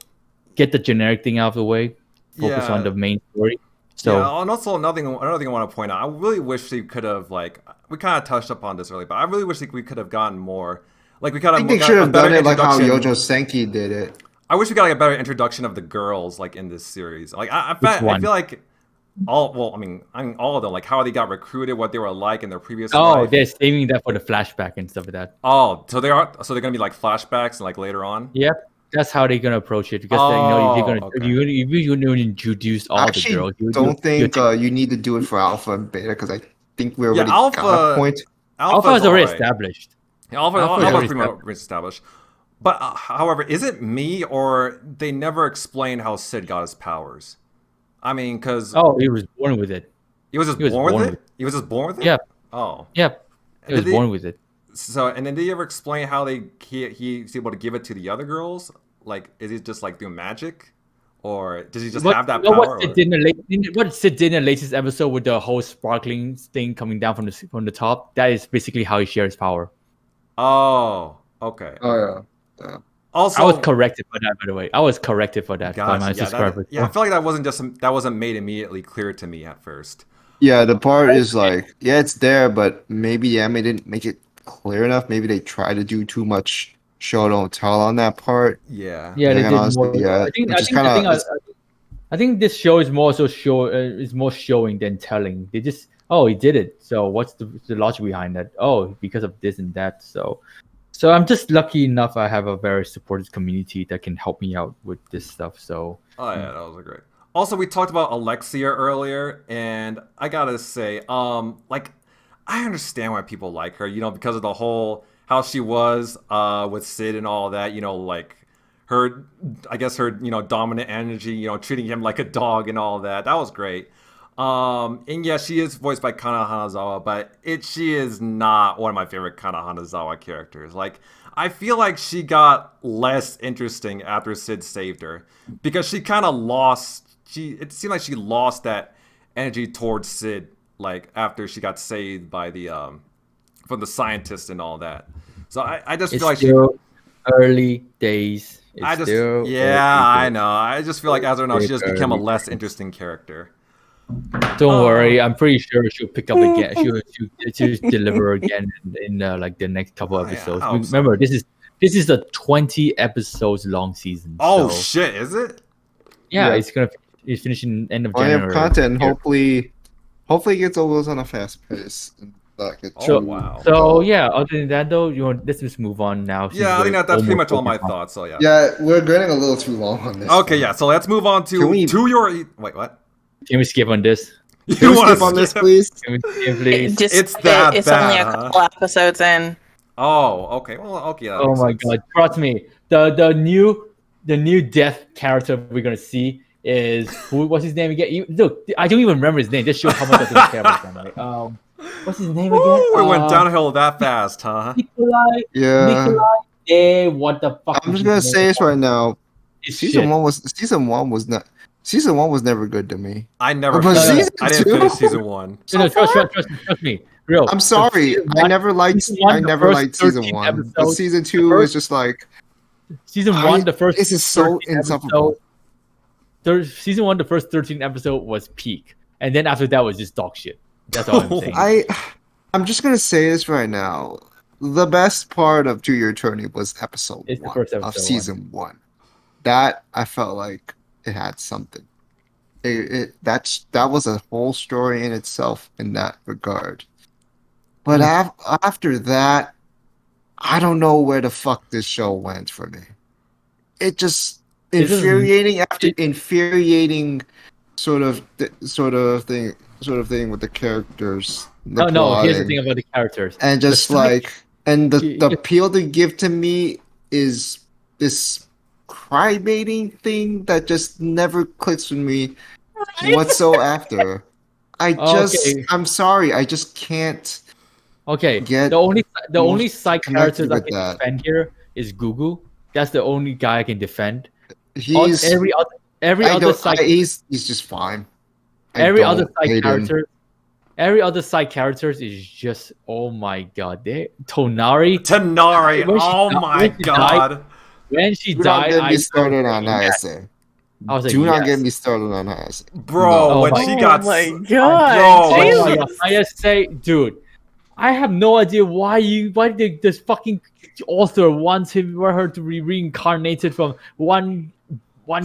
get the generic thing out of the way, focus on the main story. So and also another thing I want to point out, I really wish they could have we kind of touched upon this earlier, but I really wish we could have gotten more. I think they should have done it like how Yojo Senki did it. I wish we got a better introduction of the girls in this series. I feel like. All of them, how they got recruited, what they were like in their previous life. They're saving that for the flashback and stuff like that. So they're gonna be flashbacks and later on. Yeah, that's how they're gonna approach it because if you're gonna introduce all the girls. I don't think you need to do it for Alpha and Beta because I think we're already got a point. Alpha is already established. Alpha is pretty much established. But however, is it me or they never explain how Sid got his powers? I mean, because he was born with it. He was just born with it. He was just born with it. Yeah. Oh. Yeah. He was born with it. So, and then did you ever explain how he's able to give it to the other girls? Is he just through magic, or does he just have that power? What Sid did in the latest episode with the whole sparkling thing coming down from the top? That is basically how he shares power. Oh. Okay. Oh yeah. Also, I was corrected for that, by the way. I was corrected for that by my subscribers. I feel like that wasn't made immediately clear to me at first. Yeah, the part is it's there, but maybe they didn't make it clear enough. Maybe they tried to do too much show don't tell on that part. Yeah. Yeah, they did honestly, more. I think this show is more showing than telling. They just he did it. So what's the logic behind that? Oh, because of this and that. So I'm just lucky enough I have a very supportive community that can help me out with this stuff. So that was great. Also, we talked about Alexia earlier, and I gotta say, I understand why people like her, because of the whole how she was with Sid and all that, her dominant energy, treating him like a dog and all that. That was great. And yeah, she is voiced by Kana Hanazawa, but she is not one of my favorite Kana Hanazawa characters. I feel like she got less interesting after Sid saved her because she kind of lost. It seemed like she lost that energy towards Sid, like after she got saved by the from the scientist and all that. So I just feel like still early days. I know. I just feel like as of now, she just became a less interesting character. Don't worry, I'm pretty sure she'll pick up again. She'll deliver again in like the next couple episodes. Remember, this is the 20 episodes long season. Oh shit, is it? Yeah, it's finishing end of January. Have content. Hopefully it gets over on a fast pace. Wow. So yeah, other than that though, let's just move on now. Yeah, I think that's pretty much all my thoughts. So yeah. Yeah, we're getting a little too long on this. Okay, yeah. So let's move on to wait, what? Can we skip on this? Can we skip on this, please? Can we skip, please? It's that it's bad, only a couple episodes in. Oh, okay. Well, okay. Oh my god, trust me. The new death character we're gonna see is what's his name again? Look, I don't even remember his name. Just show how much I don't care about him. Like, what's his name again? We went downhill that fast, huh? Nikolai. What the fuck? I'm just gonna say this right now. Season one was never good to me. I didn't finish season one. Trust me. Real. I'm sorry. I never liked season one. But season two was just like season one. The first. This is so insufferable. Season one, the first 13 episode was peak, and then after that was just dog shit. That's all I'm saying. I'm just gonna say this right now. The best part of To Your Eternity was episode one of season one. That I felt like it had something. That was a whole story in itself in that regard. But after that, I don't know where the fuck this show went for me. It just infuriating sort of thing with the characters. No. Here's the thing about the characters, and just the appeal they give to me is this cry-baiting thing that just never clicks with me whatsoever. I'm sorry, I just can't. Okay, the only side characters I can defend here is Gugu. That's the only guy I can defend. He's just fine. Every other side characters is just, oh my god. Tonari. Oh my god. When she died, I started on Hayase. I was like, do not get me started on Hayase. Bro, when she got... Oh my god. Hayase, dude. I have no idea why did this fucking author wants her to be reincarnated from one.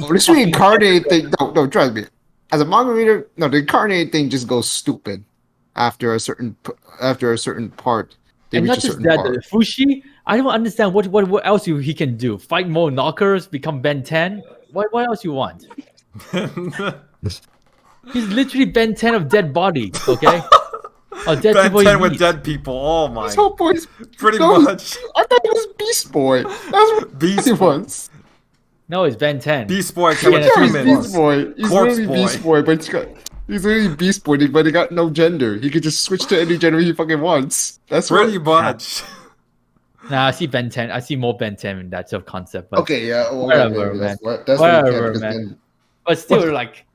This reincarnated thing. No, trust me. As a manga reader, no, the incarnated thing just goes stupid after a certain part. And not just that, Fushi. I don't understand what else he can do. Fight more knockers, become Ben 10. What else you want? He's literally Ben 10 of dead bodies. Okay. Dead Ben 10 with dead people. Oh my. His whole point is pretty much. I thought it was Beast Boy. That was Beast Boy. No, it's Ben 10. Beast Boy. Beast Boy. He's literally Beast Boy, but he's literally Beast Boy, but he got no gender. He could just switch to any gender he fucking wants. That's pretty much. Nah, I see Ben 10. I see more Ben 10 in that sort of concept. But okay, yeah. Well, whatever, man. Whatever, man. But still, like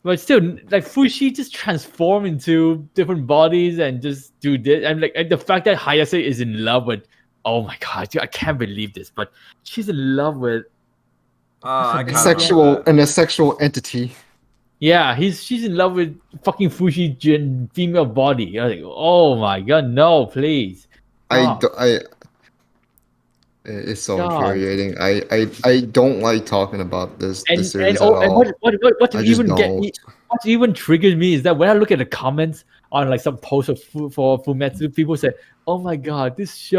Fushi just transform into different bodies and just do this. And like the fact that Hayase is in love with, oh my god, I can't believe this, but she's in love with a sexual entity. Yeah, she's in love with fucking Fushi female body. I was like, oh my god, no, please. It's so infuriating. I don't like talking about this series at all. And what even triggers me is that when I look at the comments on like some post for Fumetsu, people say, "Oh my god, this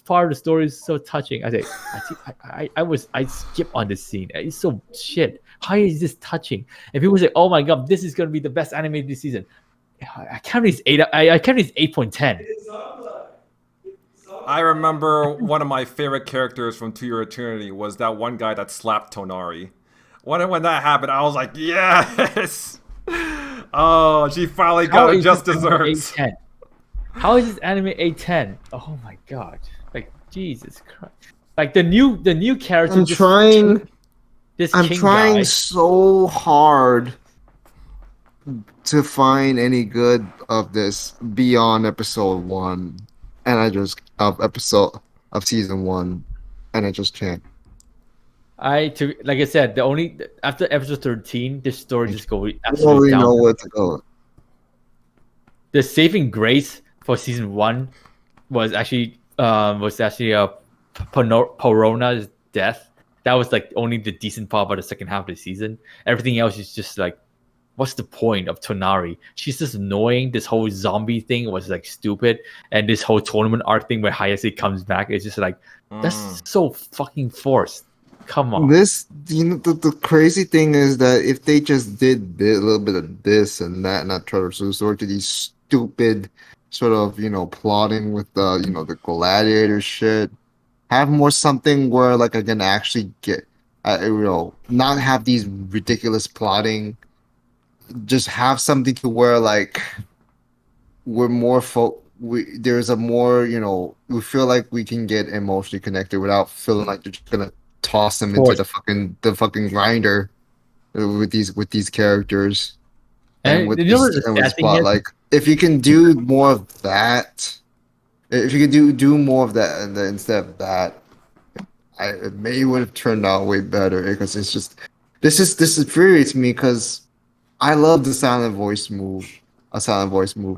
part of the story is so touching." I say, I skip on this scene. It's so shit. How is this touching? And people say, "Oh my god, this is gonna be the best anime this season." I can't read 8. I can't read 8.10. I remember one of my favorite characters from To Your Eternity was that one guy that slapped Tonari. When that happened, I was like, yes! Oh, she finally got it just desserts. How is this anime 810? Oh my god. Like, Jesus Christ. Like, the new character... I'm trying so hard to find any good of this beyond episode 1, and I just of season 1, and I just can't. Like I said, the only after episode 13, the story just goes I don't absolutely really down. know where to go. The saving grace for season 1 was actually Porona's death. That was like only the decent part about the second half of the season. Everything else is just like, what's the point of Tonari? She's just annoying. This whole zombie thing was like stupid, and this whole tournament arc thing where Hayase comes back is just like that's so fucking forced. Come on. The crazy thing is that if they just did a little bit of this and that, not try to resort to these stupid sort of plotting with the the gladiator shit, have more something where like I can actually get not have these ridiculous plotting. Just have something to where like we're more there's a more we feel like we can get emotionally connected without feeling like you're just gonna toss them into the fucking grinder with these characters and with this plot. Like if you can do more of that, if you can do more of that and then instead of that, it may would have turned out way better, because it's just this infuriates me because I love the Silent Voice movie.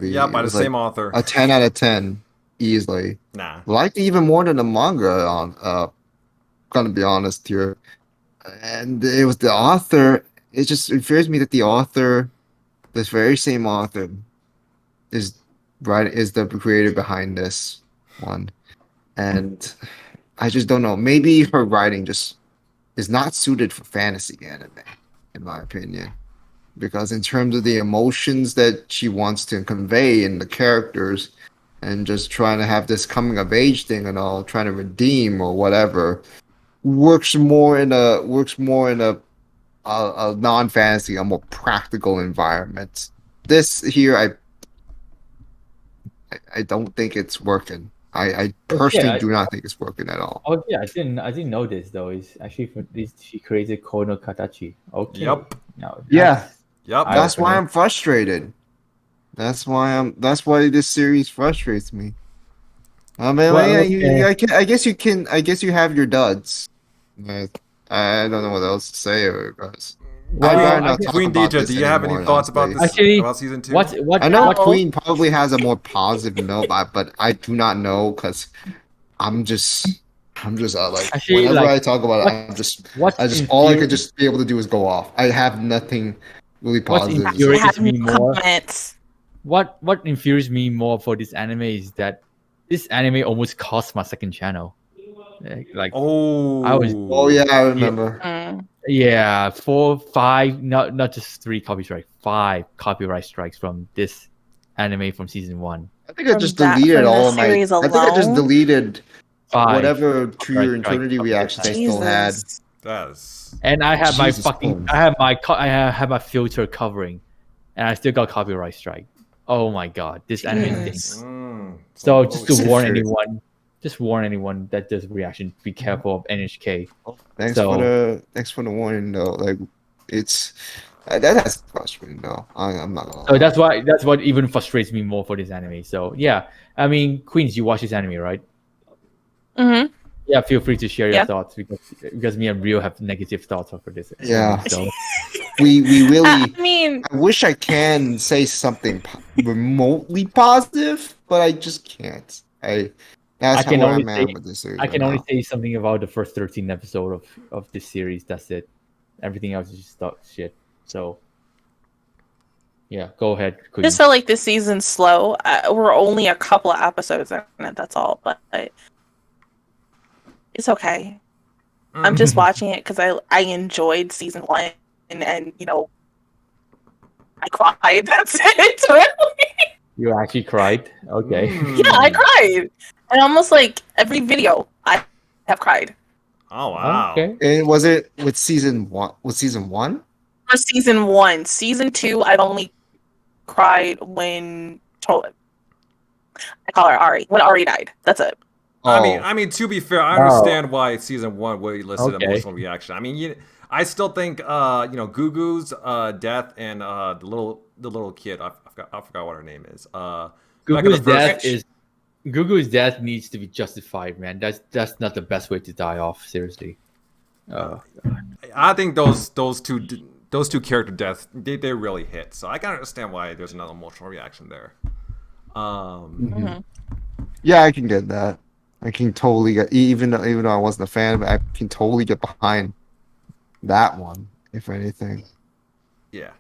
Yeah, by the same author. A 10 out of 10 easily. Nah. Liked it even more than the manga. Gonna be honest here, and it was the author. It just infuriates me that the author, this very same author, is the creator behind this one, and I just don't know. Maybe her writing just is not suited for fantasy anime, in my opinion. Because in terms of the emotions that she wants to convey in the characters, and just trying to have this coming of age thing and all, trying to redeem or whatever, works more in a non-fantasy, a more practical environment. This here, I don't think it's working. I personally do not think it's working at all. Oh yeah, I didn't know this though. It's actually she created Kono Katachi. Okay. Yep. No, Yep. That's why I'm frustrated. That's why this series frustrates me. I mean, I guess you have your duds. I don't know what else to say, because Queen Deidre, do you have any thoughts about this? Actually, about season 2? I know Queen probably has a more positive note, but I do not know, because I'm just like, actually, whenever like, I talk about it, all I could just be able to do is go off. I have nothing really positive. What infuriates me more for this anime is that this anime almost cost my second channel. Like I remember. Yeah, 4, 5, not just 3 copyright strikes, 5 copyright strikes from this anime from season 1. I think I just deleted all of my. I think I just deleted 5 whatever True Your Eternity reactions I still had. And I have I have my filter covering, and I still got copyright strike. Oh my god, this anime thing. So just to warn anyone that does reaction, be careful of NHK. Thanks for the warning though. Like that's frustrating though. I'm not gonna lie. So that's what even frustrates me more for this anime. So yeah, I mean, Queens, you watch this anime, right? Mm-hmm. Yeah, feel free to share your thoughts, because me and Rio have negative thoughts for this. Yeah. So we really. I wish I can say something remotely positive, but I just can't. I can only say something about the first 13 episodes of this series. That's it. Everything else is just shit. So yeah, go ahead. I just felt like this season's slow. We're only a couple of episodes in it. That's all, but it's okay. I'm just watching it because I enjoyed season 1, and I cried. That's it. Really. You actually cried? Okay. Yeah, I cried. And almost like every video, I have cried. Oh wow! Okay. And was it with season 1? Was season 1? For season 1, season 2, I've only cried when I call her Ari. When Ari died, that's it. I mean, to be fair, I understand why season 1 would elicit emotional reaction. I mean, I still think Gugu's death and the little kid. I forgot what her name is. Gugu's death needs to be justified, man. That's not the best way to die off. Seriously. I think those two character deaths they really hit. So I can understand why there's another emotional reaction there. Yeah, I can get that. I can totally get even though I wasn't a fan, but I can totally get behind that one, if anything. Yeah.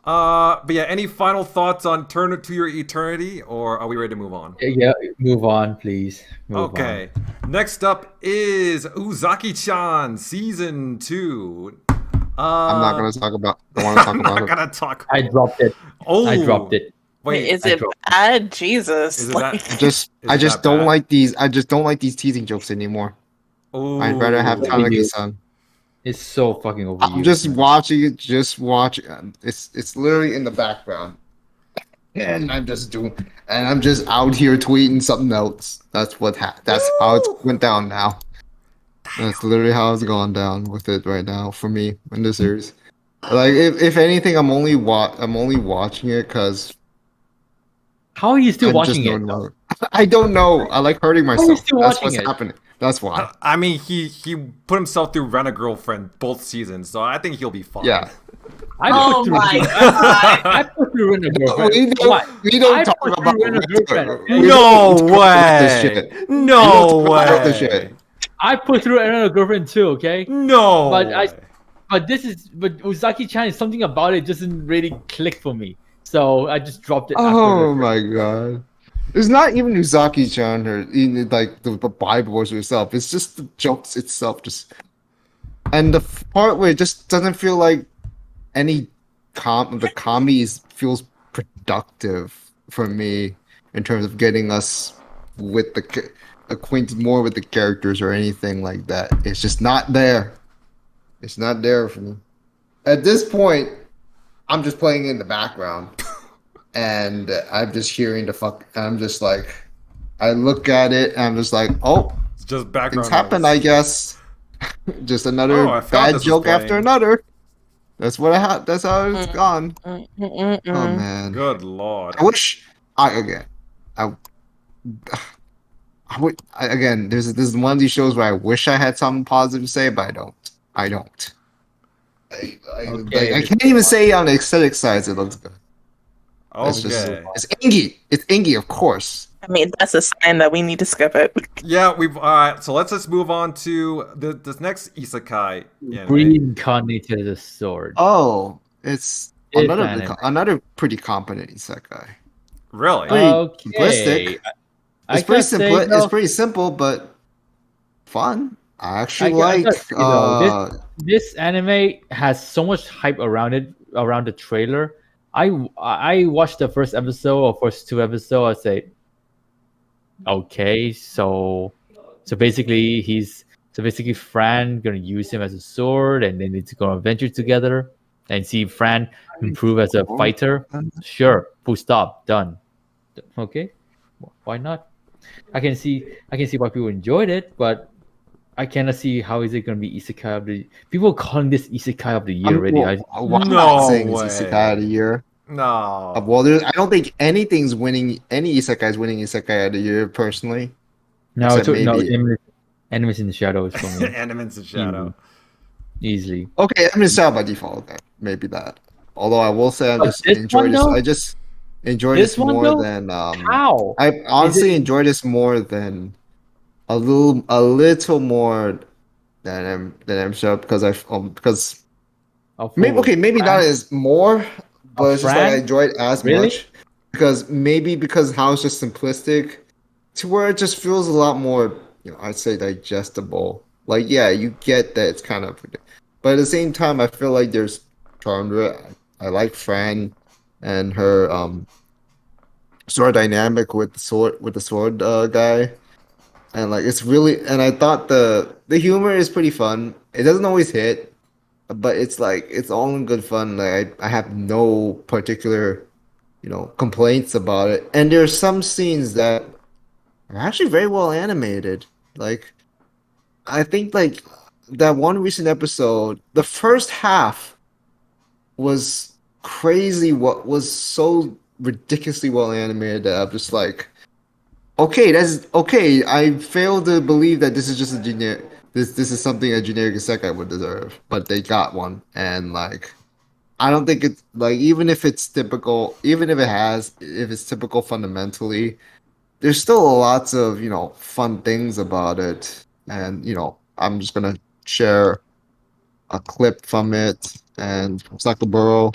But yeah, any final thoughts on Turn to Your Eternity, or are we ready to move on? Yeah, move on, please. Okay. Next up is Uzaki-chan Season 2. I'm not gonna talk about. I want to talk about it. Gonna talk. I dropped it. Oh, I dropped it. Wait, is it bad? Jesus. Is it that? I just don't bad? like these. I just don't like these teasing jokes anymore. Ooh. I'd rather have Tanaki-san. It's so fucking overused. I'm just watching it. Just watch. It's literally in the background, and I'm just out here tweeting something else. That's how it went down now. That's literally how it's gone down with it right now for me in the series. Like if anything, I'm only watching it because. How are you still watching it? I don't know. I like hurting myself. How are you still That's watching what's happening. That's why. I mean, he put himself through Rent-A-Girlfriend both seasons, so I think he'll be fine. Yeah. Oh my god! I put through Rent-A-Girlfriend. We don't talk about Rent-A-Girlfriend. No way! No way! I put through Rent-A-Girlfriend too. Okay. No. But Uzaki-chan is something about it doesn't really click for me. So I just dropped it. Oh my god. It's not even Uzaki-chan or even like the Bible Wars itself. It's just the jokes itself. And the part where it just doesn't feel like any the comedies feels productive for me in terms of getting us with acquainted more with the characters or anything like that. It's just not there. It's not there for me. At this point, I'm just playing in the background. And I'm just hearing I'm just like, I look at it and I'm just like, oh, it's just background. Things happen, I guess. Just another bad joke after another. That's that's how it's gone. Oh man. Good lord. I wish again, this is one of these shows where I wish I had something positive to say, but I don't. I can't even say on the aesthetic side it looks good. Okay. It's Ingi. It's Ingi, of course. I mean, that's a sign that we need to skip it. Yeah, so let's just move on to this next isekai. Reincarnated the sword. Oh, it's another pretty competent isekai. Really? Simplistic. It's pretty simple, but fun. I actually this anime has so much hype around it, around the trailer. I watched the first episode or first two episodes. I say, okay, so basically Fran gonna use him as a sword, and then it's gonna adventure together and see Fran improve as a fighter. Sure, full stop, done. Okay, why not? I can see why people enjoyed it, but I cannot see how is it going to be Isekai of the... People calling this Isekai of the year already. I'm not saying it's Isekai of the year. No. Well, I don't think anything's winning. Any Isekai is winning Isekai of the year, personally. No, Eminence in the Shadow is for me. Eminence in Shadow. Easily. Okay, Eminence in Shadow by default. Then. Maybe that. Although I will say I just enjoy this. I just enjoy this more than... How? I honestly enjoy this more than... A little more than I'm sure because maybe not as more, but it's just like I enjoy it as much because how it's just simplistic to where it just feels a lot more, I'd say digestible. Like you get that it's kind of, but at the same time I feel like there's charm to it. I like Fran and her sort of dynamic with the sword guy. And it's really, and I thought the humor is pretty fun. It doesn't always hit, but it's all in good fun. Like I have no particular, complaints about it. And there's some scenes that are actually very well animated. Like I think that one recent episode, the first half was crazy. What was so ridiculously well animated that I'm just like, okay, that's okay. I fail to believe that this is just a generic. This is something a generic isekai would deserve, but they got one, and like, I don't think it's like even if it's typical, even if it's typical fundamentally, there's still lots of fun things about it, and I'm just gonna share a clip from it and from Sakaburo.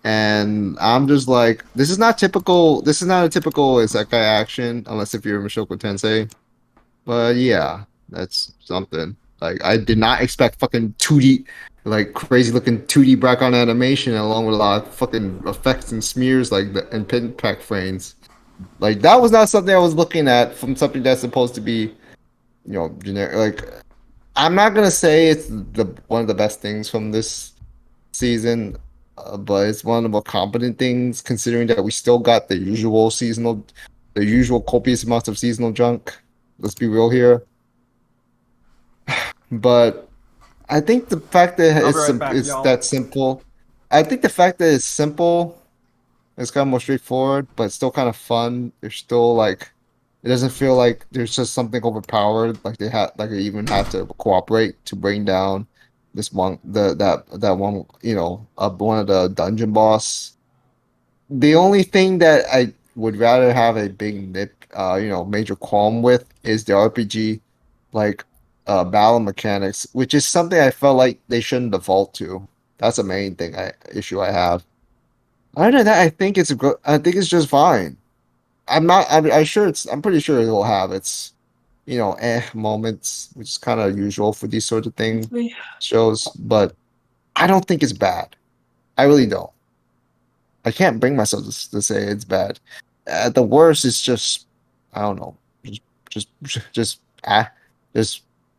And I'm just like, this is not typical. This is not a typical isekai action, unless if you're Mushoku Tensei. But yeah, that's something. Like, I did not expect fucking 2D, like crazy looking 2D background animation, along with a lot of fucking effects and smears, like and pin pack frames. Like, that was not something I was looking at from something that's supposed to be, generic. Like, I'm not gonna say it's one of the best things from this season, but it's one of the more competent things, considering that we still got the usual copious amounts of seasonal junk. Let's be real here. But I think the fact that it's that simple. I think the fact that it's simple, it's kind of more straightforward, but still kind of fun. There's still like, it doesn't feel like there's just something overpowered. Like they even have to cooperate to bring down this one, that one, one of the dungeon boss. The only thing that I would rather have a big major qualm with is the RPG, like battle mechanics, which is something I felt like they shouldn't default to. That's the main issue I have. Other than that, I think it's just fine. I'm pretty sure it will have its, moments, which is kind of usual for these sort of shows, but I don't think it's bad. I really don't. I can't bring myself to say it's bad. At the worst, it's just, I don't know, just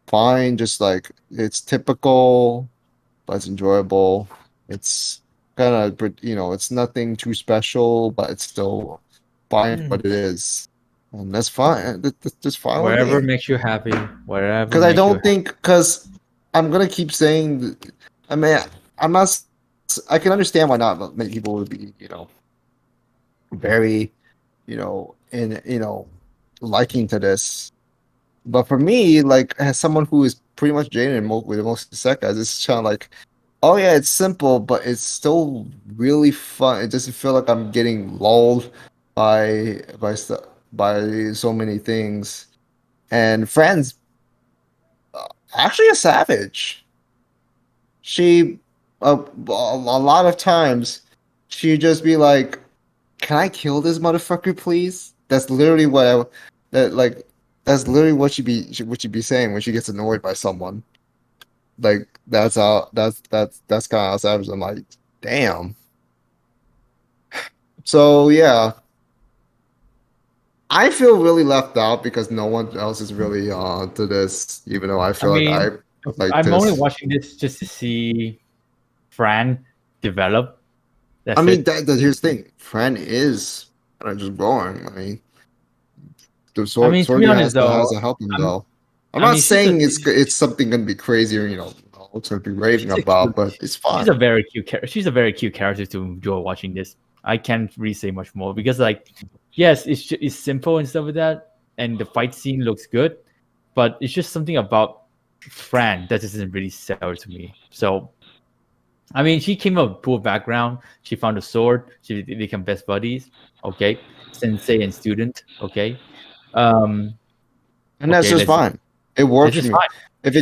fine. Just like, it's typical, but it's enjoyable. It's kind of, it's nothing too special, but it's still fine for what it is, and that's fine. That's fine. Whatever makes you happy. Whatever. Because I don't think, because I'm gonna keep saying, I mean, I'm not. I can understand why not many people would be, very, liking to this. But for me, like, as someone who is pretty much jaded with most isekais, it's kind of like, oh yeah, it's simple, but it's still really fun. It doesn't feel like I'm getting lulled by so many things. And Friends, actually a savage. She a lot of times she'd just be like, "Can I kill this motherfucker, please?" That's literally that's literally what she'd be saying when she gets annoyed by someone. Like, that's kind of how savage. I'm like, damn. So yeah, I feel really left out because no one else is really on to this, even though I feel I'm only watching this just to see Fran develop. Here's the thing. Fran is just growing. I mean, the sword has to help him though. I'm not saying it's something gonna be crazy or it's gonna be raving about, but it's fine. She's a very cute character. She's a very cute character to enjoy watching this. I can't really say much more because, like, yes, it's simple and stuff like that, and the fight scene looks good, but it's just something about Fran that doesn't really sell to me. So, I mean, she came up with poor background. She found a sword. She became best buddies. Okay, sensei and student. Okay, and that's just fine. It works for me. Fine. If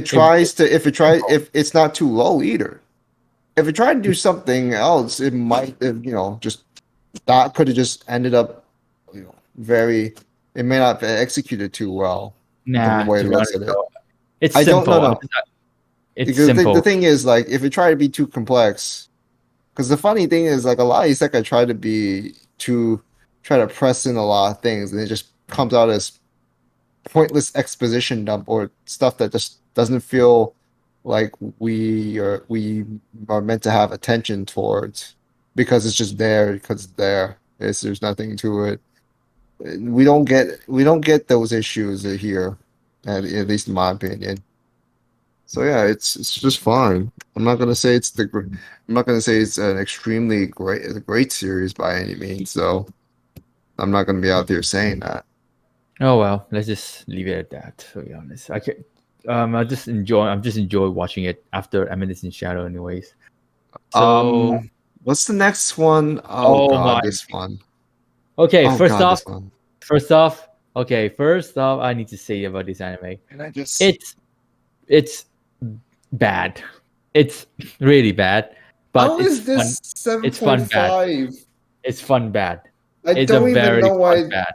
it's not too low either. If it tried to do something else, it might, just that could have just ended up, it may not be executed too well. Nah, the way it looks at it. It's simple. I don't know. It's simple. The thing is, like, if it tried to be too complex, because the funny thing is, like, a lot of isekai try to press in a lot of things, and it just comes out as pointless exposition dump or stuff that just doesn't feel like we are meant to have attention towards, because it's just there because it's there. There's nothing to it. We don't get those issues here, at least in my opinion. So yeah, it's just fine. I'm not gonna say it's I'm not gonna say it's an extremely great series by any means. So I'm not gonna be out there saying that. Oh well, let's just leave it at that. To be honest, I can. I'm just enjoy watching it after Eminence in Shadow, anyways. So, What's the next one? Oh God, my- this one. okay, Oh first God, off, this one. first off, I need to say about this anime. And I just It's bad. It's really bad. But how it's is this fun. It's fun bad. 7.5? It's fun bad. I It's don't a even very know fun why. bad.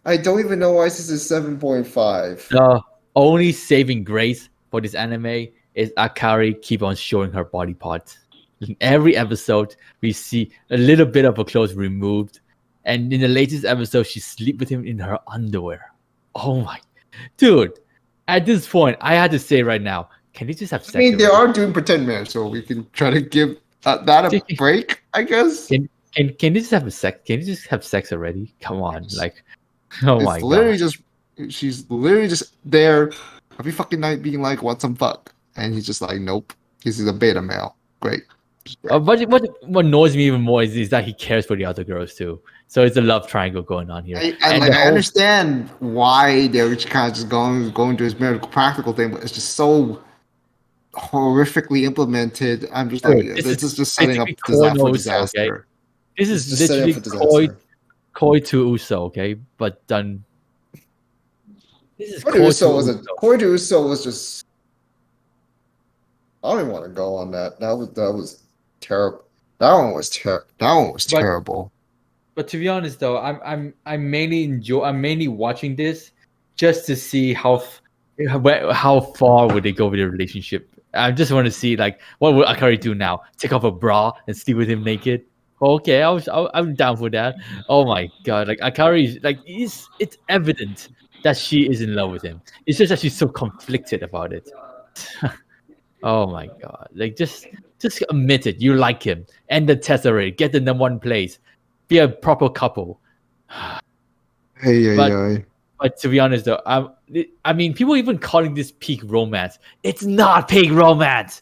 I don't even know why this is 7.5. The only saving grace for this anime is Akari keep on showing her body parts. In every episode, we see a little bit of her clothes removed. And in the latest episode, she sleep with him in her underwear. Oh my. Dude, at this point, I had to say right now, can you just have sex? I mean, they already? are doing pretend marriage, so we can try to give that a break, I guess. Can you just have a sex? Can you just have sex already? Come on, like, oh my It's literally god. she's literally just there every fucking night being like, "Want some fuck?" And he's just like, "Nope." This is a beta male. Great. What annoys me even more is that he cares for the other girls too. So it's a love triangle going on here. I And the whole- understand why they're kind of just going to his medical practical thing, but it's just so horrifically implemented. I'm just like, Dude, this is just setting up basically Koi no Uso, disaster. okay? This It's is just setting up literally for disaster. Koi to Uso, okay? But done. This is Koi Koi to Uso was just. I don't even want to go on that. That was terrible. That one was terrible. But to be honest, though, I'm mainly watching this just to see how far would they go with their relationship. I just want to see like what would Akari do now? Take off a bra and sleep with him naked? Okay, I'm down for that. Oh my god, like Akari, like it's evident that she is in love with him. It's just that she's so conflicted about it. Oh my god, like just admit it. You like him. End the test already. Get the #1 place. Be a proper couple. But to be honest, though, I mean, people even calling this peak romance. It's not peak romance.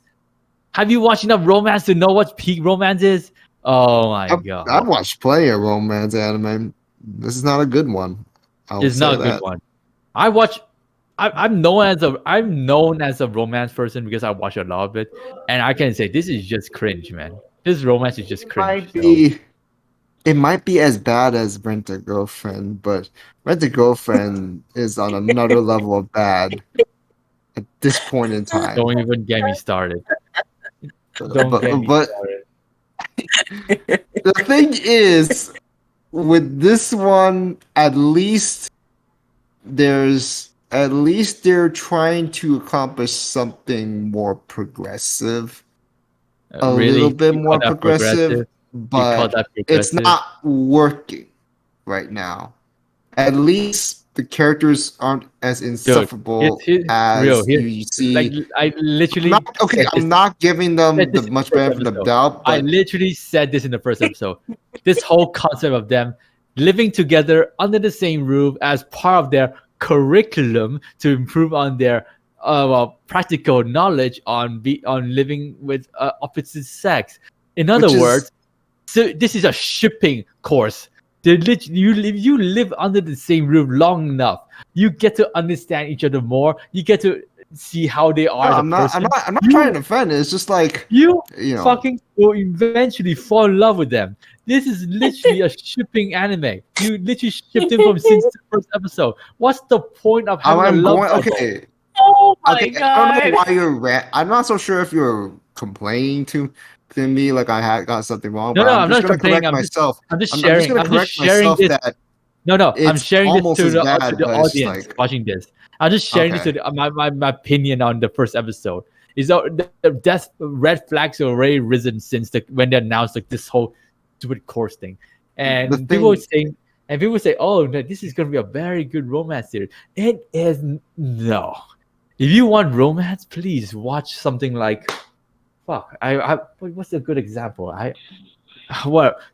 Have you watched enough romance to know what peak romance is? Oh my god, I've watched plenty of romance anime. This is not a good one. it's not a good one. I'm known as a romance person because I watch a lot of it, and I can say this is just cringe, man. This romance is just cringe. It might be as bad as Rent a Girlfriend, but Rent a Girlfriend is on another level of bad at this point in time. Don't even get me started. But the thing is, with this one, at least they're trying to accomplish something more progressive, a little bit more progressive, but it's not working right now. At least the characters aren't as insufferable as you see. Like I literally I'm not giving them the much benefit of the doubt. But I literally said this in the first episode. This whole concept of them living together under the same roof as part of their curriculum to improve on their practical knowledge on living with opposite sex. In other words, so this is a shipping course. You live under the same roof long enough. You get to understand each other more. You get to see how they are. I'm not trying to offend. It's just like you fucking will eventually fall in love with them. This is literally a shipping anime. You literally shipped them since the first episode. What's the point of having a love couple? Okay. Oh my god! I don't know why you're. I'm not so sure if you're complaining to me like I got something wrong. No, I'm just not complaining. I'm just sharing. I'm just sharing this. I'm sharing this to the audience watching this. I'm just sharing this to my opinion on the first episode. Is the death red flags are already risen since when they announced like this whole stupid course thing, and people say, "Oh, no, this is going to be a very good romance series." It is no. If you want romance, please watch something like. Fuck! What's a good example?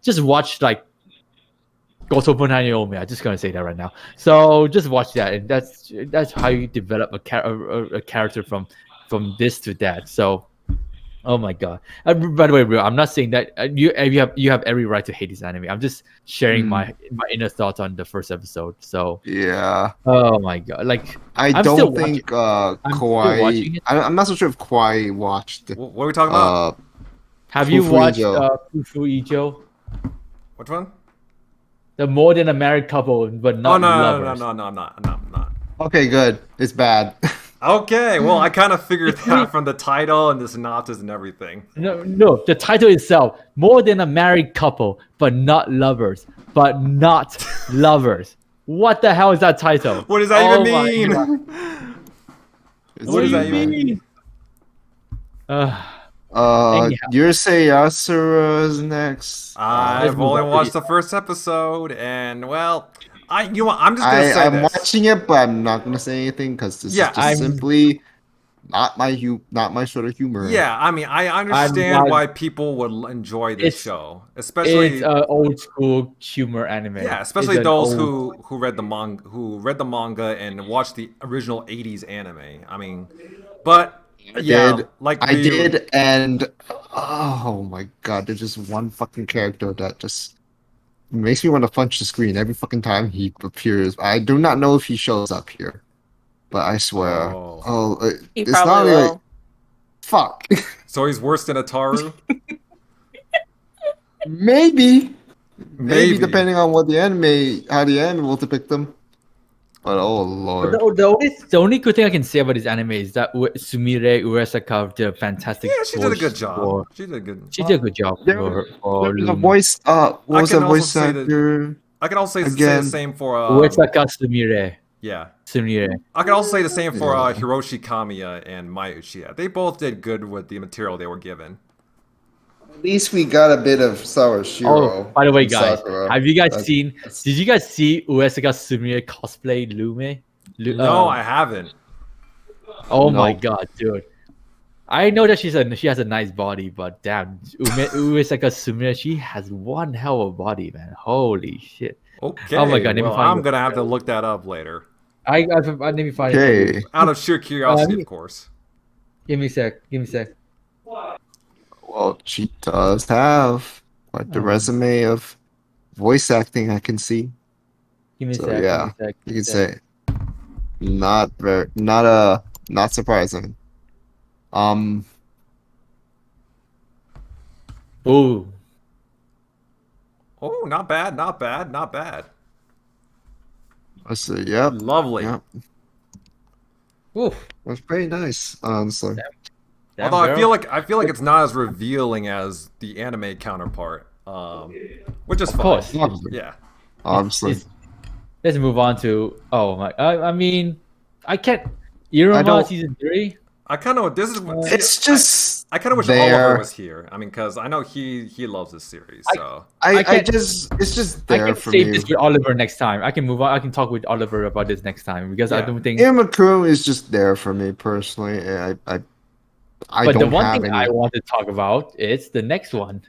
Just watch like Goto Naomi. I'm just gonna say that right now. So just watch that, and that's how you develop a character from from this to that. So, oh my god. By the way, bro, I'm not saying that you have every right to hate this anime. I'm just sharing my inner thoughts on the first episode. So Yeah. oh my god, like I I'm still don't think I'm still Kawaii. watching it. I'm not so sure if Kawaii watched. What are we talking about? Have you watched Fufuijo. Fufuijo? Which one? The more than a married couple, but not lovers. No, I'm not. Okay, good. It's bad. Okay, well, I kind of figured that from the title and the synopsis and everything. No, the title itself, more than a married couple, but not lovers. But not lovers. What the hell is that title? What does that even my mean? God. What does that even mean? Urusei Yatsura is next. I've only watched the first episode, and well, I'm just gonna say I'm this. watching it, but I'm not gonna say anything because this is just simply not my sort of humor. Yeah, I mean, I understand why people would enjoy this show, especially it's old school humor anime. Yeah, especially those who read the manga and watched the original '80s anime. I mean, but I did, and oh my god, there's just one fucking character that just makes me want to punch the screen every fucking time he appears. I do not know if he shows up here, but I swear, He it's probably not will. like fuck. So he's worse than Ataru. Maybe depending on what how the anime will depict them. But oh lord. The only good thing I can say about this anime is that Sumire Urasaka did a fantastic. Yeah, she did a good job. She did a good job. There was a voice. What was that voice actor? I can also say the same for Urasaka Sumire. Yeah. Sumire. I can also say the same for Hiroshi Kamiya and Mai Uchiha. They both did good with the material they were given. At least we got a bit of Sawashiro. Oh, by the way, guys, Sakura. have you guys seen? Did you guys see Uesaka Sumire cosplay Lume? No, I haven't. Oh my god, dude! I know that she has a nice body, but damn, Uesaka Sumire, she has one hell of a body, man. Holy shit! Okay. Oh my god, I'm gonna have to look that up later. I let me find it. Out of sheer curiosity, of course. Give me a sec. Well, she does have quite the resume of voice acting I can see. Give me a So sec. yeah, you can say not surprising. Ooh. Oh, not bad. Let's see. Yep. Lovely. Yep. Oof. That's pretty nice, honestly. Although I feel like it's not as revealing as the anime counterpart, which is fine. Course. Yeah. Obviously. Let's move on to I mean, I can't. Iruma season 3. I kind of this is. It's just. I kind of wish Oliver was here. I mean, because I know he loves this series. So it's just there I can for save me. this with Oliver next time. I can move on. I can talk with Oliver about this next time because I don't think. Imakuru is just there for me personally. I but don't the one have thing any. I want to talk about is the next one.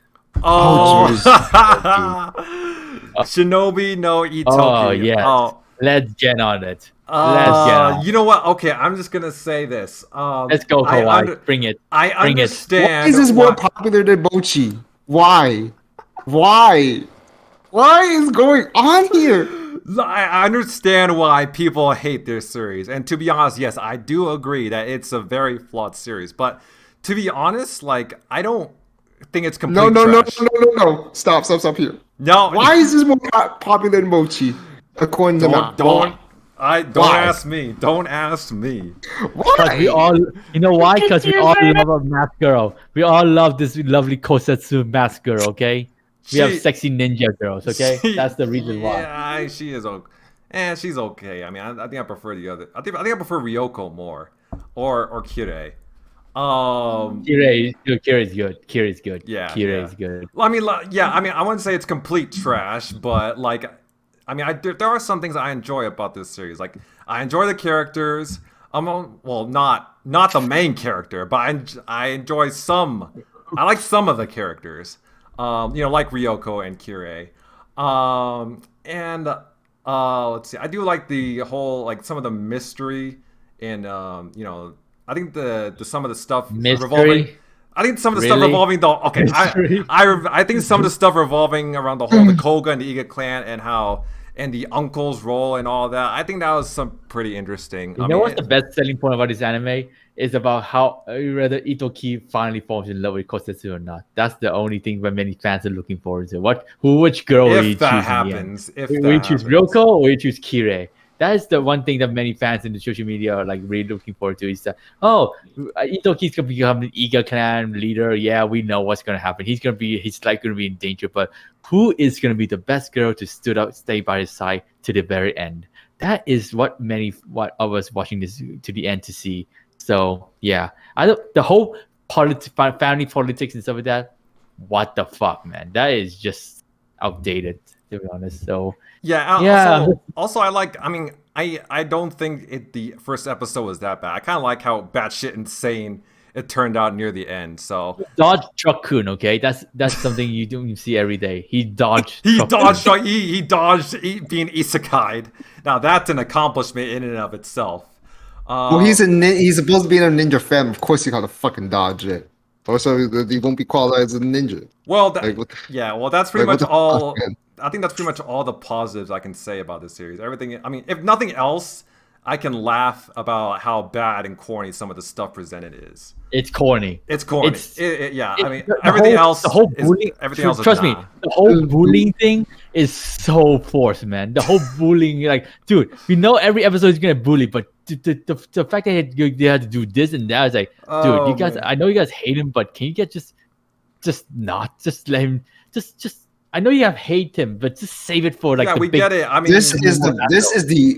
Shinobi no Ittoki. Oh yeah. Let's get on it. You know what? Okay, I'm just gonna say this. Let's go, Kawaii. Bring it. I understand. Why is this more popular than Bocchi? Why? What is going on here? I understand why people hate this series, and to be honest, yes, I do agree that it's a very flawed series. But to be honest, like I don't think it's complete trash. No. Stop here. No. Why is this more popular than Bocchi? According to Don't ask me. Don't ask me. Why? We all, you know why? Because we all love a mask girl. We all love this lovely Kosetsu mask girl. Okay. We have sexy ninja girls. Okay. That's the reason why. Yeah, she is okay. She's okay. I mean, I think I prefer the other. I think I prefer Ryoko more, or Kirei. Kirei is good. Kirei is good. Yeah. Kirei is good. Well, I mean, I wouldn't say it's complete trash, but like. I mean, there are some things I enjoy about this series. Like, I enjoy the characters. Well, not the main character, but I enjoy some. I like some of the characters. Like Ryoko and Kirei. Let's see. I do like the whole some of the mystery in I think the some of the stuff Mystery? revolving. I think some of the stuff Really? revolving the okay. I think some of the stuff revolving around the whole the Koga and the Iga clan and the uncle's role and all that. I think that was some pretty interesting. You know what's the best selling point about this anime? Is about how whether Ittoki finally falls in love with Kosetsu or not. That's the only thing that many fans are looking forward to. Which girl will you choose? Will you choose Ryoko or will you choose Kirei? That is the one thing that many fans in the social media are like really looking forward to. Is that Itoki's gonna become an Iga clan leader? Yeah, we know what's gonna happen. He's like gonna be in danger. But who is gonna be the best girl to stay by his side to the very end? That is what I was watching this to the end to see. So yeah, the whole family politics and stuff like that. What the fuck, man? That is just outdated, to be honest. So. Yeah. Also, I don't think the first episode was that bad. I kind of like how batshit insane it turned out near the end. So dodged Truck-kun, okay? That's something you don't see every day. He dodged. He dodged being isekai'd. Now that's an accomplishment in and of itself. Well, he's supposed to be in a ninja fam. Of course, he got to fucking dodge it. Also, he won't be qualified as a ninja. Well, that's pretty much all. I think that's pretty much all the positives I can say about this series. Everything. I mean, if nothing else, I can laugh about how bad and corny some of the stuff presented is. It's corny. Everything else. The whole bullying. Everything else. Trust me, the whole bullying thing is so forced, man. The whole bullying, like, dude, we know every episode is gonna bully, but the fact that they had to do this and that is like, dude, you guys. Man. I know you guys hate him, but can you get just let him just. I know you hate him, but just save it for like. We get it. I mean, this is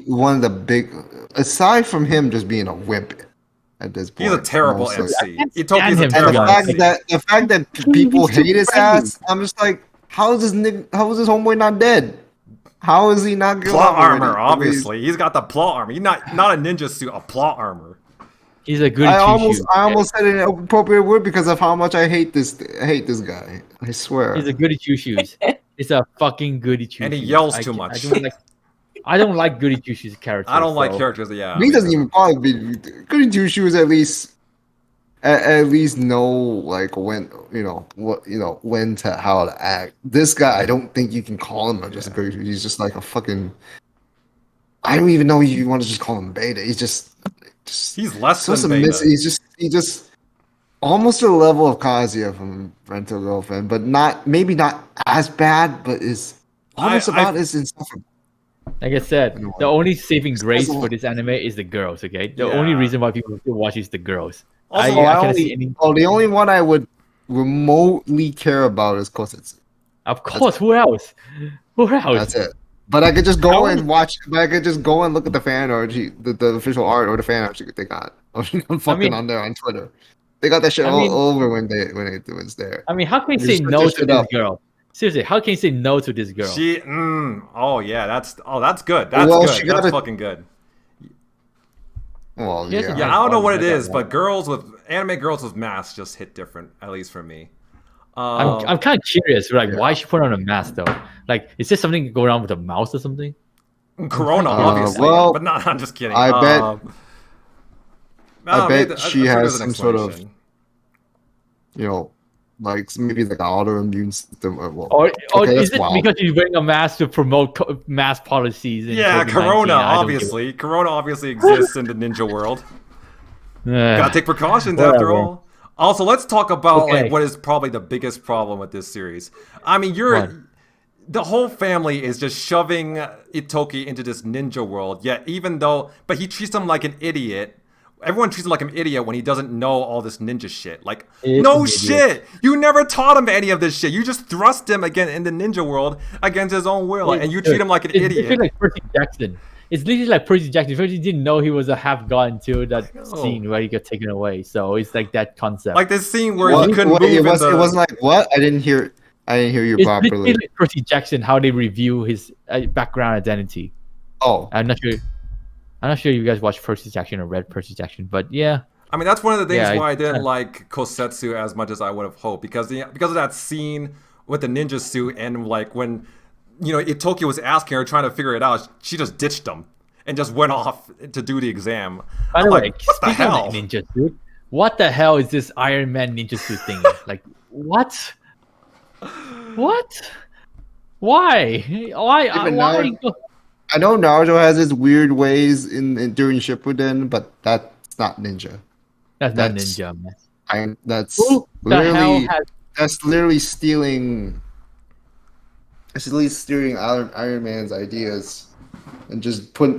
one of the big. Aside from him just being a wimp at this point, he's a terrible MC. The fact that people hate his ass, I'm just like, how is this homeboy not dead? How is he not plot armor? Obviously, he's got the plot armor. He's not a ninja suit, a plot armor. He's a good. I almost said an appropriate word because of how much I hate this guy. I swear. He's a goody two shoes. It's a fucking goody two shoes. And he yells too much. I don't like goody two shoes characters. I don't like characters. Yeah. He doesn't even bother me. Goody two shoes at least know like when when to how to act. This guy, I don't think you can call him just a goody. He's just like a fucking. I don't even know if you want to just call him beta. He's less than beta. He's just almost to the level of Kazuya from Rental Girlfriend, but maybe not as bad, but is almost as insufferable. Like I said, the only saving grace for this anime is the girls. Okay, the only reason why people still watch is the girls. The only one I would remotely care about is Kosetsu. Of course, who else? That's it. But I could just go and watch. But I could just go and look at the fan art, the official art or the fan art they got. On there on Twitter. They got that shit all over when it was there. I mean, how can you say no to this girl? Seriously, how can you say no to this girl? That's good. That's good. That's fucking good. Well, yeah. I don't know what it is, but anime girls with masks just hit different, at least for me. I'm kind of curious, why she put on a mask though? Like, is there something going on with the mouse or something? Corona, obviously, but not. I'm just kidding. I bet she has some sort of, like maybe like an autoimmune system. Or is it because she's wearing a mask to promote mask policies? Corona obviously. Corona obviously exists in the ninja world. Gotta take precautions after all. Also, let's talk about like what is probably the biggest problem with this series. I mean, the whole family is just shoving Ittoki into this ninja world. Yet, but he treats him like an idiot. Everyone treats him like an idiot when he doesn't know all this ninja shit. Like, shit! You never taught him any of this shit. You just thrust him again in the ninja world against his own will, and you treat him like an idiot. It's like Percy Jackson. It's literally like Percy Jackson. First, he didn't know he was a half god until that scene where he got taken away. So it's like that concept. Like this scene where he couldn't move. It wasn't like what? I didn't hear you properly. It's literally like Percy Jackson, how they review his background identity. Oh, I'm not sure you guys watched Percy Jackson or read Percy Jackson, but yeah. I mean, that's one of the things why I didn't like Kosetsu as much as I would have hoped because of that scene with the ninja suit and like when Ittoki was asking her trying to figure it out, she just ditched him and just went off to do the exam. By I'm the way, like, what the speaking of hell? ninja suit, what the hell is this Iron Man ninja suit thing? Like, what? What? Why? Why? Even Why? I know Naruto has his weird ways in during Shippuden, but that's not ninja. That's not That's- ninja, man. That's Who the hell literally has? that's literally stealing. It's literally stealing Iron Man's ideas and just trying to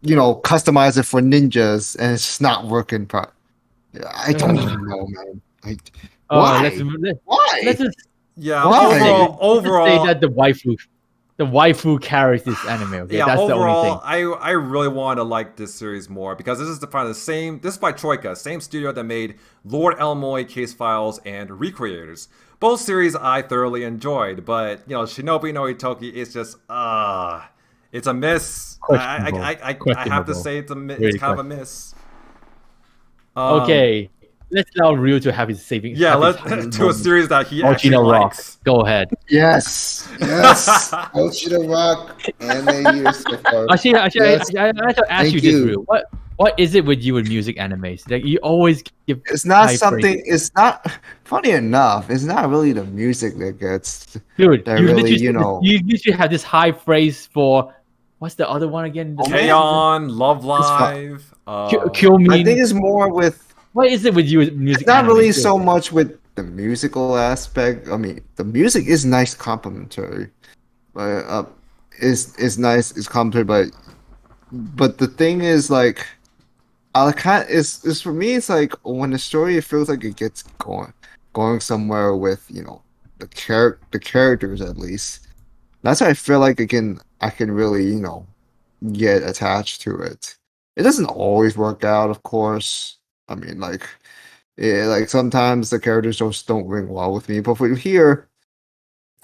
customize it for ninjas, and it's just not working. I don't even know, man. Why? Why? Let's just Yeah, Why? overall, say that the waifu carries this anime. Okay, yeah, that's overall, the only thing. I really want to like this series more because this is the same. This is by Troika, same studio that made Lord Elmoy, Case Files, and Recreators. Both series I thoroughly enjoyed, but Shinobi no Ittoki is just it's a miss. I have to say it's Really kind of a miss. Okay, let's allow Ryu to have his saving. Yeah, have his let's to a series that he Bocchi actually the Rock. likes. Go ahead. Yes. Bocchi the Rock and they use so far. Actually, Yes. I have to ask Thank you this, you. Ryu. What is it with you with music animes? Like you always give. It's not high something. praise. It's not funny enough. It's not really the music that gets. Dude, that you really, literally, you literally have this high praise for what's the other one again? K-On, Love Live. Kill Me. I think it's more with. What is it with you with music? It's not anime? really Dude. so much with the musical aspect. I mean, the music is nice, complimentary, but is nice, is complimentary. But the thing is, like, is for me. It's like when the story, it feels like it gets going somewhere with the characters at least. That's how I feel like I can really get attached to it. It doesn't always work out, of course. I mean, like sometimes the characters just don't ring well with me. But for here,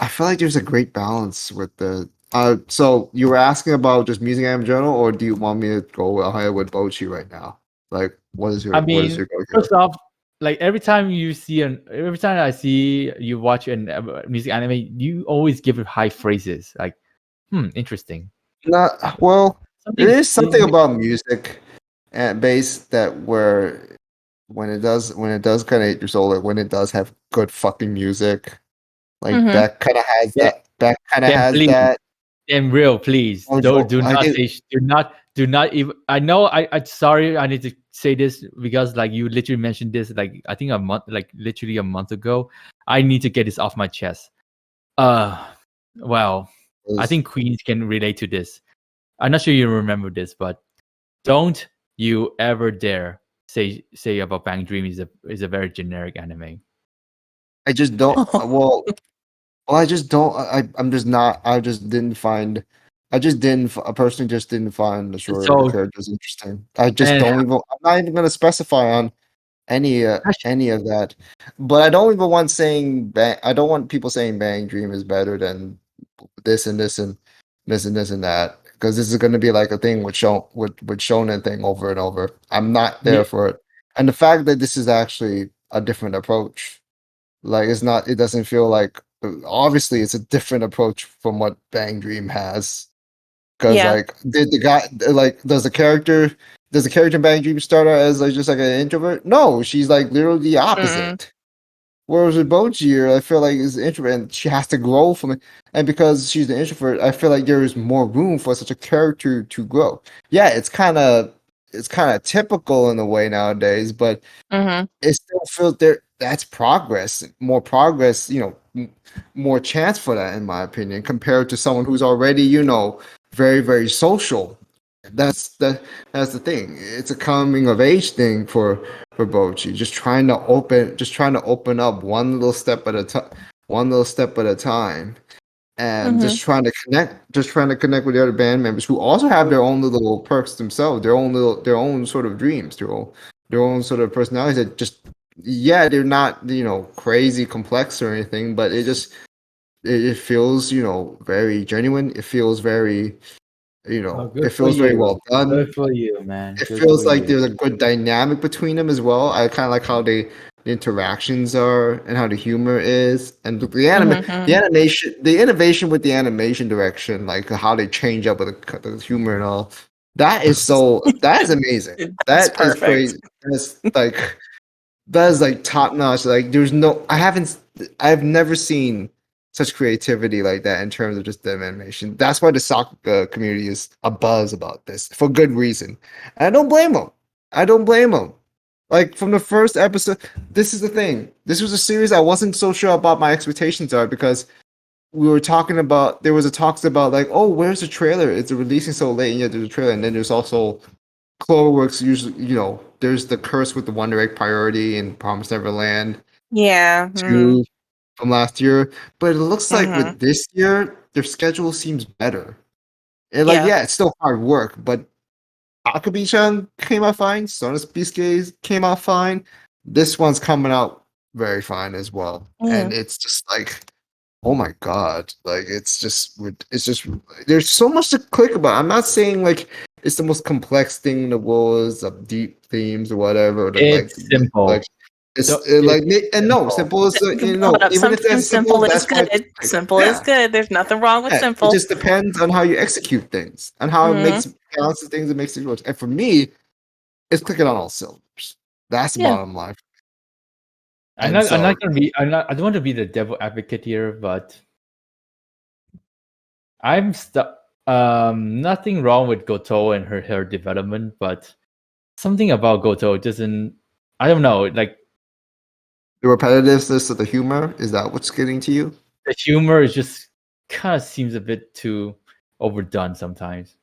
I feel like there's a great balance with the. So you were asking about just music in general, or do you want me to go ahead with Bocchi right now? Like, what is your? I mean, what is your go-to? first off, like every time I see you watch an music anime, you always give it high phrases. Like, interesting. Not well. Something, There is something about music and bass that when it does kind of hit your soul, like when it does have good fucking music, like Mhm. that kind of has Yeah. that kind of Then has please. that. And real, please Oh, do I not did- say do not even. I know I sorry I need to say this because like you literally mentioned this like I think literally a month ago. I need to get this off my chest. Well, I think Queens can relate to this. I'm not sure you remember this, but don't you ever dare say about Bang Dream is a very generic anime. I just don't. Well, I just don't. I'm just not. I just didn't find. I personally just didn't find the story of the characters interesting. I just don't even. I'm not even going to specify on any of that. But I don't even want saying. I don't want people saying Bang Dream is better than this and this and this and this and that, because this is going to be like a thing with shonen thing over and over. I'm not there for it, and the fact that this is actually a different approach, like it's not. It doesn't feel like. Obviously, it's a different approach from what Bang Dream has, because like did the guy like does the character in Bang Dream start out as like just like an introvert? No, she's like literally the opposite. Whereas with Bocchi, I feel like is an introvert and she has to grow from it. And because she's an introvert, I feel like there is more room for such a character to grow. Yeah, it's kind of typical in a way nowadays, but it still feels there. That's progress, more progress. More chance for that, in my opinion, compared to someone who's already very very social. That's the thing. It's a coming of age thing for Bocchi. Just trying to open up one little step at a time, and just trying to connect with the other band members who also have their own little perks themselves, their own sort of dreams, their own sort of personalities that just they're not crazy complex or anything, but it feels very genuine. It feels very it feels very well done. Good for you, man. It feels like there's a good dynamic between them as well. I kind of like how they the interactions are and how the humor is, and the Mhm. animation, the innovation with the animation direction, like how they change up with the humor and all. That is amazing. That's That is perfect. crazy. That is like top notch. Like I've never seen such creativity like that in terms of just the animation. That's why the soccer community is abuzz about this for good reason. And I don't blame them. I don't blame them. Like from the first episode, this is the thing. This was a series I wasn't so sure about my expectations are because we were talking about there was a talks about like, oh, where's the trailer? It's releasing so late, and yet there's a trailer, and then there's also Cloverworks. Usually, there's the Curse with the Wonder Egg Priority and Promised Neverland Yeah. 2 from last year, but it looks like Mhm. with this year their schedule seems better. And Yeah. it's still hard work, but Akiba-chan came out fine. Sonus Biscuits came out fine. This one's coming out very fine as well, and it's just like, oh my god, like it's just there's so much to click about. I'm not saying like it's the most complex thing in the world of deep themes or whatever. Or It's simple. Like it's So, simple is Hold up. even if that's Sometimes simple is that's why- good. Simple is good. There's nothing wrong with yeah, simple. It just depends on how you execute things and how it makes balances things and makes it work. And for me, it's clicking on all cylinders. That's the Yeah. bottom line. I'm not gonna be. I don't want to be the devil advocate here, but I'm stuck. Nothing wrong with Goto and her development, but something about Goto doesn't. I don't know. Like The repetitiveness of the humor, is that what's getting to you? the humor is just kind of seems a bit too overdone sometimes.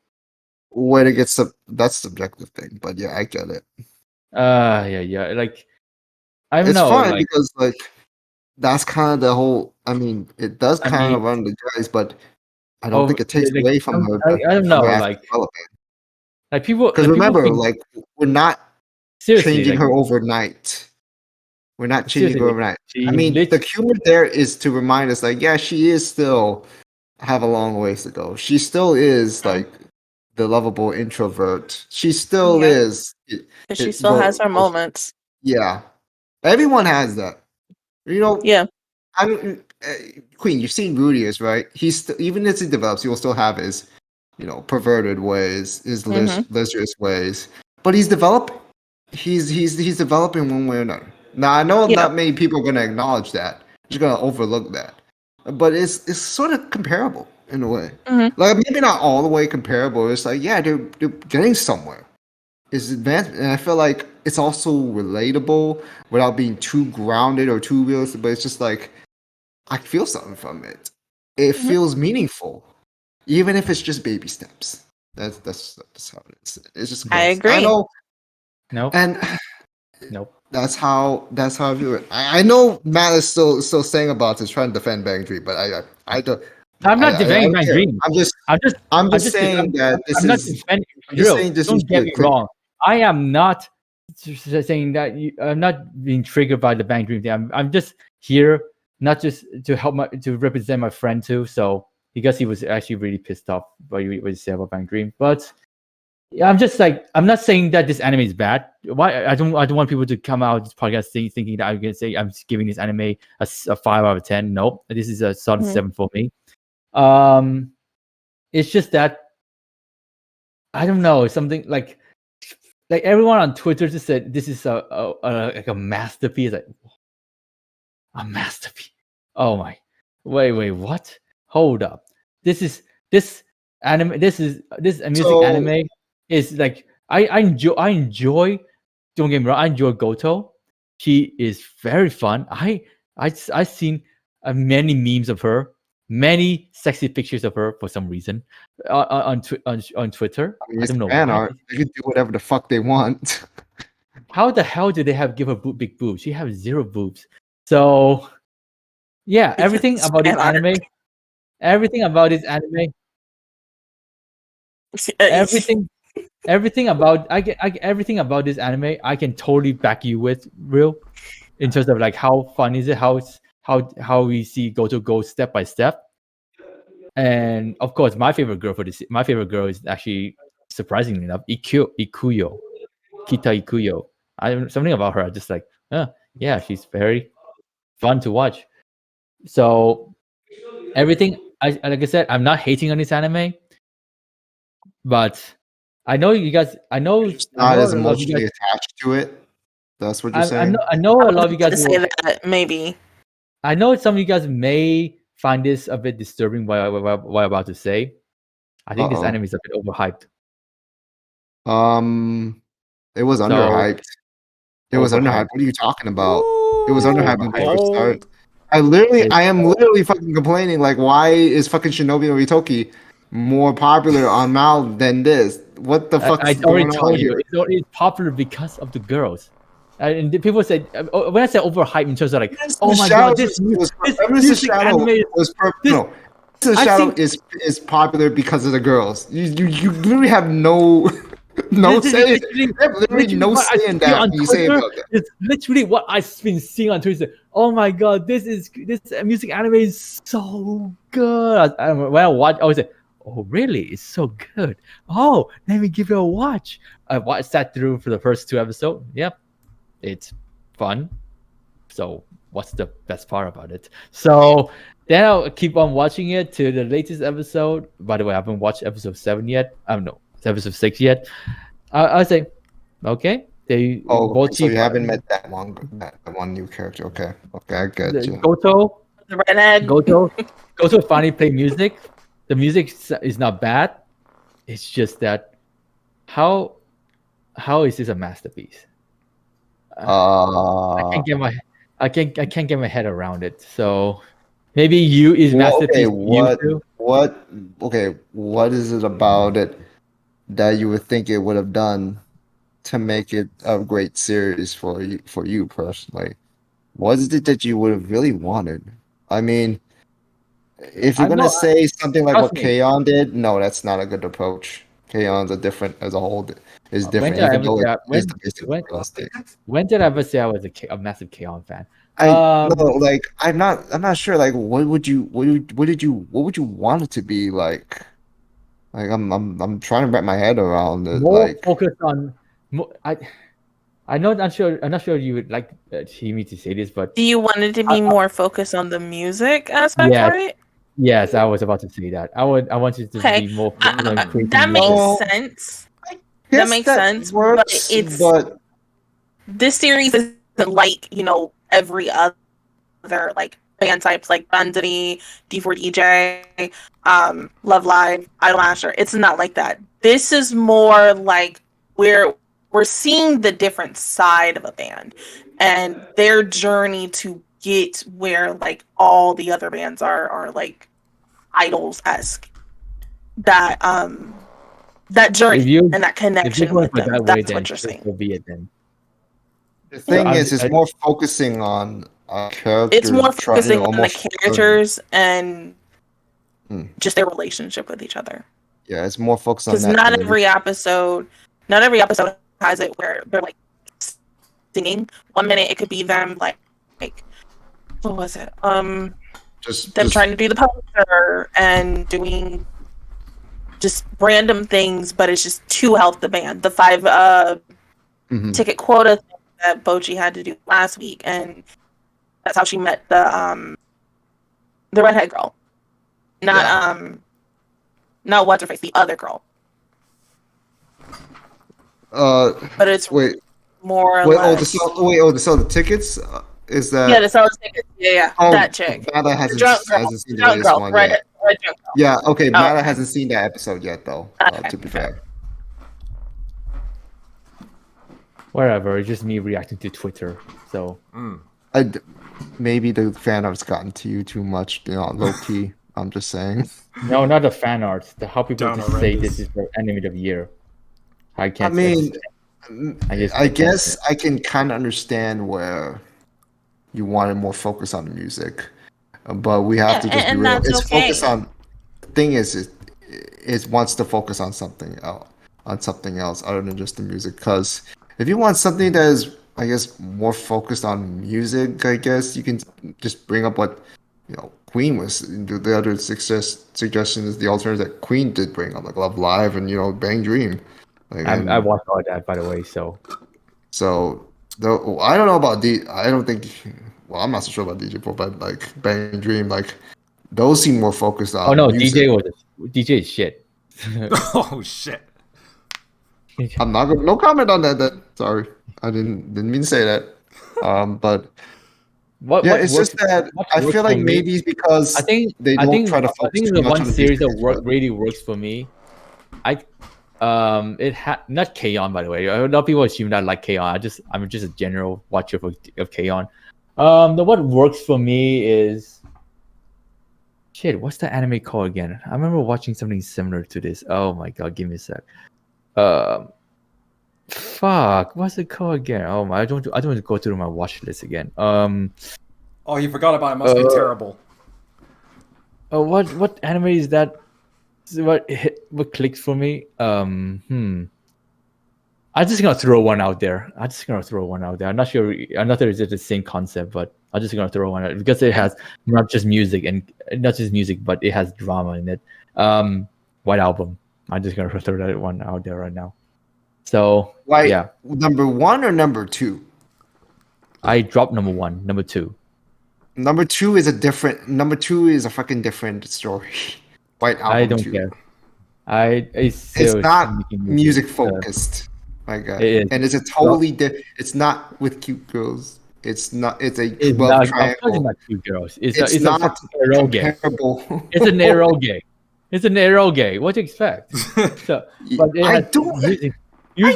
When it gets that's a subjective thing, but yeah, I get it. Yeah. Like I don't It's know. fine Like because that's kind of the whole. I mean, it does kind of run the guys, but I don't think it takes like, away from her. I don't know. her Like development. people. Because Like, remember, people think, like we're not seriously, changing like, her overnight. We're not changing seriously, her like, overnight. she I mean, lit- the humor there is to remind us, like, yeah, she is still have a long ways to go. She still is like the lovable introvert. She still Yeah. is. But she still has her moments. Yeah, everyone has that. You know, Yeah. Queen, you've seen Rudius, right? Even as he develops, he will still have his, perverted ways, his lizardous ways. But he's developing. He's developing one way or another. Now I know not many people are going to acknowledge that. Just going to overlook that. But it's sort of comparable in a way. Like maybe not all the way comparable. It's like they're getting somewhere. It's advanced, and I feel like it's also relatable without being too grounded or too realistic. But it's just like I feel something from it. It feels meaningful, even if it's just baby steps. That's how it is. It's just. I agree. I know. Nope. And nope. That's how I view it. I know Matt is still saying about this, trying to defend Bang Dream, but I don't. I'm not defending Bang Dream. I'm just saying that this I'm not is. defending. I'm just saying this Don't is get me wrong. I am not saying that I'm not being triggered by the Bang Dream thing. I'm just here not just to help to represent my friend too. So because he was actually really pissed off by what you said about Bang Dream, but. Yeah, I'm just like I'm not saying that this anime is bad. Why I don't want people to come out this podcast thinking that I'm gonna say I'm giving this anime a 5 out of 10. Nope, this is a solid 7 for me. It's just that I don't know, something like everyone on Twitter just said this is like a masterpiece. Like a masterpiece. Oh my, wait, what? Hold up. This anime. This music anime. Is like I enjoy. Don't get me wrong. I enjoy Goto. She is very fun. I've seen many memes of her, many sexy pictures of her for some reason on Twitter. I don't know. Fan art. They can do whatever the fuck they want. How the hell do they give her big boobs? She has 0 boobs. So yeah, everything about this anime. Everything about this anime. Everything about everything about this anime I can totally back you with real in terms of like how fun is it, how we see Goto go step by step. And of course my favorite girl is actually surprisingly enough Ikuyo Kita Ikuyo. Something about her I just like yeah, she's very fun to watch. So everything, like I said, I'm not hating on this anime, but I know you guys. I know. Just I not know as a lot of you emotionally guys. attached to it. That's what you're I saying. know. I know a lot of you guys. To say that maybe. I know some of you guys may find this a bit disturbing. What I'm about to say. I think this Uh-oh. anime is a bit overhyped. It was So- underhyped. It was Overhyped. underhyped. What are you talking about? It was underhyped when it first started. Bold. I am literally fucking complaining. Like, why is fucking Shinobi no Ittoki more popular on Mal than this? What the fuck I is already going on told you here? it's popular because of the girls. And the people said when I say overhyped in terms of like, oh my god, this music anime is Shadow is popular because of the girls. You literally have no say. You have literally no say in that. You say about that. It's literally what I've been seeing on Twitter. Oh my god, this music anime is so good. When I watch, I was like, oh really? It's so good. Oh, let me give it a watch. I sat through for the first 2 episodes. Yep, it's fun. So what's the best part about it? So then I'll keep on watching it to the latest episode. By the way, I haven't watched episode 7 yet. No, episode 6 yet. I say, okay. They so you haven't met that one new character. Okay, I get you. Goto, The redhead. Goto finally played music. The music is not bad. It's just that how is this a masterpiece? I can't get my head around it. So maybe you is masterpiece. What is it about it that you would think it would have done to make it a great series for you personally? What is it that you would have really wanted? I mean, if you're gonna say something like what K-On did, no, that's not a good approach. K-On's as a whole is different. When did I ever say I was a massive K-On fan? I'm not sure. Like, what would you want it to be like? Like, I'm trying to wrap my head around it. More focused on. I'm not sure you would like me to say this, but Do you want it to be more focused on the music aspect, right? Yes, I was about to say that. I want it to be more focused on that makes sense. That makes sense. Works, but this series isn't like, every other like band types like Bandari, D4DJ, Love Live, Idol Master. It's not like that. This is more like we're seeing the different side of a band and their journey to get where like all the other bands are like idols-esque. That journey and that connection with them. That's what you're saying. Will be it then. The thing it's more focusing on characters. It's more focusing on the characters and just their relationship with each other. Yeah, it's more focused on that. Because not every episode has it where they're like singing. 1 minute it could be them like what was it? Just trying to do the poster and doing just random things, but it's just to help the band. The 5 ticket quota thing that Bocchi had to do last week, and that's how she met the redhead girl. Not what's her face, the other girl. But it's more or less. To sell the tickets? Is that? Yeah, to sell the tickets. Yeah. That chick. Mada hasn't seen the latest one yet. Yeah, okay. Mada hasn't seen that episode yet, though. To be fair. Whatever. It's just me reacting to Twitter. So. Maybe the fan art's gotten to you too much, low key. I'm just saying. No, not the fan art. How people just say this is the anime of the year. I can't. I mean, I guess I can kind of understand where you wanted more focus on the music, but we have to just be real. It's focused on. The thing is, it wants to focus on something else, other than just the music. Because if you want something that is, I guess, more focused on music, I guess you can just bring up what Queen was. The other suggestions, the alternatives that Queen did bring up, like Love Live and Bang Dream. I watched all that, by the way. So Though I don't know about I don't think. Well, I'm not so sure about DJ4, but like Bang Dream, like those seem more focused on. Oh no, music. DJ is shit. Oh shit. I'm not gonna. No comment on that. Sorry, I didn't mean to say that. But it's just that I feel like maybe it's because they don't try to focus. I think the one series that really works for me. It had not K-On! By the way. A lot of people assume that I like K-On! I'm just a general watcher of K-On! What works for me is shit. What's the anime called again? I remember watching something similar to this. Oh my god, give me a sec. Fuck, what's it called again? Oh my, I don't want to go through my watch list again. Oh, you forgot about it. Must be terrible. Oh, what anime is that? What clicked for me? I'm just gonna throw one out there. I'm not sure. I'm not sure it's the same concept, but I'm just gonna throw one out because it has not just music, but it has drama in it. White Album. I'm just gonna throw that one out there right now. So yeah, number 1 or number 2? I dropped number 1. Number 2. Number 2 is a different. Number 2 is a fucking different story. White Album. I don't care. It's not music focused. My God. And it's a totally different. It's not with cute girls. It's not. It's a love triangle. Not cute girls. It's not a comparable. It's an arrow gay. It's an arrow gay. What do you expect? So, but I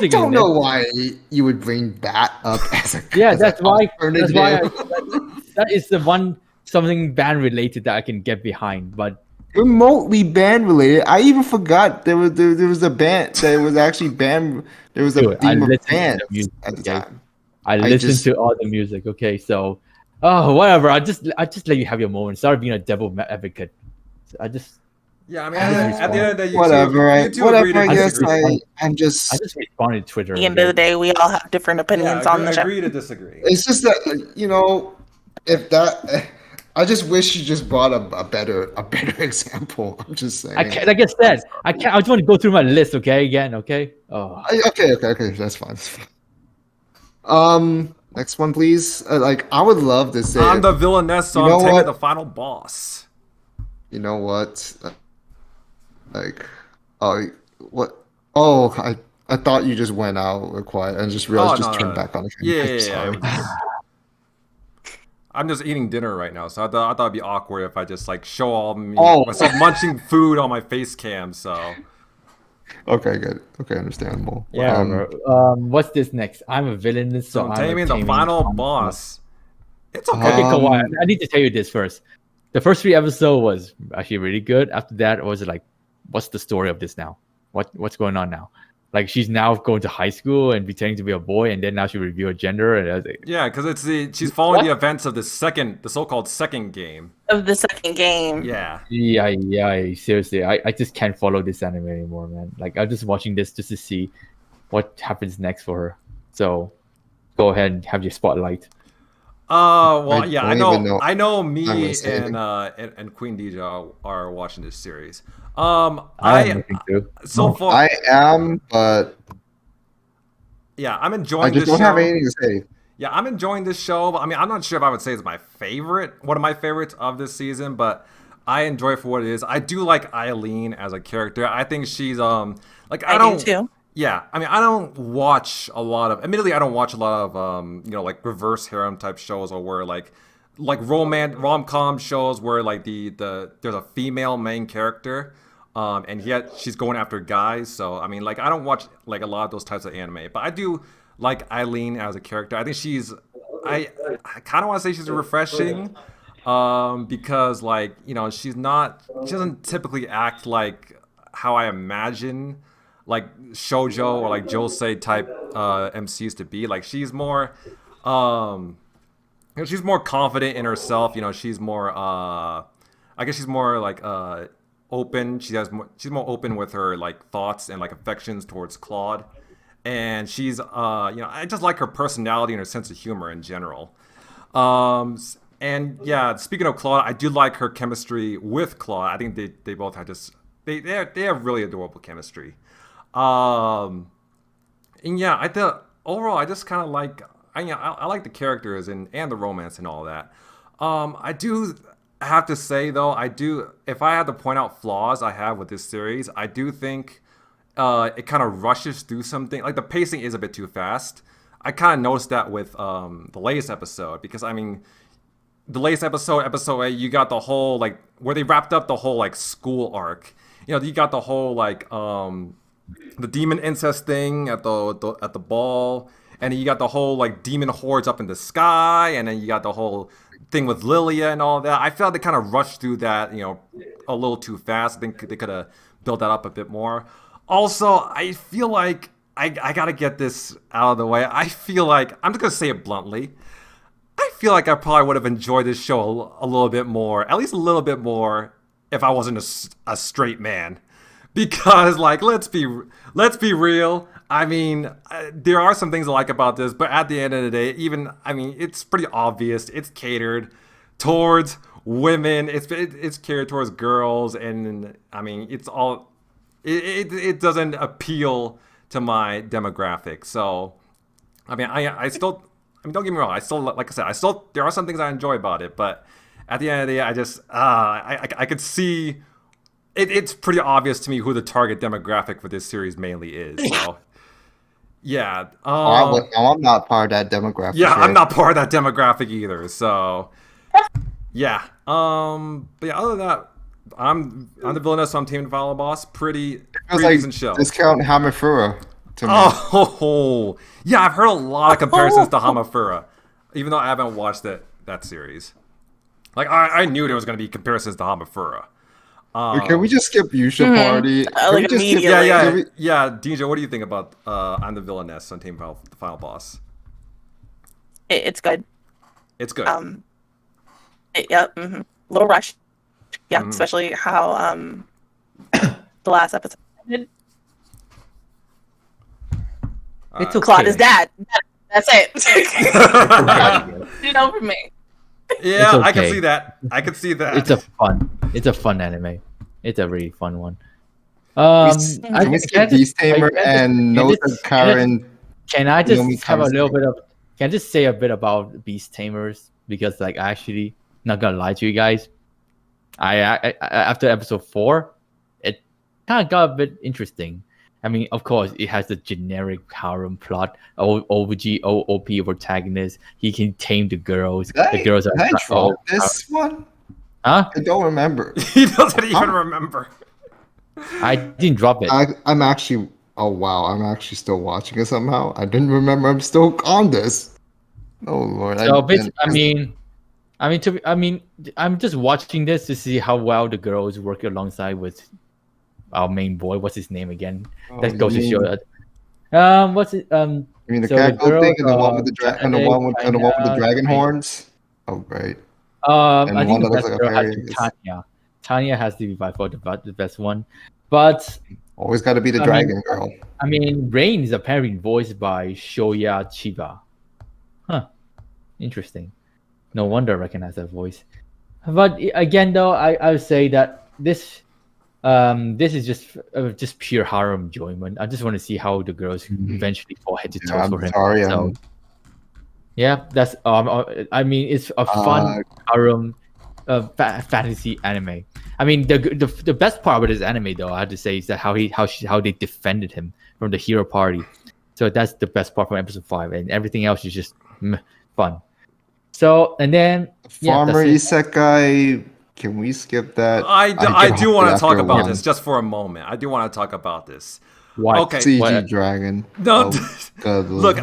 don't know why you would bring that up as a that's why that is the one something band related that I can get behind, but remotely band related. I even forgot there was a band that was actually band. There was a theme of band at the time. I listened to all the music. Okay, so whatever. I just let you have your moment. Sorry being a devil advocate. Yeah, I mean, at the end of the day, whatever. I guess I'm just. I just responded to Twitter. At the end of the day, we all have different opinions on the show. Agree to disagree. It's just that if that. I just wish you just brought a better example. I'm just saying. Like I said, I just want to go through my list. Okay, again. Okay. Oh. Okay. That's fine. Next one, please. I would love to say. I'm the Villainess, so I'm taking the final boss. You know what? What? Oh, I thought you just went out quiet and just realized turned back on. Yeah. I'm just eating dinner right now, so I thought it'd be awkward if I just show myself munching food on my face cam. So. Okay, good. Okay, understandable. Yeah. What's this next? I'm a Villainess, so I'm Taming the final boss. It's okay. Okay, kawaii. I need to tell you this first. The first 3 episodes was actually really good. After that, it was like, what's the story of this now? What's going on now? Like, she's now going to high school and pretending to be a boy, and then now she reveal her gender. And yeah, because she's following the events of the so-called second game. Of the second game. Yeah. Yeah. Seriously, I just can't follow this anime anymore, man. Like, I'm just watching this just to see what happens next for her. So, go ahead and have your spotlight. Well, yeah, I know me and Queen DJ are watching this series. I am, but yeah, I'm enjoying. I just don't have anything to say. Yeah, I'm enjoying this show. I mean, I'm not sure if I would say it's one of my favorites of this season, but I enjoy it for what it is. I do like Eileen as a character. I think she's I do too. Yeah, I mean, I don't watch a lot of reverse harem type shows, or where like rom-com shows where there's a female main character, and yet she's going after guys. So I mean, I don't watch a lot of those types of anime, but I do like Eileen as a character. I think I kind of want to say she's refreshing, because she doesn't typically act like how I imagine shoujo or josei type MCs to be. She's more she's more confident in herself. She's more I guess she's more open. She's more open with her thoughts and affections towards Claude, and she's I just like her personality and her sense of humor in general. And yeah, speaking of Claude, I do like her chemistry with Claude. I think they both have they have really adorable chemistry. And yeah, overall I just kind of like I like the characters and the romance and all that. I do have to say though, if I had to point out flaws I have with this series, I do think it kind of rushes through something. Like the pacing is a bit too fast. I kind of noticed that with the latest episode, because I mean, the latest episode 8, you got the whole like where they wrapped up the whole like school arc. You know, you got the whole like the demon incest thing at the ball, and then you got the whole like demon hordes up in the sky, and then you got the whole thing with Lilia and all that. I felt they kind of rushed through that, you know, a little too fast. I think they could have built that up a bit more. Also, I feel like I gotta get this out of the way. I feel like, I'm just gonna say it bluntly, I feel like I probably would have enjoyed this show a little bit more, at least a little bit more, if I wasn't a straight man. Because, like, let's be real. I mean, there are some things I like about this, but at the end of the day, it's pretty obvious. It's catered towards women. It's catered towards girls, and I mean, it's all. It doesn't appeal to my demographic. So, I mean, I still. I mean, don't get me wrong. I still, like I said, there are some things I enjoy about it, but at the end of the day, I just, I could see, it's pretty obvious to me who the target demographic for this series mainly is. So, yeah. I'm not part of that demographic. Yeah, I'm not part of that demographic either. So, yeah. But yeah, other than that, I'm the Villainess, so I'm Team Final Boss. Pretty decent show. Discount Hamifura. Oh, yeah, I've heard a lot of comparisons to Hamafura, even though I haven't watched that series. Like, I knew there was going to be comparisons to Hamafura. Can we just skip Yusha Party? Yeah, DJ, what do you think about I'm the Villainess on Team Final Boss? It's good. It's good. Little rush. Yeah, especially how the last episode ended. It's okay. Claude is dad. That's it. You know, for me. Yeah, okay. I can see that. It's a fun anime. It's a really fun one. Can we skip Beast Tamer and Nota Karen? Can I just have a little bit of? Can I just say a bit about Beast Tamers? Because like, actually, not gonna lie to you guys, I after episode 4, it kind of got a bit interesting. I mean, of course, it has the generic harem plot. OG, OP protagonist. He can tame the girls. The girls are. This one? Huh? I don't remember. He doesn't even remember. I didn't drop it. I'm actually. Oh wow! I'm actually still watching it somehow. I didn't remember. I'm still on this. Oh lord! I'm just watching this to see how well the girls work alongside with our main boy. What's his name again? That goes to show that. What's it? You mean the KanColle thing and the one with the dragon horns? Oh, great. I think the best girl has to be Tanya. Tanya has to be by far the best one, but always got to be the dragon girl. I mean, Rain is apparently voiced by Shoya Chiba. Huh. Interesting. No wonder I recognize that voice. But again, though, I would say that this is just pure harem enjoyment. I just want to see how the girls eventually fall head to toe for him. Sorry, so, yeah, that's I mean, it's a fun harem fantasy anime. I mean, the best part of this anime, though, I have to say, is that how they defended him from the hero party. So that's the best part from episode 5, and everything else is just fun. So, and then Farmer Isekai. Can we skip that? I do want to talk about this just for a moment. I do want to talk about this. What? Okay. CG Dragon. No, look,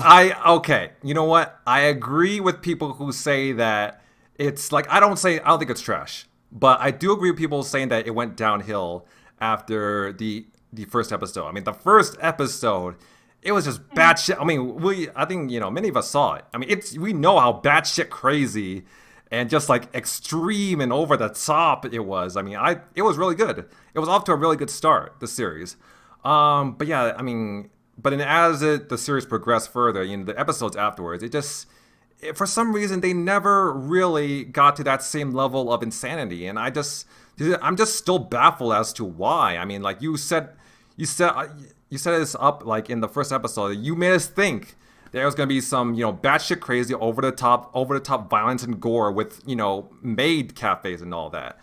okay. You know what? I agree with people who say that it's like, I don't think it's trash, but I do agree with people saying that it went downhill after the first episode. I mean, the first episode, it was just bad shit. I mean, I think, you know, many of us saw it. I mean, we know how bad shit crazy and just like extreme and over the top it was. I mean, it was really good. It was off to a really good start, the series. But yeah, I mean, as the series progressed further, you know, the episodes afterwards, for some reason they never really got to that same level of insanity, and I'm just still baffled as to why. I mean, like you set this up like in the first episode. You made us think there was going to be some, batshit crazy, over the top violence and gore with, maid cafes and all that.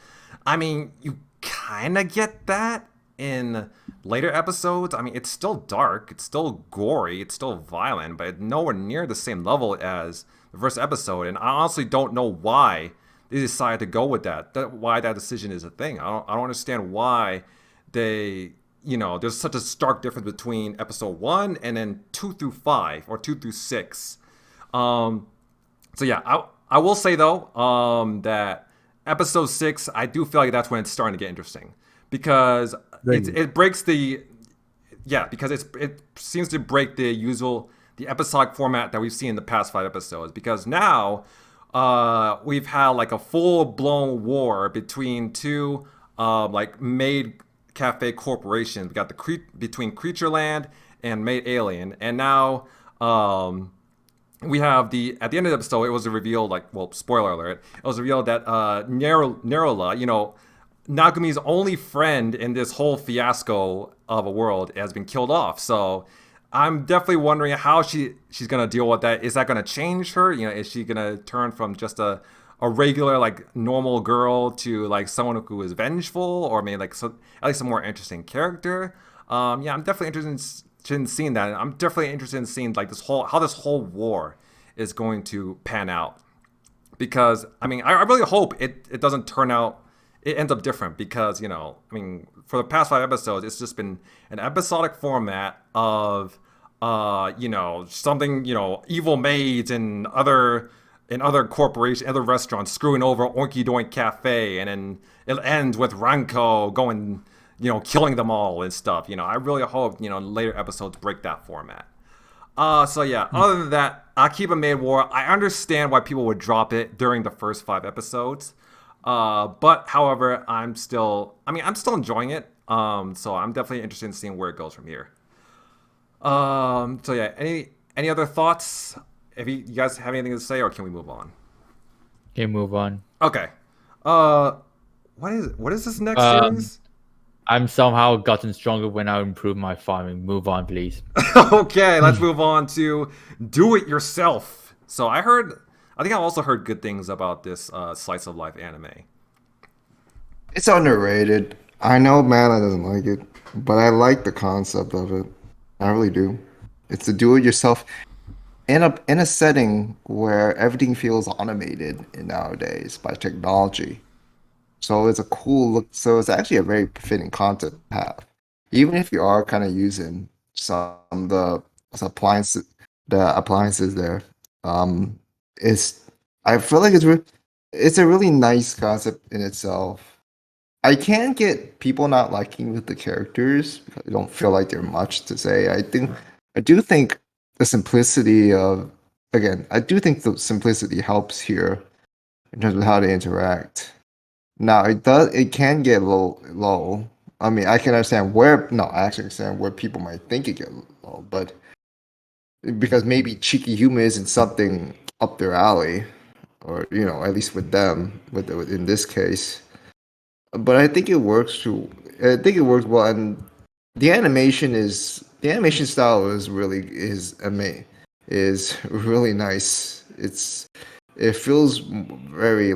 I mean, you kind of get that in later episodes. I mean, it's still dark, it's still gory, it's still violent, but nowhere near the same level as the first episode. And I honestly don't know why they decided to go with why that decision is a thing. I don't understand why they, there's such a stark difference between episode 1 and then 2 through 5 or 2 through 6. So yeah, I will say though, that episode 6, I do feel like that's when it's starting to get interesting, because it breaks the, because it seems to break the episodic format that we've seen in the past 5 episodes, because now we've had like a full-blown war between two like maid cafe corporations. We got between Creatureland and Maid Alien, and now we have at the end of the episode, it was revealed, spoiler alert, it was revealed that Nerula, Nagumi's only friend in this whole fiasco of a world, has been killed off. So I'm definitely wondering how she's gonna deal with that. Is that gonna change her? Is she gonna turn from just a regular normal girl to someone who is vengeful, or maybe at least a more interesting character? I'm definitely interested in seeing that. I'm definitely interested in seeing how this whole war is going to pan out, because I really hope it doesn't turn out, it ends up different, because for the past 5 episodes, it's just been an episodic format of something, evil maids and other corporations, other restaurants screwing over Oinky Doink Cafe, and then it ends with Ranko going, killing them all and stuff. I really hope, later episodes break that format. Other than that, Akiba Maid War, I understand why people would drop it during the first 5 episodes. But however, I'm still enjoying it. So I'm definitely interested in seeing where it goes from here. Any other thoughts? If you guys have anything to say, or can we move on? Okay, move on. Okay. What is this next series? I'm somehow gotten stronger when I improve my farming. Move on, please. Okay, let's move on to Do It Yourself. So I think I also heard good things about this slice of life anime. It's underrated. I know Mana doesn't like it, but I like the concept of it. I really do. It's to do it yourself in a setting where everything feels automated nowadays by technology. So it's a cool look. So it's actually a very fitting concept to have, even if you are kind of using some of the appliances there. I feel like it's a really nice concept in itself. I can get people not liking with the characters because I don't feel like they're much to say. I do think the simplicity helps here in terms of how they interact. Now it can get low. I mean, I can understand I actually understand where people might think it get low, but because maybe cheeky humor isn't something up their alley, or at least with them, in this case. But I think it works too. I think it works well, and the animation style is really nice. It feels very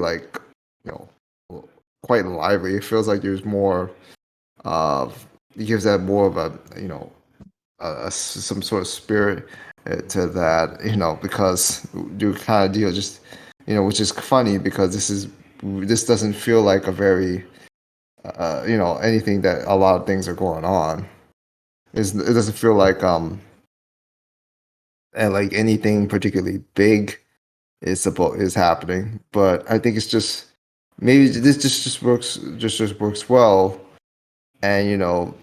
quite lively. It feels like there's more it gives that more of a some sort of spirit to that, because you kind of deal just which is funny because this doesn't feel like a very anything that a lot of things are going on. It doesn't feel like and like anything particularly big is happening. But I think it's just maybe this just works well. And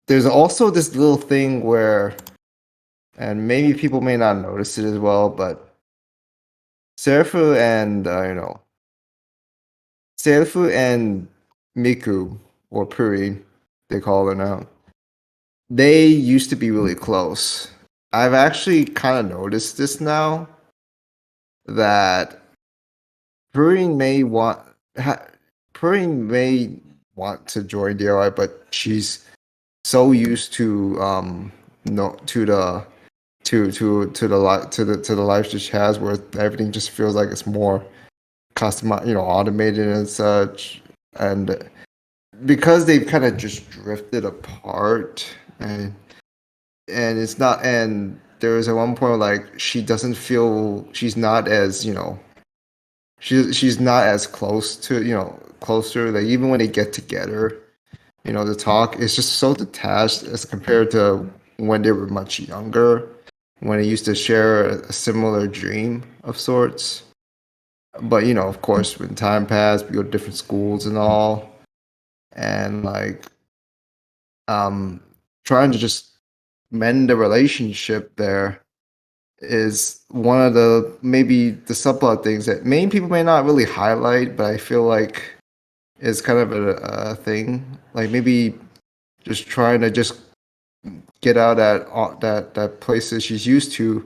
there's also this little thing where, and maybe people may not notice it as well, but Serafu and Miku, or Puri, they call her now, they used to be really close. I've actually kind of noticed this now, that Puri may want to join DIY, but she's so used to the to the life she has, where everything just feels like it's more customized, automated and such. And because they've kind of just drifted apart, and it's not, and there was at one point like she doesn't feel, she's not as she's not as close to closer, like even when they get together, the talk is just so detached as compared to when they were much younger, when they used to share a similar dream of sorts. But of course, when time passed, we go to different schools and all, and like trying to just mend the relationship there is one of maybe the subplot things that many people may not really highlight, but I feel like is kind of a thing. Like maybe just trying to just get out that place that she's used to,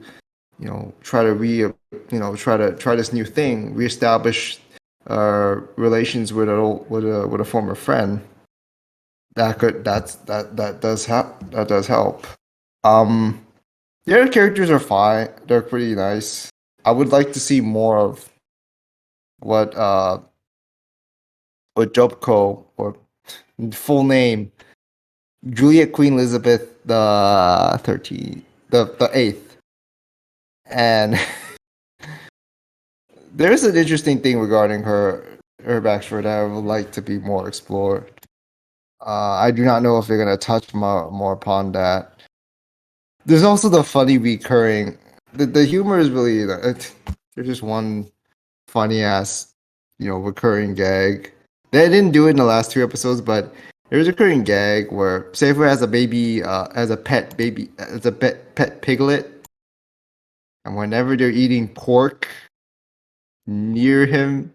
try to try this new thing, reestablish relations with a former friend. That does help. The other characters are fine. They're pretty nice. I would like to see more of what Jobco, or full name, Juliet Queen Elizabeth the 13th, the 8th. And there's an interesting thing regarding her backstory that I would like to be more explored. I do not know if they're going to touch more upon that. There's also the funny recurring. The humor is really, there's just one funny ass, recurring gag. They didn't do it in the last 2 episodes, but there's a recurring gag where Safer has a baby, as a pet piglet, and whenever they're eating pork near him,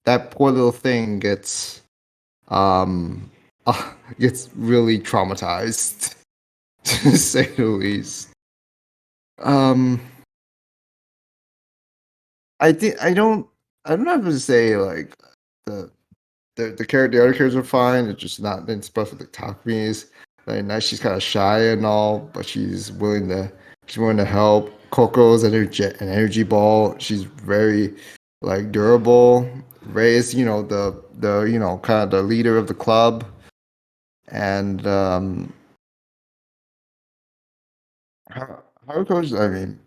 that poor little thing gets really traumatized, to say the least. I don't have to say like the other characters are fine. It's just not in stuff with the Takami's. Like now she's kind of shy and all, but she's willing to help. Coco's an energy ball. She's very like durable. Ray is the kind of the leader of the club, and Haruko's, I mean,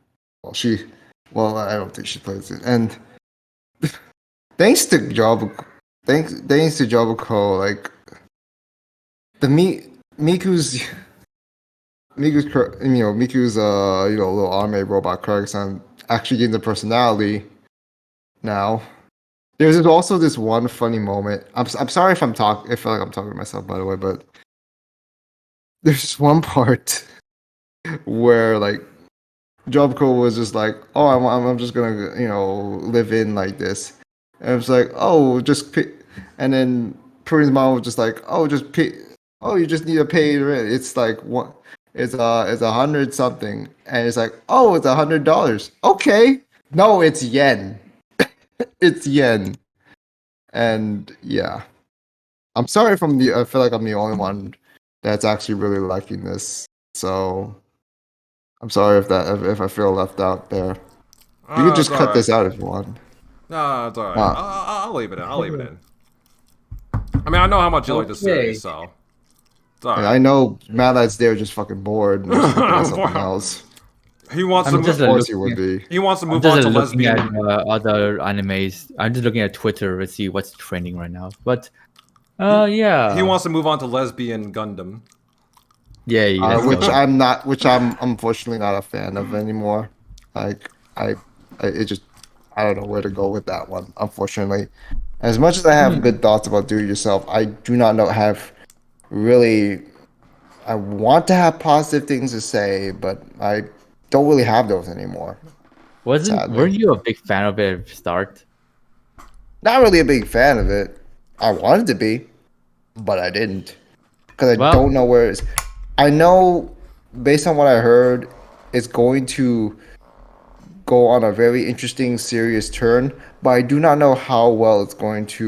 I don't think she plays it. And thanks to Jobco, like Miku's little anime robot Kyrgyzstan actually getting the personality now. There's also this one funny moment. I'm sorry if I feel like I'm talking to myself, by the way, but there's this one part where like Jobco was just like, "Oh, I'm just gonna live in like this," and it's like, "Oh, just pay," and then Prune's mom was just like, "Oh, just pay. Oh, you just need to pay rent. It's like what? It's 100 something," and it's like, "Oh, it's $100. Okay, no, it's yen. It's yen." And yeah, I'm sorry if I feel like I'm the only one that's actually really liking this. So I'm sorry if I feel left out there. You could just cut this out if you want. No, it's alright. I'll leave it in. I'll leave it in. I mean, I know how much you like this series, so it's alright. I know Matt there just fucking bored and just looking at something else. He wants to move. Of course, he would be. He wants to move on to lesbian. At other animes. I'm just looking at Twitter to see what's trending right now. But yeah, he wants to move on to lesbian Gundam. Yeah, which I'm unfortunately not a fan of anymore. Like I don't know where to go with that one. Unfortunately, as much as I have good thoughts about Do It Yourself, I do not have really. I want to have positive things to say, but I don't really have those anymore. Weren't you a big fan of it at the start? Not really a big fan of it. I wanted to be, but I didn't. Because I don't know where it's... I know, based on what I heard, it's going to go on a very interesting, serious turn, but I do not know how much it's going to,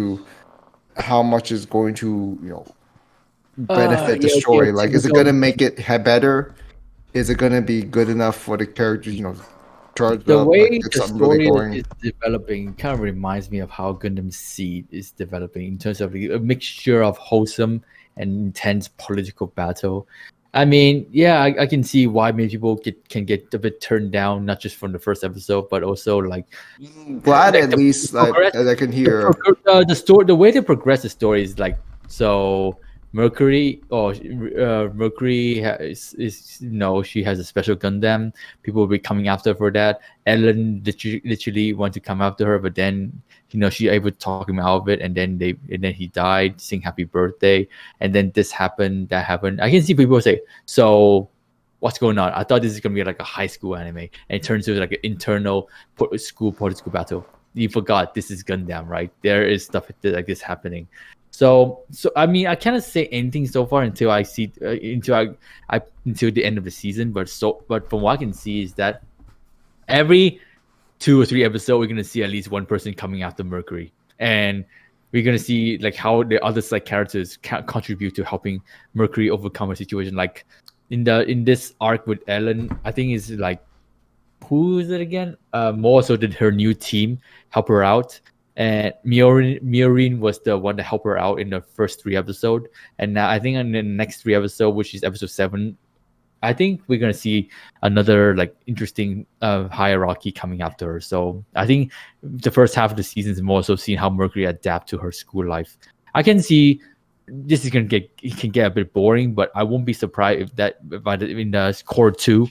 benefit the story. Like, is it going to make it better? is it gonna be good enough for the characters? Charged The up, way like, get the something really story going. is developing kind of reminds me of how Gundam Seed is developing in terms of a mixture of wholesome and intense political battle. I mean, yeah, I can see why many people can get a bit turned down, not just from the first episode, but also like. Glad like at least I can hear. The story, the way they progress the story is like so. Mercury Mercury is she has a special Gundam. People will be coming after her for that. Ellen literally want to come after her, but then she able to talk him out of it, and then he died, sing happy birthday, and then this happened, that happened. I can see people say, so what's going on? I thought this is gonna be like a high school anime, and it turns into like an internal school political battle. You forgot this is Gundam, right? There is stuff like this happening. So I mean, I cannot say anything so far until I see until the end of the season. But from what I can see is that every 2 or 3 episodes, we're gonna see at least one person coming after Mercury, and we're gonna see like how the other side characters can contribute to helping Mercury overcome a situation. Like in this arc with Ellen, I think is like, who is it again? More so did her new team help her out. And Miorin was the one that helped her out in the first 3 episodes. And now I think in the next 3 episodes, which is episode 7, I think we're gonna see another like interesting hierarchy coming after her. So I think the first half of the season is more so seeing how Mercury adapt to her school life. I can see this is it can get a bit boring, but I won't be surprised if that in the cour 2,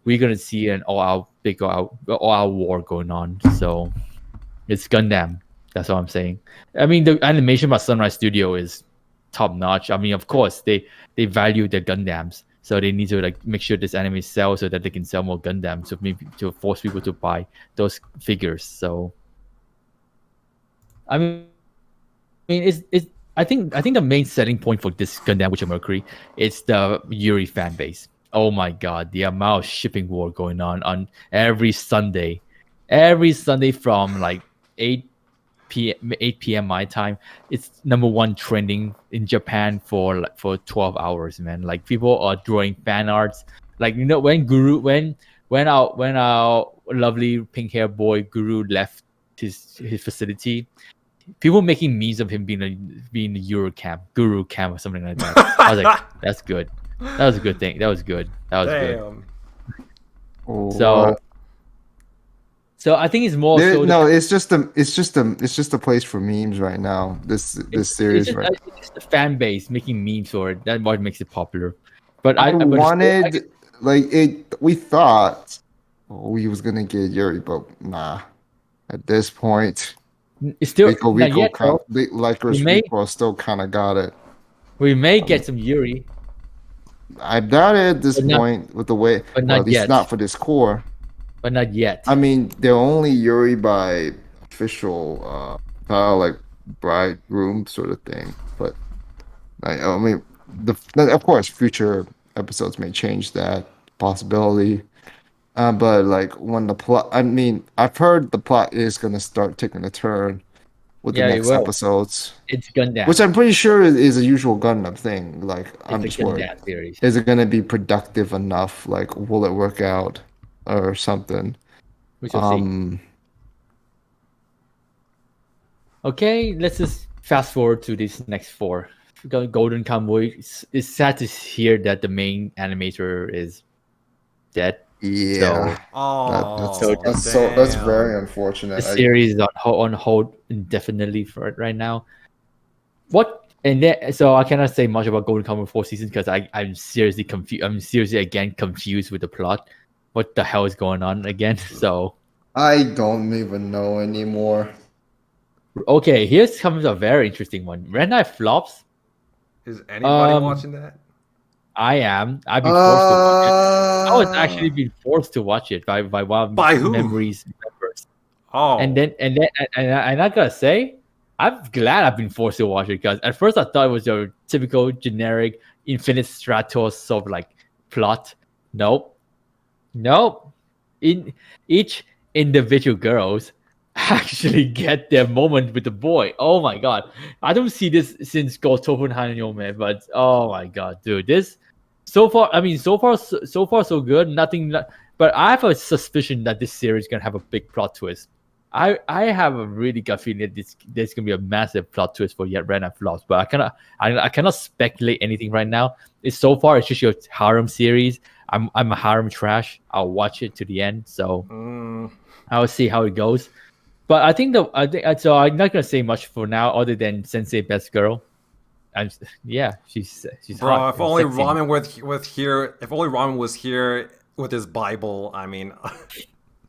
we're gonna see an all-out war going on. So. It's Gundam. That's what I'm saying. I mean, the animation by Sunrise Studio is top notch. I mean, of course, they value their Gundams, so they need to like make sure this anime sells so that they can sell more Gundams, so maybe to force people to buy those figures. So, I mean, it's I think the main selling point for this Gundam Witcher Mercury is the Yuri fan base. Oh my god, the amount of shipping war going on every Sunday from like 8 p.m. my time. It's #1 trending in Japan for 12 hours, man. Like people are drawing fan arts. Like when our lovely pink hair boy Guru left his facility, people making memes of him being a Guru camp or something like that. I was like, that's good. That was a good thing. That was good. Damn. Good. So I think it's more. It's just a place for memes right now. This series, it's right? It's just the fan base making memes for it. That's what makes it popular. But we thought we was gonna get Yuri, but nah. At this point, it's still Rico still kind of got it. We may get some Yuri. I doubt it at this point with the way, at least not for this cour. But not yet. I mean, they're only Yuri by official, like bridegroom sort of thing. But I mean, of course, future episodes may change that possibility. But like when the plot, I mean, I've heard the plot is gonna start taking a turn with the next episodes. It's Gundam, which I'm pretty sure is a usual Gundam thing. Like I'm just worried, is it gonna be productive enough? Like, will it work out? Or something. Okay, let's just fast forward to these next 4. Golden Convoy. It's sad to hear that the main animator is dead. Yeah. That's very unfortunate. The series is on hold indefinitely for it right now. So I cannot say much about Golden Convoy 4 season because I'm seriously confused. I'm seriously again confused with the plot. What the hell is going on again? So I don't even know anymore. Okay, here comes a very interesting one. Renai Flops. Is anybody watching that? I am. I've been forced to watch it. I was actually being forced to watch it by one of my memories members. Oh. And I gotta say, I'm glad I've been forced to watch it because at first I thought it was your typical generic Infinite Stratos sort of like plot. Nope. In each individual girls actually get their moment with the boy. Oh my god. I don't see this since Gotopen Hanyo, man, but oh my god, dude. This so far, I mean, so far so good. Nothing, but I have a suspicion that this series is gonna have a big plot twist. I have a really gut feeling that there's gonna be a massive plot twist for yet Renai Flops, but I cannot speculate anything right now. It's so far it's just your harem series. I'm a harem trash. I'll watch it to the end, so I'll see how it goes. But I think so. I'm not gonna say much for now, other than Sensei Best Girl. And yeah, she's Bro, hot. if only Ramen if only Ramen was here with his Bible. I mean,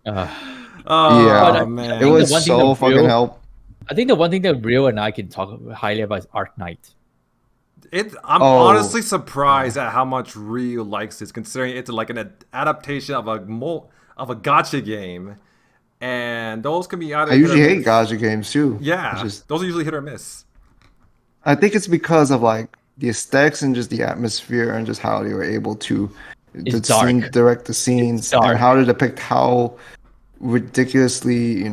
yeah, man, it was so fucking help. I think the one thing that Rio and I can talk highly about is Arknights. I'm honestly surprised at how much Ryu likes this, considering it's like an adaptation of a gacha game, and those can be either. I usually hate gacha games too. Yeah, those are usually hit or miss. I think it's because of like the aesthetics and just the atmosphere and just how they were able to direct the scenes and how to depict how ridiculously,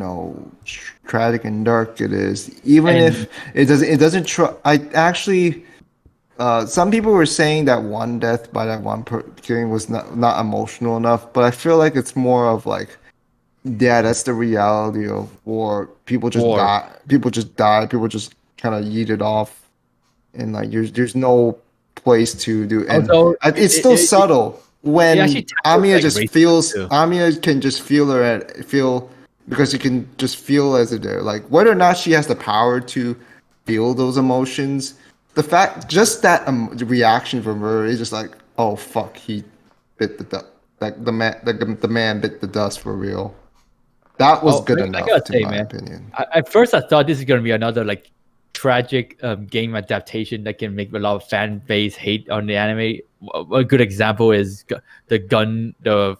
tragic and dark it is. Even if it doesn't try. I actually, some people were saying that one death by that one killing was not emotional enough, but I feel like it's more of like, yeah, that's the reality of war. People just die. People just die. People just kind of yeeted off. And like there's no place to do, and it's still subtle when Amiya Amiya can just feel because you can just feel as if they're like, whether or not she has the power to feel those emotions, the fact just that reaction from her is just like, oh fuck, he bit the dust, like the man bit the dust for real. That was good enough, in my opinion. At first, I thought this is gonna be another like tragic game adaptation that can make a lot of fan base hate on the anime. A good example is the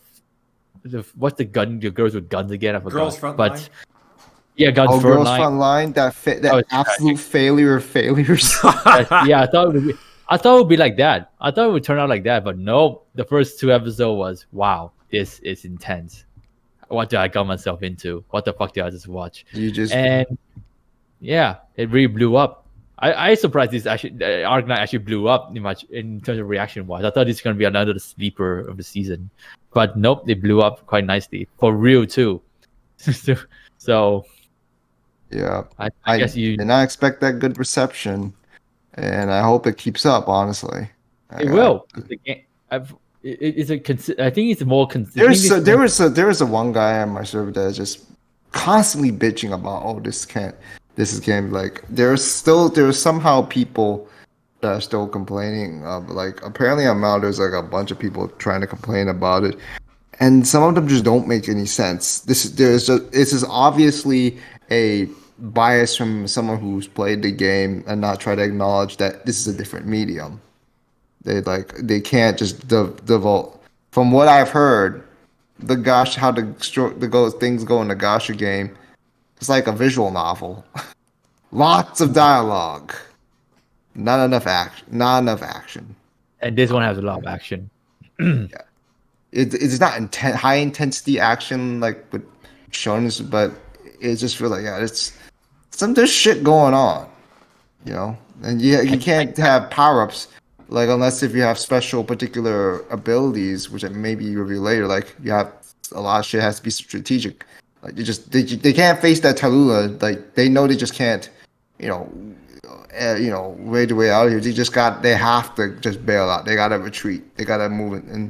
what's the gun? The girls with guns again. I forgot. Girls Front Line. Yeah, Girls Front Line. That absolute failure of failures. Yeah, I thought it would be like that. I thought it would turn out like that, but no. The first 2 episodes was wow. This is intense. What did I got myself into? What the fuck did I just watch? Yeah, it really blew up. I surprised this actually. Arknight actually blew up in terms of reaction wise. I thought this was gonna be another sleeper of the season, but nope, they blew up quite nicely for real too. So yeah, I guess you did not expect that good reception, and I hope it keeps up. Honestly, it will. I think it's more consistent. There was a one guy on my server that is just constantly bitching about, this is game, like there's somehow people that are still complaining. Like apparently there's like a bunch of people trying to complain about it, and some of them just don't make any sense. This is obviously a bias from someone who's played the game and not try to acknowledge that this is a different medium. They can't just devote. From what I've heard, how things go in the gacha game. It's like a visual novel. Lots of dialogue. Not enough action. And this one has a lot of action. Yeah. It's not high intensity action like with shonens, but it just feels like it's there's shit going on. And you can't have power-ups like unless if you have special particular abilities, which maybe you reveal later, like you have a lot of shit has to be strategic. Like they can't face that Tallulah. Like they know they just can't, wade their way out of here. They have to just bail out. They gotta retreat. They gotta move it. And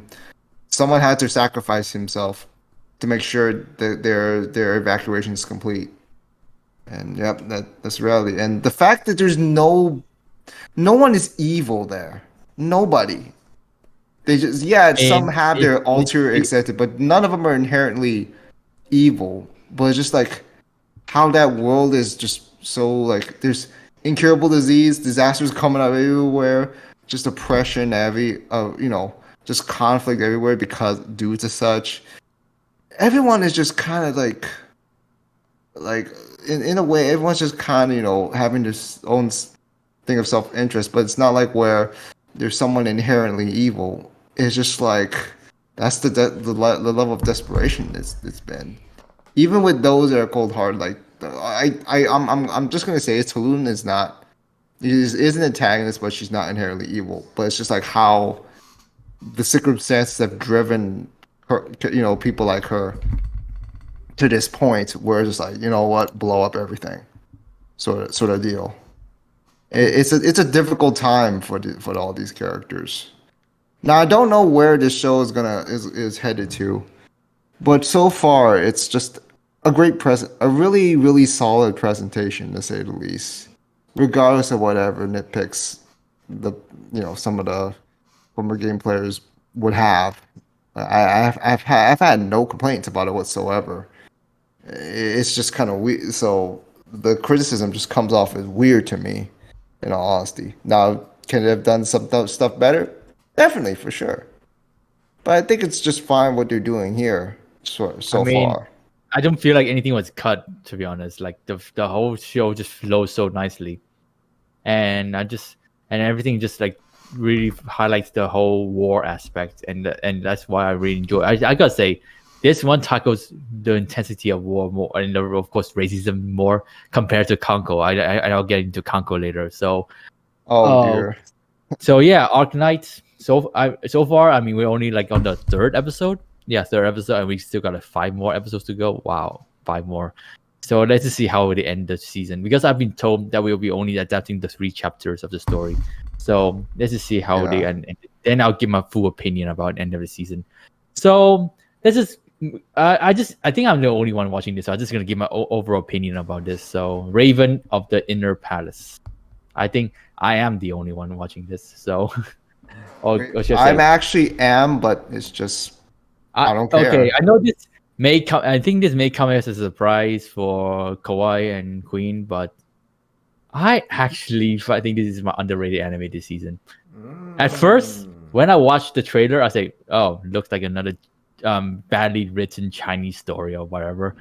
someone had to sacrifice himself to make sure that their evacuation is complete. And yep, that's reality. And the fact that there's no one is evil there. Nobody. They just some have their ulterior accepted, but none of them are inherently evil. But it's just like how that world is just so like there's incurable disasters coming out everywhere, just oppression just conflict everywhere due to such. Everyone is just kind of like in a way everyone's just kind of having this own thing of self-interest, but it's not like where there's someone inherently evil. It's just like that's the level of desperation it's been. Even with those that are cold-hearted, like I'm just gonna say Tallulah is an antagonist, but she's not inherently evil. But it's just like how the circumstances have driven her, people like her to this point where it's just like, you know what, blow up everything, sort of deal. It's a difficult time for all these characters. Now I don't know where this show is headed to, but so far it's just a really really solid presentation to say the least. Regardless of whatever nitpicks some of the former game players would have, I've had no complaints about it whatsoever. It's just kind of weird. So the criticism just comes off as weird to me, in all honesty. Now, can it have done some stuff better? Definitely, for sure. But I think it's just fine what they're doing here so far. I don't feel like anything was cut, to be honest. Like the whole show just flows so nicely, and everything just like really highlights the whole war aspect, and that's why I really enjoy it. I gotta say, this one tackles the intensity of war more, and of course racism more compared to KanColle. I'll get into KanColle later. So, dear. So yeah, Arknights. So far, I mean, we're only like on the third episode. Yeah, third episode, and we still got 5 more episodes to go. Wow, 5 more. So let's just see how they end the season, because I've been told that we'll be only adapting the 3 chapters of the story. So let's just see how they end. And then I'll give my full opinion about the end of the season. So let's just. I think I'm the only one watching this, so I'm just gonna give my overall opinion about this. So, Raven of the Inner Palace. I think I am the only one watching this. So, I'm actually but it's just I don't care. Okay, I know this may come. I think this may come as a surprise for Kawaii and Queen, but I think this is my underrated anime this season. At first, when I watched the trailer, I say, "Oh, looks like another." Badly written Chinese story or whatever.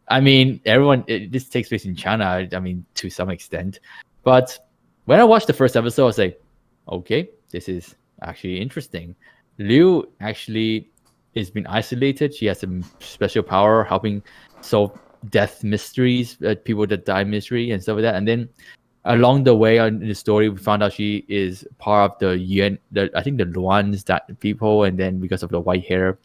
I mean, this takes place in China, I mean, to some extent. But when I watched the first episode, I was like, okay, this is actually interesting. Liu actually has been isolated. She has some special power helping solve death mysteries, people that die mystery and stuff like that. And then along the way in the story, we found out she is part of the Yuan, I think the Luans, that people, and then because of the white hair.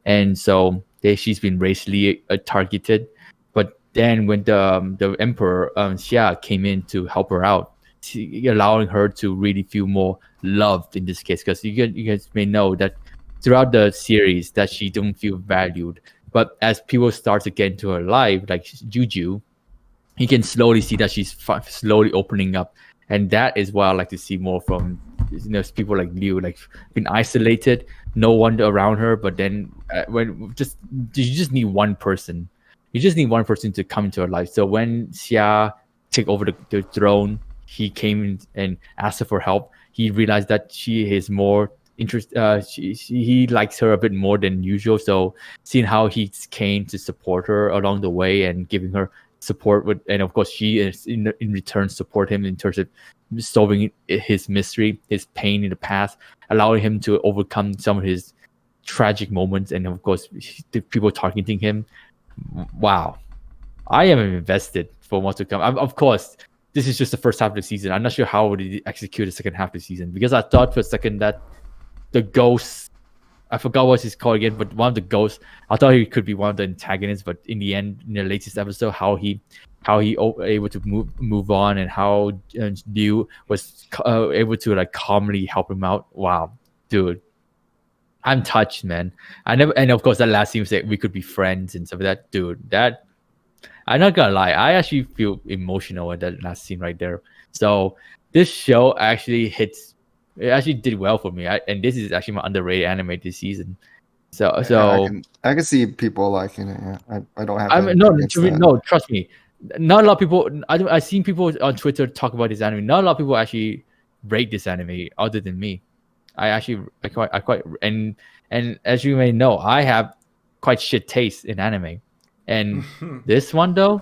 And so she's been racially targeted. But then when the emperor Xia came in to help her out, allowing her to really feel more loved in this case, because you guys may know that throughout the series that she don't feel valued. But as people start to get into her life, like Juju, you can slowly see that she's slowly opening up, and that is what I like to see more from people like Liu, like been isolated, no one around her. But then you just need one person. You just need one person to come into her life. So when Xia took over the throne, he came in and asked her for help. He realized that she is more he likes her a bit more than usual. So seeing how he came to support her along the way and giving her support and of course she is in return support him in terms of solving his mystery, his pain in the past, allowing him to overcome some of his tragic moments, and of course the people targeting him. Wow, I am invested for what's to come. Of course, this is just the first half of the season. I'm not sure how they execute the second half of the season, because I thought for a second that the ghost, I forgot what he's called again, but one of the ghosts, I thought he could be one of the antagonists, but in the end, in the latest episode, how he able to move on, and how Liu was able to like calmly help him out. Wow, dude, I'm touched, man. And of course that last scene said we could be friends and stuff like that, dude. That I'm not gonna lie, I actually feel emotional at that last scene right there. So this show actually did well for me, and this is actually my underrated anime this season. So I can see people liking it. I don't have. No, trust me. Not a lot of people. I've seen people on Twitter talk about this anime. Not a lot of people actually rate this anime other than me. I quite and as you may know, I have quite shit taste in anime, and this one though,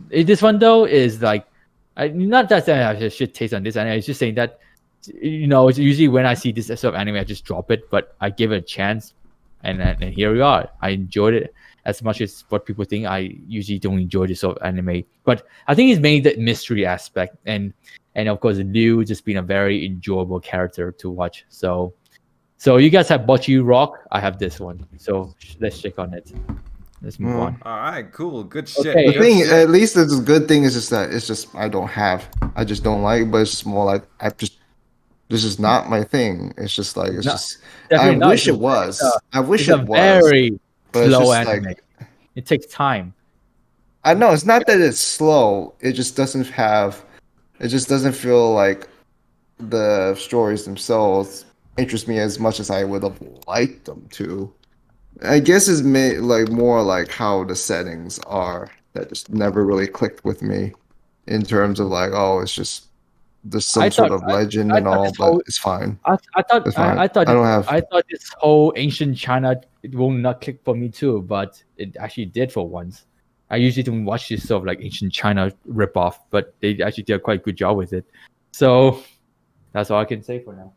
this one though is like, not that I have a shit taste on this anime. It's just saying that it's usually when I see this sort of anime, I just drop it, but I give it a chance, and here we are. I enjoyed it. as much as what people think. I usually don't enjoy this sort of anime, but I think it's mainly the mystery aspect, and of course Liu just being a very enjoyable character to watch. So you guys have Bocchi the Rock. I have this one. So let's check on it. Let's move on. All right, cool, good shit. Okay. The Good thing, shit. at least the good thing is just that I just don't like it, but it's just more like this is not my thing. It's just like No, just. definitely I not. wish it was. I wish It's it a was. very but it's slow just anime. like It takes time. I know it's not that it's slow. It just doesn't have. It just doesn't feel like the stories themselves interest me as much as I would have liked them to. I guess it's like more like how the settings are that just never really clicked with me in terms of like, oh, it's just there's some sort of legend and all, but it's fine. I thought It's fine. I thought I don't have. I thought this whole ancient China it will not click for me too, but it actually did for once. I usually don't watch this sort of like ancient China ripoff, but they actually did a quite good job with it. So that's all I can say for now.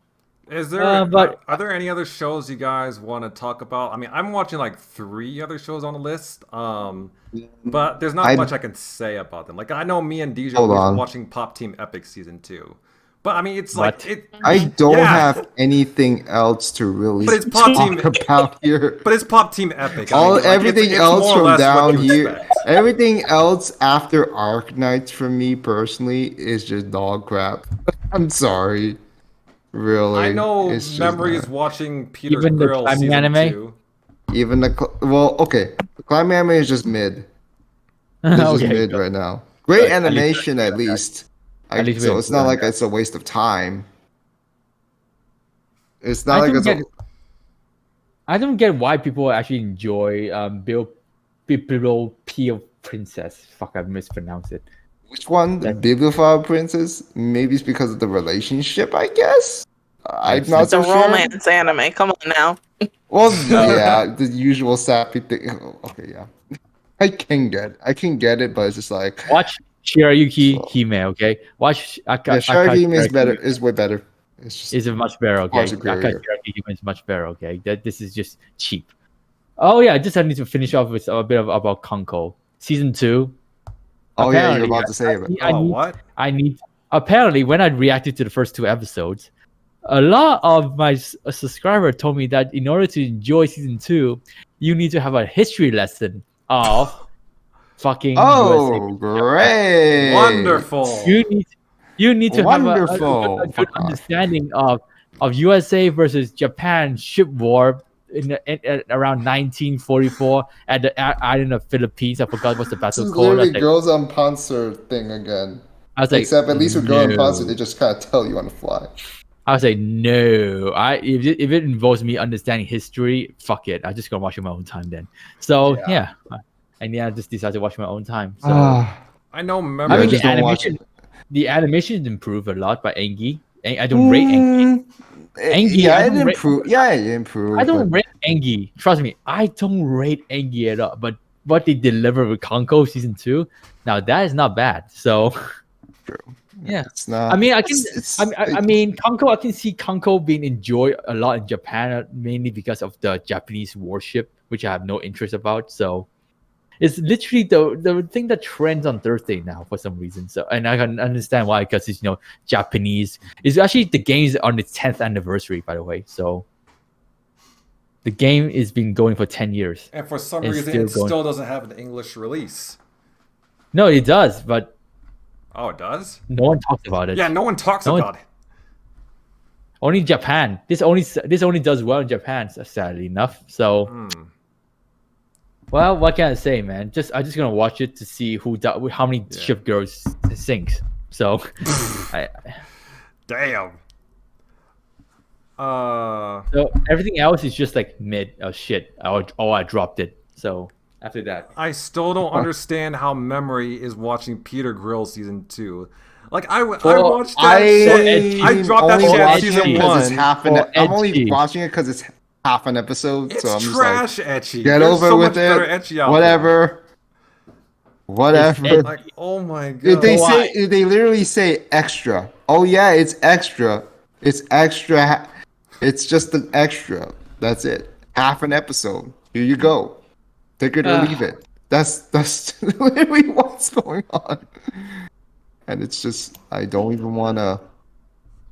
Is there? Are there any other shows you guys want to talk about? I mean, I'm watching like 3 other shows on the list. But there's not much I can say about them. Like I know me and DJ were watching Pop Team Epic season 2. But I mean, it's like I don't have anything else to really talk about here. But it's Pop Team Epic. Everything else from down here, everything else after Arknights for me personally is just dog crap. I'm sorry, really. I know Memory is watching Peter even Grill the season anime? 2. Even the the climbing anime is just mid. It's just mid right now. Great animation at least. So it's not like it's a waste of time. It's not I don't get why people actually enjoy Bibliophile Princess. Fuck, I mispronounced it. Which one? The Bibliophile Princess? Maybe it's because of the relationship, I guess? I'm not so sure. It's a romance anime. Come on now. Well, yeah, the usual sappy thing. Okay, yeah. I can get it, but it's just like... Watch Shirayuki Hime, okay? Watch Shirayuki Hime is way better. It's much better, okay? Shirayuki Hime is much better, okay? This is just cheap. Oh yeah, I just need to finish off with a bit about KanColle. Season 2. Oh yeah, you're about to say it. What? Apparently, when I reacted to the first 2 episodes, a lot of my subscribers told me that in order to enjoy Season 2, you need to have a history lesson of fucking USA. Great. Wonderful. You need to have a good understanding of USA versus Japan ship war in around 1944 at the island of Philippines. I forgot what's the battle called. This is literally Girls on Panzer thing again. I was like, except at least with Girls on Panzer, they just kind of tell you on the fly. I was like, no. If it involves me understanding history, fuck it. I'm just gonna watch it my own time then. So yeah. And I just decided to watch my own time. So I know. I mean, the animation improved a lot by Engi. I don't rate Engi. It improved. It improved. I don't rate Engi. Trust me, I don't rate Engi at all. But what they delivered with KanColle season 2, now that is not bad. So true. Yeah, it's not. I mean, KanColle. I can see KanColle being enjoyed a lot in Japan, mainly because of the Japanese warship, which I have no interest about. So it's literally the thing that trends on Thursday now for some reason. So, and I can understand why, because it's Japanese. It's actually the game's on its 10th anniversary, by the way. So the game has been going for 10 years, and for some reason, it still doesn't have an English release. No, it does, but. Oh, it does? No one talks about it. Yeah, no one talks about it. Only Japan. This only does well in Japan, sadly enough. So, well, what can I say, man? I'm just gonna watch it to see how many ship girls sinks. So, damn. So everything else is just like mid. Oh shit! I dropped it. So. After that, I still don't understand how Memory is watching Peter Grill season 2. Like I watched that shit. I dropped that shit at season 1. I'm only watching it because it's half an episode. It's so I'm trash, just like, ecchi. Get There's over so with much it. Ecchi out Whatever. Like, oh my god. They literally say extra. Oh yeah, it's extra. It's extra. It's just an extra. That's it. Half an episode. Here you go. Take it or leave it. That's literally what's going on. And it's just I don't even wanna.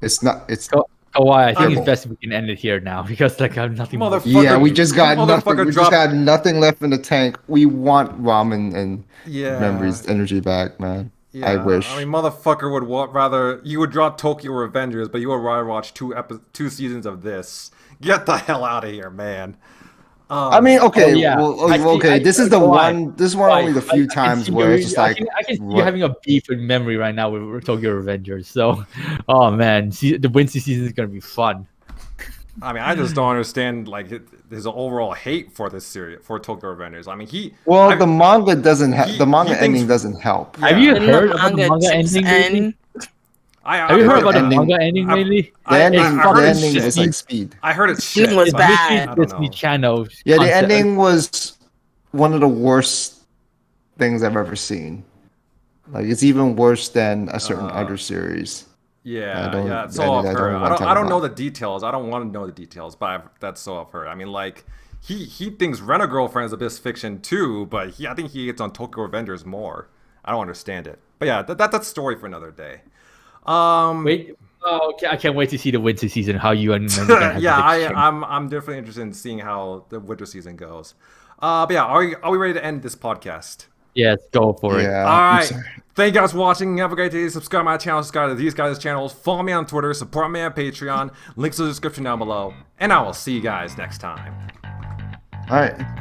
It's not. It's. Kawaii, I think it's best if we can end it here now because like I'm nothing. Yeah, we just got nothing. We just had nothing left in the tank. We want ramen and memories, energy back, man. Yeah, I wish. I mean, motherfucker would rather you would drop Tokyo Revengers, but you would rather watch two seasons of this. Get the hell out of here, man. I mean, okay, this is the one. This is one only the few times where it's just like I can see you having a beef in memory right now with Tokyo Revengers. So, oh man, the Wincy season is gonna be fun. I mean, I just don't understand like his overall hate for this series for Tokyo Revengers. I mean, the manga doesn't have the manga ending doesn't help. Have you heard about the manga ending? Have you heard about the manga ending lately? The ending is like Speed. I heard it's shit. It was bad. Disney Channel. Yeah, the ending was one of the worst things I've ever seen. Like it's even worse than a certain other series. Yeah, that's all I've heard. I don't know the details. I don't want to know the details, but that's all I've heard. I mean, like he thinks Rent-A-Girlfriend is a bit fiction too, but I think he gets on Tokyo Revengers more. I don't understand it. But yeah, that's a story for another day. Okay, I can't wait to see the winter season. How you and I'm definitely interested in seeing how the winter season goes. But yeah, are we ready to end this podcast? Yes, go for it. Yeah, all right. Thank you guys for watching. Have a great day. Subscribe to my channel. Subscribe to these guys' channels. Follow me on Twitter. Support me on Patreon. Links in the description down below. And I will see you guys next time. All right.